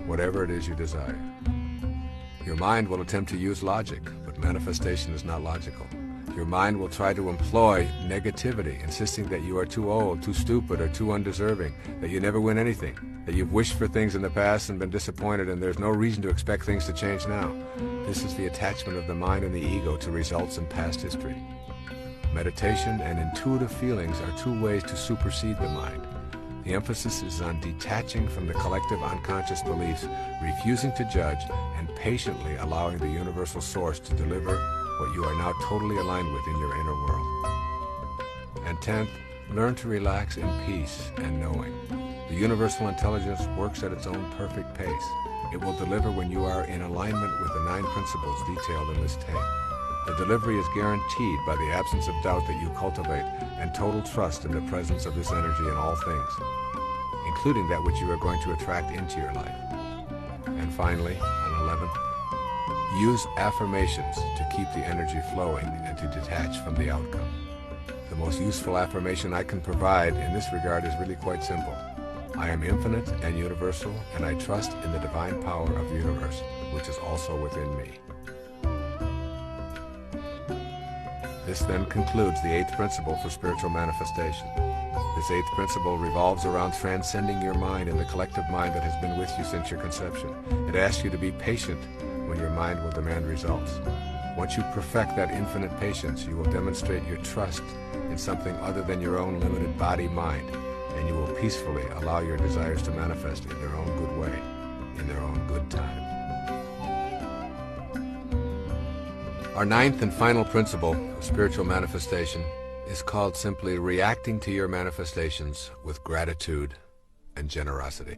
whatever it is you desire. Your mind will attempt to use logic, but manifestation is not logical. Your mind will try to employ negativity, insisting that you are too old, too stupid, or too undeserving, that you never win anything, that you've wished for things in the past and been disappointed and there's no reason to expect things to change now. This is the attachment of the mind and the ego to results in past history. Meditation and intuitive feelings are two ways to supersede the mind. The emphasis is on detaching from the collective unconscious beliefs, refusing to judge, and patiently allowing the universal source to deliver what you are now totally aligned with in your inner world. And 10th, learn to relax in peace and knowing. The universal intelligence works at its own perfect pace. It will deliver when you are in alignment with the 9 principles detailed in this tape. The delivery is guaranteed by the absence of doubt that you cultivate and total trust in the presence of this energy in all things, including that which you are going to attract into your life. And finally, on 11th, use affirmations to keep the energy flowing and to detach from the outcome. The most useful affirmation I can provide in this regard is really quite simple. I am infinite and universal, and I trust in the divine power of the universe, which is also within me. This then concludes the 8th principle for spiritual manifestation. This 8th principle revolves around transcending your mind and the collective mind that has been with you since your conception. It asks you to be patient when your mind will demand results. Once you perfect that infinite patience, you will demonstrate your trust in something other than your own limited body-mind, and you will peacefully allow your desires to manifest in their own good way, in their own good time. Our 9th and final principle of spiritual manifestation is called simply reacting to your manifestations with gratitude and generosity.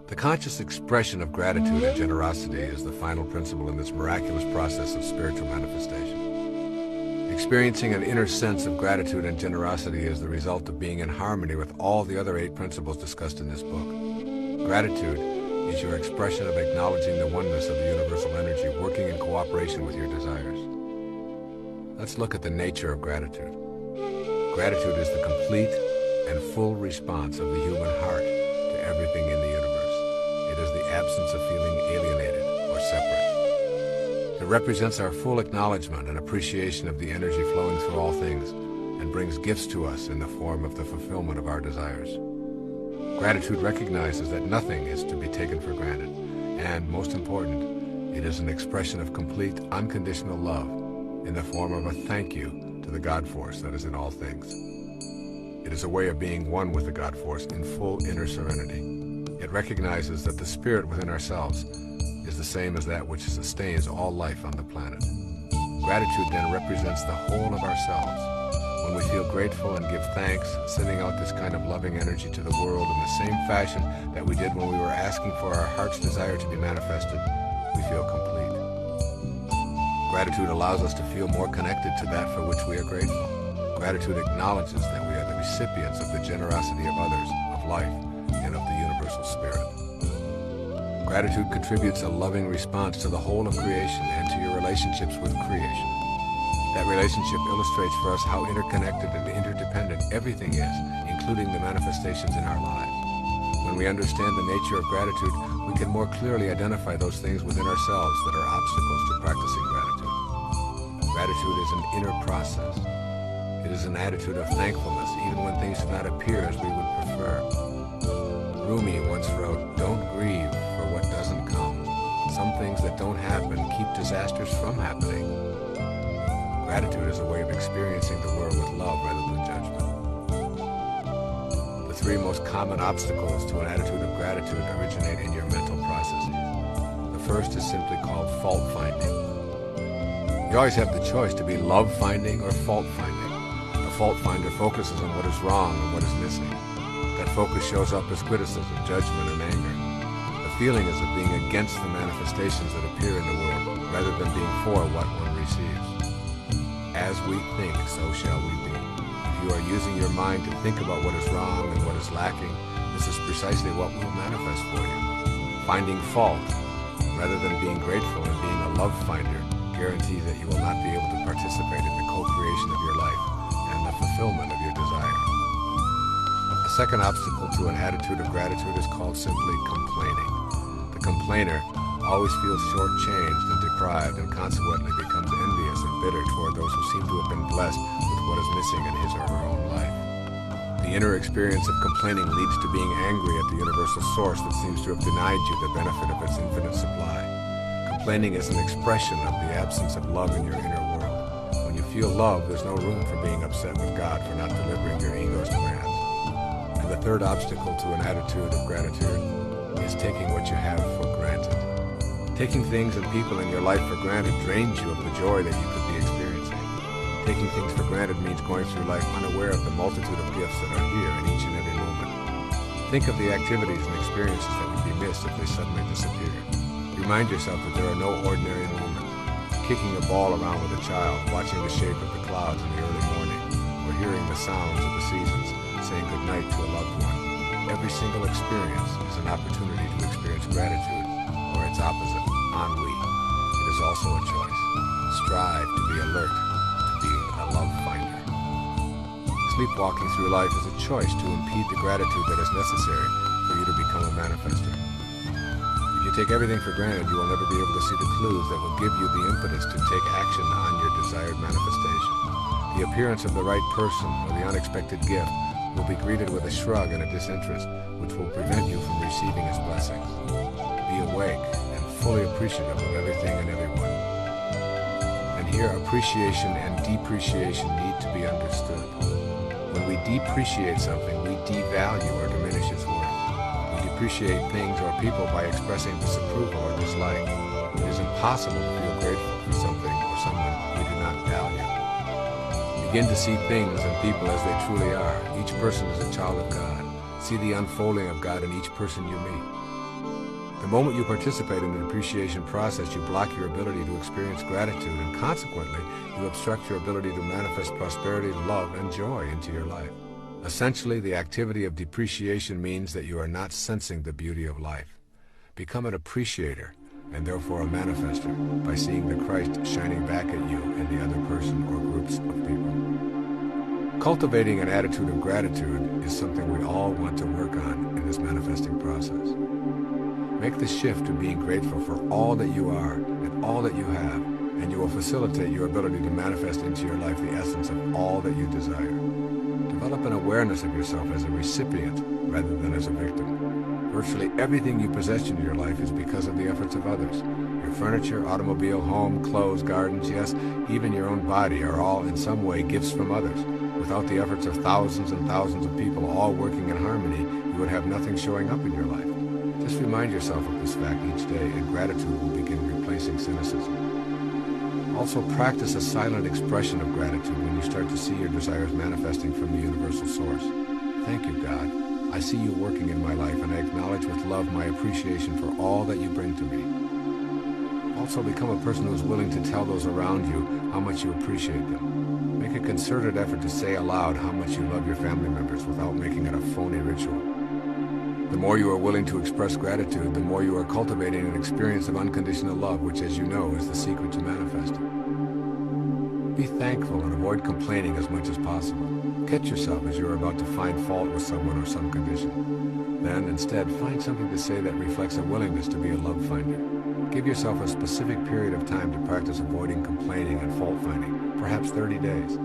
The conscious expression of gratitude and generosity is the final principle in this miraculous process of spiritual manifestation. Experiencing an inner sense of gratitude and generosity is the result of being in harmony with all the other 8 principles discussed in this book. Gratitude is your expression of acknowledging the oneness of the universal energy working in cooperation with your desires. Let's look at the nature of gratitude. Gratitude is the complete and full response of the human heart to everything in the universe. It is the absence of feeling alienated or separate. It represents our full acknowledgement and appreciation of the energy flowing through all things and brings gifts to us in the form of the fulfillment of our desires. Gratitude recognizes that nothing is to be taken for granted, and, most important, it is an expression of complete, unconditional love in the form of a thank you to the God Force that is in all things. It is a way of being one with the God Force in full inner serenity. It recognizes that the spirit within ourselves is the same as that which sustains all life on the planet. Gratitude then represents the whole of ourselves. When we feel grateful and give thanks, sending out this kind of loving energy to the world in the same fashion that we did when we were asking for our heart's desire to be manifested, we feel complete. Gratitude allows us to feel more connected to that for which we are grateful. Gratitude acknowledges that we are the recipients of the generosity of others, of life, and of the universal spirit. Gratitude contributes a loving response to the whole of creation and to your relationships with creation. That relationship illustrates for us how interconnected and interdependent everything is, including the manifestations in our lives. When we understand the nature of gratitude, we can more clearly identify those things within ourselves that are obstacles to practicing gratitude. Gratitude is an inner process. It is an attitude of thankfulness, even when things do not appear as we would prefer. Rumi once wrote, "Don't grieve for what doesn't come. Some things that don't happen keep disasters from happening." Gratitude is a way of experiencing the world with love rather than judgment. three most common obstacles to an attitude of gratitude originate in your mental processes. The first is simply called fault finding. You always have the choice to be love finding or fault finding. The fault finder focuses on what is wrong and what is missing. That focus shows up as criticism, judgment, and anger. The feeling is of being against the manifestations that appear in the world, rather than being for what one receives. As we think, so shall we be. If you are using your mind to think about what is wrong and what is lacking, this is precisely what will manifest for you. Finding fault, rather than being grateful and being a love finder, guarantees that you will not be able to participate in the co-creation of your life and the fulfillment of your desire. A second obstacle to an attitude of gratitude is called simply complaining. The complainer always feels shortchanged and deprived, and consequently becomes envious and bitter toward those who seem to have been blessed with what is missing in his or her own life. The inner experience of complaining leads to being angry at the universal source that seems to have denied you the benefit of its infinite supply. Complaining is an expression of the absence of love in your inner world. When you feel love, there's no room for being upset with God for not delivering your ego's demands. And the third obstacle to an attitude of gratitude is taking what you have for granted. Taking things and people in your life for granted drains you of the joy that you could be experiencing. Taking things for granted means going through life unaware of the multitude of gifts that are here in each and every moment. Think of the activities and experiences that would be missed if they suddenly disappeared. Remind yourself that there are no ordinary moments. Kicking a ball around with a child, watching the shape of the clouds in the early morning, or hearing the sounds of the seasons, saying goodnight to a loved one. Every single experience is an opportunity to experience gratitude, or its opposite, ennui. It is also a choice. Strive to be alert to being a love finder. Sleepwalking through life is a choice to impede the gratitude that is necessary for you to become a manifester. If you take everything for granted, you will never be able to see the clues that will give you the impetus to take action on your desired manifestation. The appearance of the right person or the unexpected gift will be greeted with a shrug and a disinterest, which will prevent you from receiving his blessings. Be awake and fully appreciative of everything and everyone. And here, appreciation and depreciation need to be understood. When we depreciate something, we devalue or diminish its worth. We depreciate things or people by expressing disapproval or dislike. It is impossible to feel grateful for something or someone we do not value. Begin to see things and people as they truly are. Each person is a child of God. See the unfolding of God in each person you meet. The moment you participate in the appreciation process, you block your ability to experience gratitude, and consequently, you obstruct your ability to manifest prosperity, love, and joy into your life. Essentially, the activity of depreciation means that you are not sensing the beauty of life. Become an appreciator, and therefore a manifester, by seeing the Christ shining back at you in the other person or groups of people. Cultivating an attitude of gratitude is something we all want to work on in this manifesting process. Make the shift to being grateful for all that you are and all that you have, and you will facilitate your ability to manifest into your life the essence of all that you desire. Develop an awareness of yourself as a recipient rather than as a victim. Virtually everything you possess in your life is because of the efforts of others. Your furniture, automobile, home, clothes, gardens, yes, even your own body are all in some way gifts from others. Without the efforts of thousands and thousands of people all working in harmony, you would have nothing showing up in your life. Just remind yourself of this fact each day, and gratitude will begin replacing cynicism. Also, practice a silent expression of gratitude when you start to see your desires manifesting from the universal source. Thank you, God. I see you working in my life, and I acknowledge with love my appreciation for all that you bring to me. Also, become a person who is willing to tell those around you how much you appreciate them. Make a concerted effort to say aloud how much you love your family members without making it a phony ritual. The more you are willing to express gratitude, the more you are cultivating an experience of unconditional love, which, as you know, is the secret to manifesting. Be thankful and avoid complaining as much as possible. Catch yourself as you are about to find fault with someone or some condition. Then, instead, find something to say that reflects a willingness to be a love finder. Give yourself a specific period of time to practice avoiding complaining and fault finding, perhaps 30 days.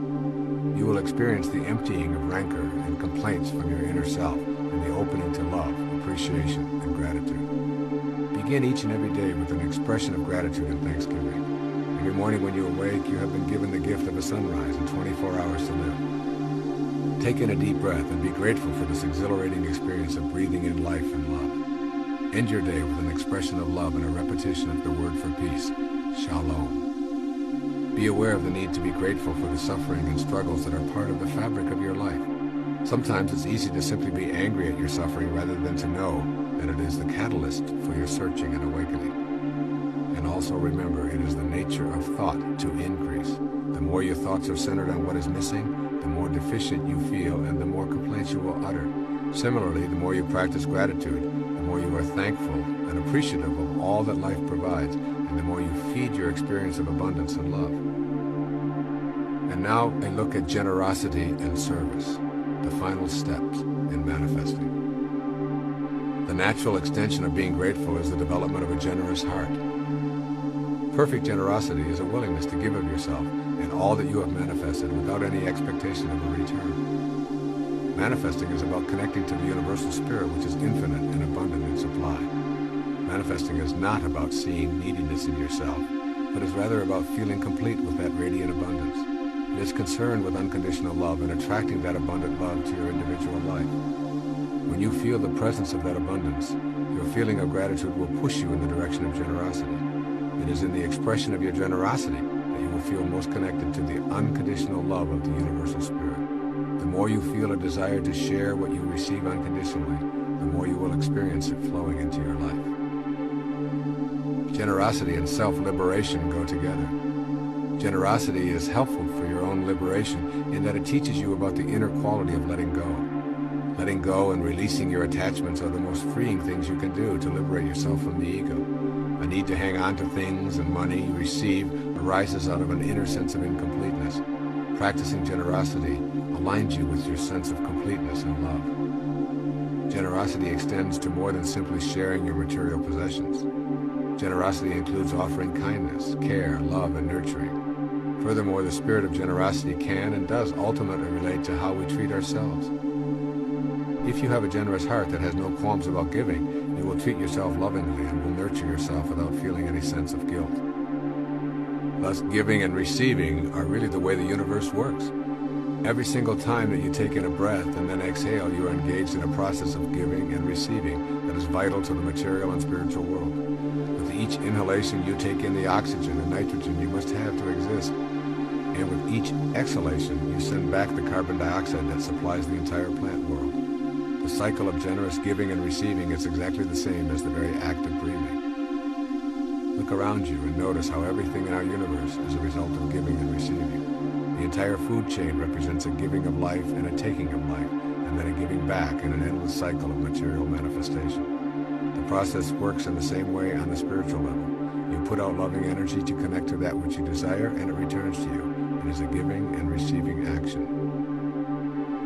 You will experience the emptying of rancor and complaints from your inner self, and the opening to love, appreciation, and gratitude. Begin each and every day with an expression of gratitude and thanksgiving. Every morning when you awake, you have been given the gift of a sunrise and 24 hours to live. Take in a deep breath and be grateful for this exhilarating experience of breathing in life and love. End your day with an expression of love and a repetition of the word for peace, shalom. Be aware of the need to be grateful for the suffering and struggles that are part of the fabric of your life. Sometimes it's easy to simply be angry at your suffering rather than to know that it is the catalyst for your searching and awakening. And also remember, it is the nature of thought to increase. The more your thoughts are centered on what is missing, the more deficient you feel and the more complaints you will utter. Similarly, the more you practice gratitude, the more you are thankful and appreciative of all that life provides, and the more you feed your experience of abundance and love. And now a look at generosity and service, the final steps in manifesting. The natural extension of being grateful is the development of a generous heart. Perfect generosity is a willingness to give of yourself and all that you have manifested without any expectation of a return. Manifesting is about connecting to the universal spirit, which is infinite and abundant in supply. Manifesting is not about seeing neediness in yourself, but is rather about feeling complete with that radiant abundance. It is concerned with unconditional love and attracting that abundant love to your individual life. When you feel the presence of that abundance, your feeling of gratitude will push you in the direction of generosity. It is in the expression of your generosity that you will feel most connected to the unconditional love of the universal spirit. The more you feel a desire to share what you receive unconditionally, the more you will experience it flowing into your life. Generosity and self-liberation go together. Generosity is helpful for your own liberation in that it teaches you about the inner quality of letting go. Letting go and releasing your attachments are the most freeing things you can do to liberate yourself from the ego. A need to hang on to things and money you receive arises out of an inner sense of incompleteness. Practicing generosity aligns you with your sense of completeness and love. Generosity extends to more than simply sharing your material possessions. Generosity includes offering kindness, care, love, and nurturing. Furthermore, the spirit of generosity can and does ultimately relate to how we treat ourselves. If you have a generous heart that has no qualms about giving, you will treat yourself lovingly and will nurture yourself without feeling any sense of guilt. Thus, giving and receiving are really the way the universe works. Every single time that you take in a breath and then exhale, you are engaged in a process of giving and receiving that is vital to the material and spiritual world. With each inhalation, you take in the oxygen and nitrogen you must have to exist. And with each exhalation, you send back the carbon dioxide that supplies the entire plant world. The cycle of generous giving and receiving is exactly the same as the very act of breathing. Look around you and notice how everything in our universe is a result of giving and receiving. The entire food chain represents a giving of life and a taking of life, and then a giving back in an endless cycle of material manifestation. The process works in the same way on the spiritual level. You put out loving energy to connect to that which you desire, and it returns to you. It is a giving and receiving action.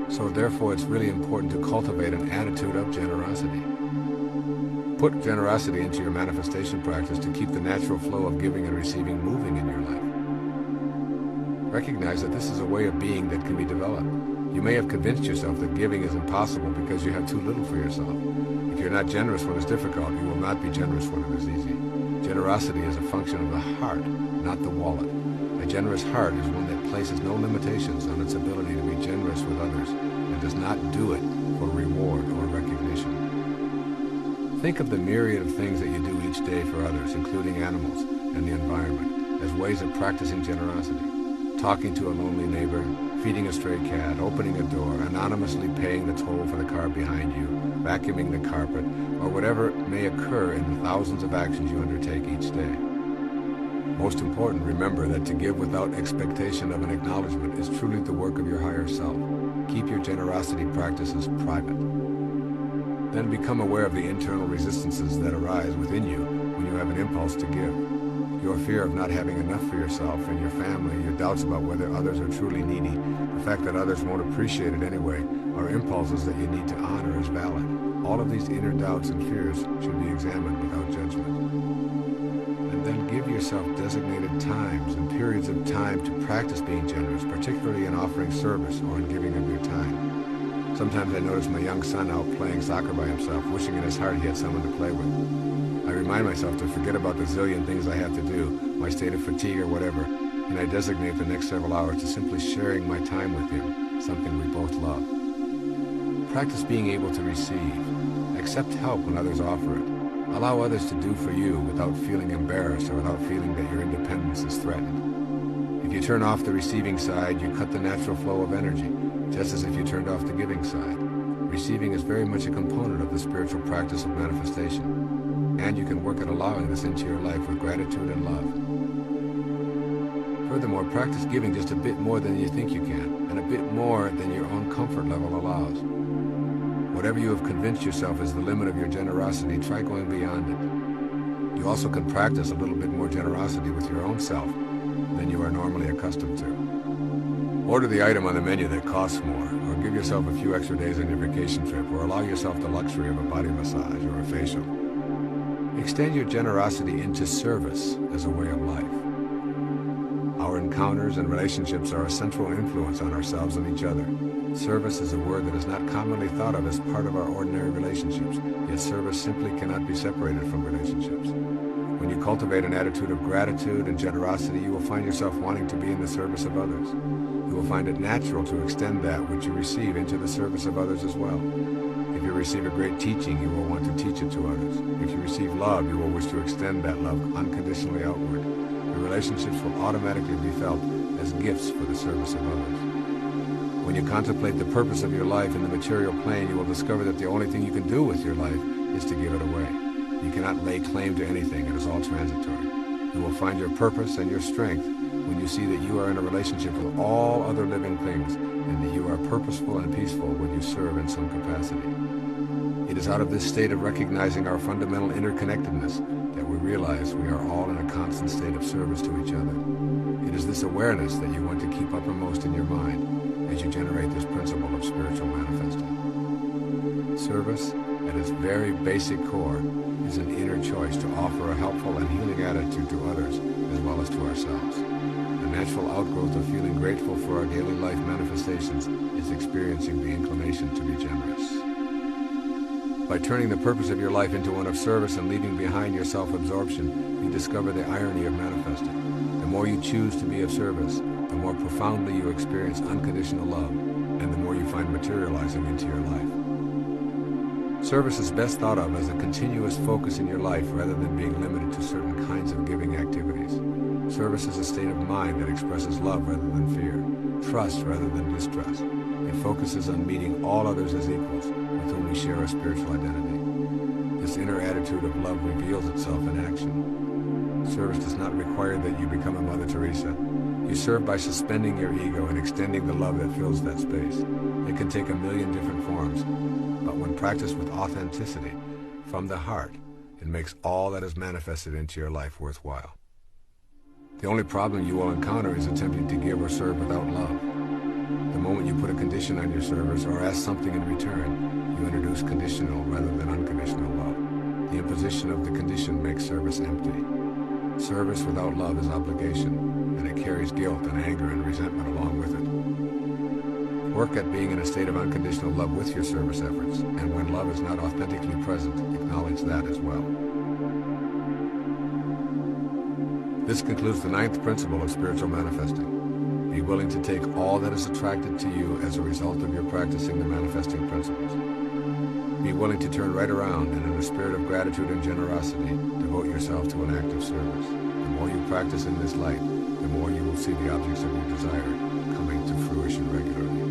So therefore, it's really important to cultivate an attitude of generosity. Put generosity into your manifestation practice to keep the natural flow of giving and receiving moving in your life. Recognize that this is a way of being that can be developed. You may have convinced yourself that giving is impossible because you have too little for yourself. If you're not generous when it's difficult, you will not be generous when it is easy. Generosity is a function of the heart, not the wallet. A generous heart is one that places no limitations on its ability to be generous with others and does not do it for reward or recognition. Think of the myriad of things that you do each day for others, including animals and the environment, as ways of practicing generosity. Talking to a lonely neighbor, feeding a stray cat, opening a door, anonymously paying the toll for the car behind you, vacuuming the carpet, or whatever may occur in the thousands of actions you undertake each day. Most important, remember that to give without expectation of an acknowledgement is truly the work of your higher self. Keep your generosity practices private. Then become aware of the internal resistances that arise within you when you have an impulse to give. Your fear of not having enough for yourself and your family, your doubts about whether others are truly needy, the fact that others won't appreciate it anyway, are impulses that you need to honor as valid. All of these inner doubts and fears should be examined without judgment. And then give yourself designated times and periods of time to practice being generous, particularly in offering service or in giving of your time. Sometimes I notice my young son out playing soccer by himself, wishing in his heart he had someone to play with. I remind myself to forget about the zillion things I have to do, my state of fatigue or whatever, and I designate the next several hours to simply sharing my time with him, something we both love. Practice being able to receive. Accept help when others offer it. Allow others to do for you without feeling embarrassed or without feeling that your independence is threatened. If you turn off the receiving side, you cut the natural flow of energy, just as if you turned off the giving side. Receiving is very much a component of the spiritual practice of manifestation, and you can work at allowing this into your life with gratitude and love. Furthermore, practice giving just a bit more than you think you can, and a bit more than your own comfort level allows. Whatever you have convinced yourself is the limit of your generosity, try going beyond it. You also can practice a little bit more generosity with your own self than you are normally accustomed to. Order the item on the menu that costs more, or give yourself a few extra days on your vacation trip, or allow yourself the luxury of a body massage or a facial. Extend your generosity into service as a way of life. Our encounters and relationships are a central influence on ourselves and each other. Service is a word that is not commonly thought of as part of our ordinary relationships, yet service simply cannot be separated from relationships. When you cultivate an attitude of gratitude and generosity, you will find yourself wanting to be in the service of others. You will find it natural to extend that which you receive into the service of others as well. If you receive a great teaching, you will want to teach it to others. If you receive love, you will wish to extend that love unconditionally outward. Your relationships will automatically be felt as gifts for the service of others. When you contemplate the purpose of your life in the material plane, you will discover that the only thing you can do with your life is to give it away. You cannot lay claim to anything. It is all transitory. You will find your purpose and your strength when you see that you are in a relationship with all other living things and that you are purposeful and peaceful when you serve in some capacity. It is out of this state of recognizing our fundamental interconnectedness that we realize we are all in a constant state of service to each other. It is this awareness that you want to keep uppermost in your mind as you generate this principle of spiritual manifesting. Service, at its very basic core, is an inner choice to offer a helpful and healing attitude to others as well as to ourselves. The natural outgrowth of feeling grateful for our daily life manifestations is experiencing the inclination to be generous. By turning the purpose of your life into one of service and leaving behind your self-absorption, you discover the irony of manifesting. The more you choose to be of service, the more profoundly you experience unconditional love, and the more you find materializing into your life. Service is best thought of as a continuous focus in your life rather than being limited to certain kinds of giving activities. Service is a state of mind that expresses love rather than fear, trust rather than distrust. It focuses on meeting all others as equals with whom we share a spiritual identity. This inner attitude of love reveals itself in action. Service does not require that you become a Mother Teresa. You serve by suspending your ego and extending the love that fills that space. It can take a million different forms, but when practiced with authenticity, from the heart, it makes all that is manifested into your life worthwhile. The only problem you will encounter is attempting to give or serve without love. The moment you put a condition on your service or ask something in return, you introduce conditional rather than unconditional love. The imposition of the condition makes service empty. Service without love is obligation, and it carries guilt and anger and resentment along with it. Work at being in a state of unconditional love with your service efforts, and when love is not authentically present, acknowledge that as well. This concludes the 9th principle of spiritual manifesting. Be willing to take all that is attracted to you as a result of your practicing the manifesting principles. Be willing to turn right around and in a spirit of gratitude and generosity, devote yourself to an act of service. The more you practice in this light, the more you will see the objects of your desire coming to fruition regularly.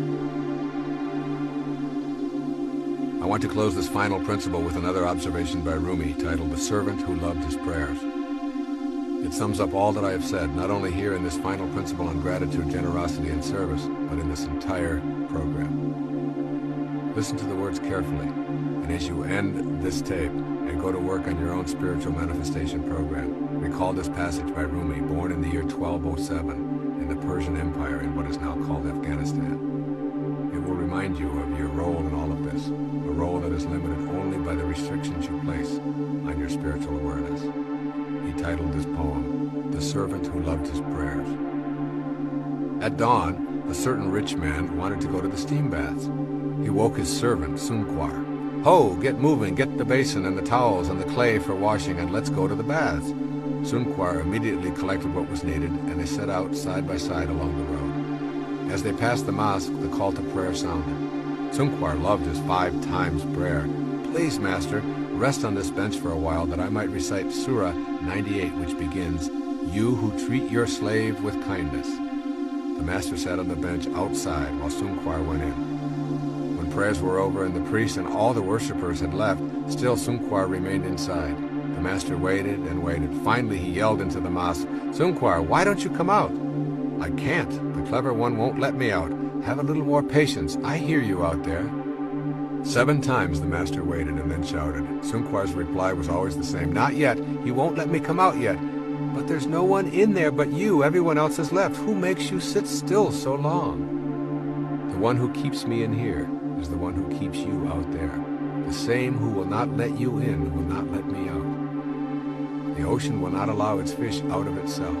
I want to close this final principle with another observation by Rumi titled The Servant Who Loved His Prayers. It sums up all that I have said, not only here in this final principle on gratitude, generosity, and service, but in this entire program. Listen to the words carefully, and as you end this tape and go to work on your own spiritual manifestation program, recall this passage by Rumi, born in the year 1207 in the Persian Empire in what is now called Afghanistan. It will remind you of your role in all of this, a role that is limited only by the restrictions you place on your spiritual awareness. He titled this poem, The Servant Who Loved His Prayers. At dawn, a certain rich man wanted to go to the steam baths. He woke his servant, Sunquar. Ho, get moving, get the basin and the towels and the clay for washing, and let's go to the baths. Sun Kuar immediately collected what was needed, and they set out side by side along the road. As they passed the mosque, the call to prayer sounded. Sun Kuar loved his 5 times prayer. "Please, Master, rest on this bench for a while that I might recite Surah 98, which begins, 'You who treat your slave with kindness.'" The Master sat on the bench outside while Sun Kuar went in. When prayers were over and the priest and all the worshippers had left, still Sun Kuar remained inside. The Master waited and waited. Finally he yelled into the mosque, "Sun Kuar, why don't you come out?" "I can't. The clever one won't let me out. Have a little more patience. I hear you out there." 7 times the Master waited and then shouted. Sun Kuar's reply was always the same, "Not yet. He won't let me come out yet." "But there's no one in there but you. Everyone else has left. Who makes you sit still so long?" "The one who keeps me in here is the one who keeps you out there. The same who will not let you in will not let me out. The ocean will not allow its fish out of itself,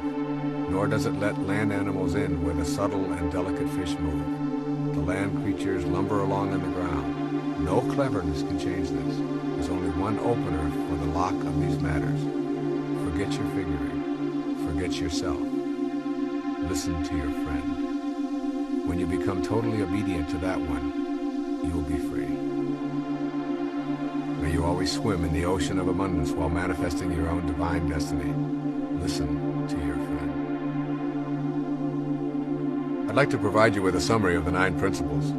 nor does it let land animals in where the subtle and delicate fish move. The land creatures lumber along on the ground. No cleverness can change this. There's only one opener for the lock of these matters. Forget your figuring. Forget yourself. Listen to your friend. When you become totally obedient to that one, you'll be free. May you always swim in the ocean of abundance while manifesting your own divine destiny. Listen to your friend. I'd like to provide you with a summary of the 9 principles.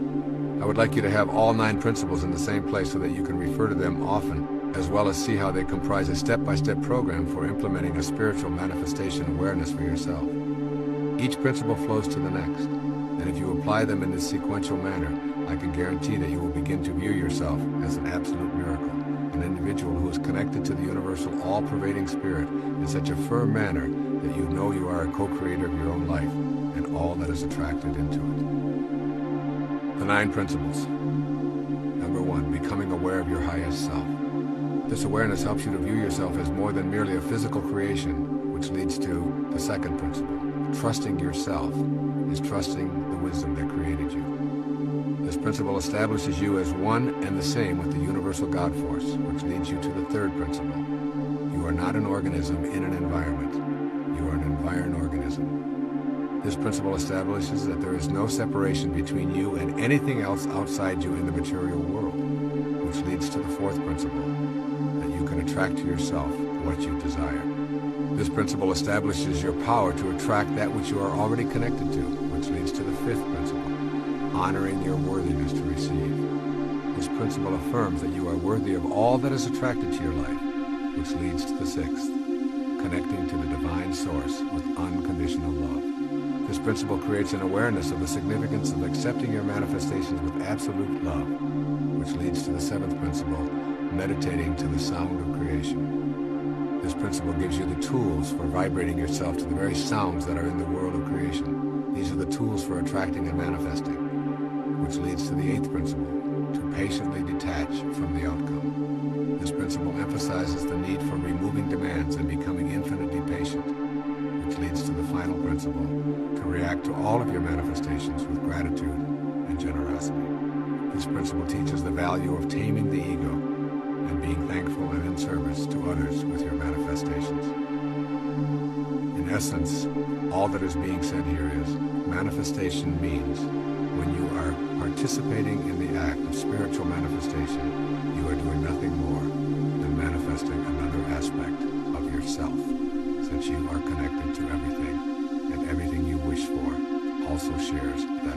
I would like you to have all 9 principles in the same place so that you can refer to them often, as well as see how they comprise a step-by-step program for implementing a spiritual manifestation awareness for yourself. Each principle flows to the next, and if you apply them in this sequential manner, I can guarantee that you will begin to view yourself as an absolute miracle, an individual who is connected to the universal all-pervading spirit in such a firm manner that you know you are a co-creator of your own life and all that is attracted into it. The 9 principles. Number 1, becoming aware of your highest self. This awareness helps you to view yourself as more than merely a physical creation, which leads to the 2nd principle. Trusting yourself is trusting the wisdom that created you. This principle establishes you as one and the same with the universal God force, which leads you to the 3rd principle. You are not an organism in an environment. You are an environed organism. This principle establishes that there is no separation between you and anything else outside you in the material world, which leads to the 4th principle, that you can attract to yourself what you desire. This principle establishes your power to attract that which you are already connected to, which leads to the 5th principle, honoring your worthiness to receive. This principle affirms that you are worthy of all that is attracted to your life, which leads to the 6th, connecting to the divine source with unconditional love. This principle creates an awareness of the significance of accepting your manifestations with absolute love, which leads to the 7th principle, meditating to the sound of creation. This principle gives you the tools for vibrating yourself to the very sounds that are in the world of creation. These are the tools for attracting and manifesting, which leads to the 8th principle, to patiently detach from the outcome. This principle emphasizes the need for removing demands and becoming infinitely patient, which leads to the final principle, to react to all of your manifestations with gratitude and generosity. This principle teaches the value of taming the ego and being thankful and in service to others with your manifestations. In essence, all that is being said here is, manifestation means when you are participating in the act of spiritual manifestation, you are doing nothing more than manifesting another aspect of yourself, since you are connected to everything, and everything you wish for also shares that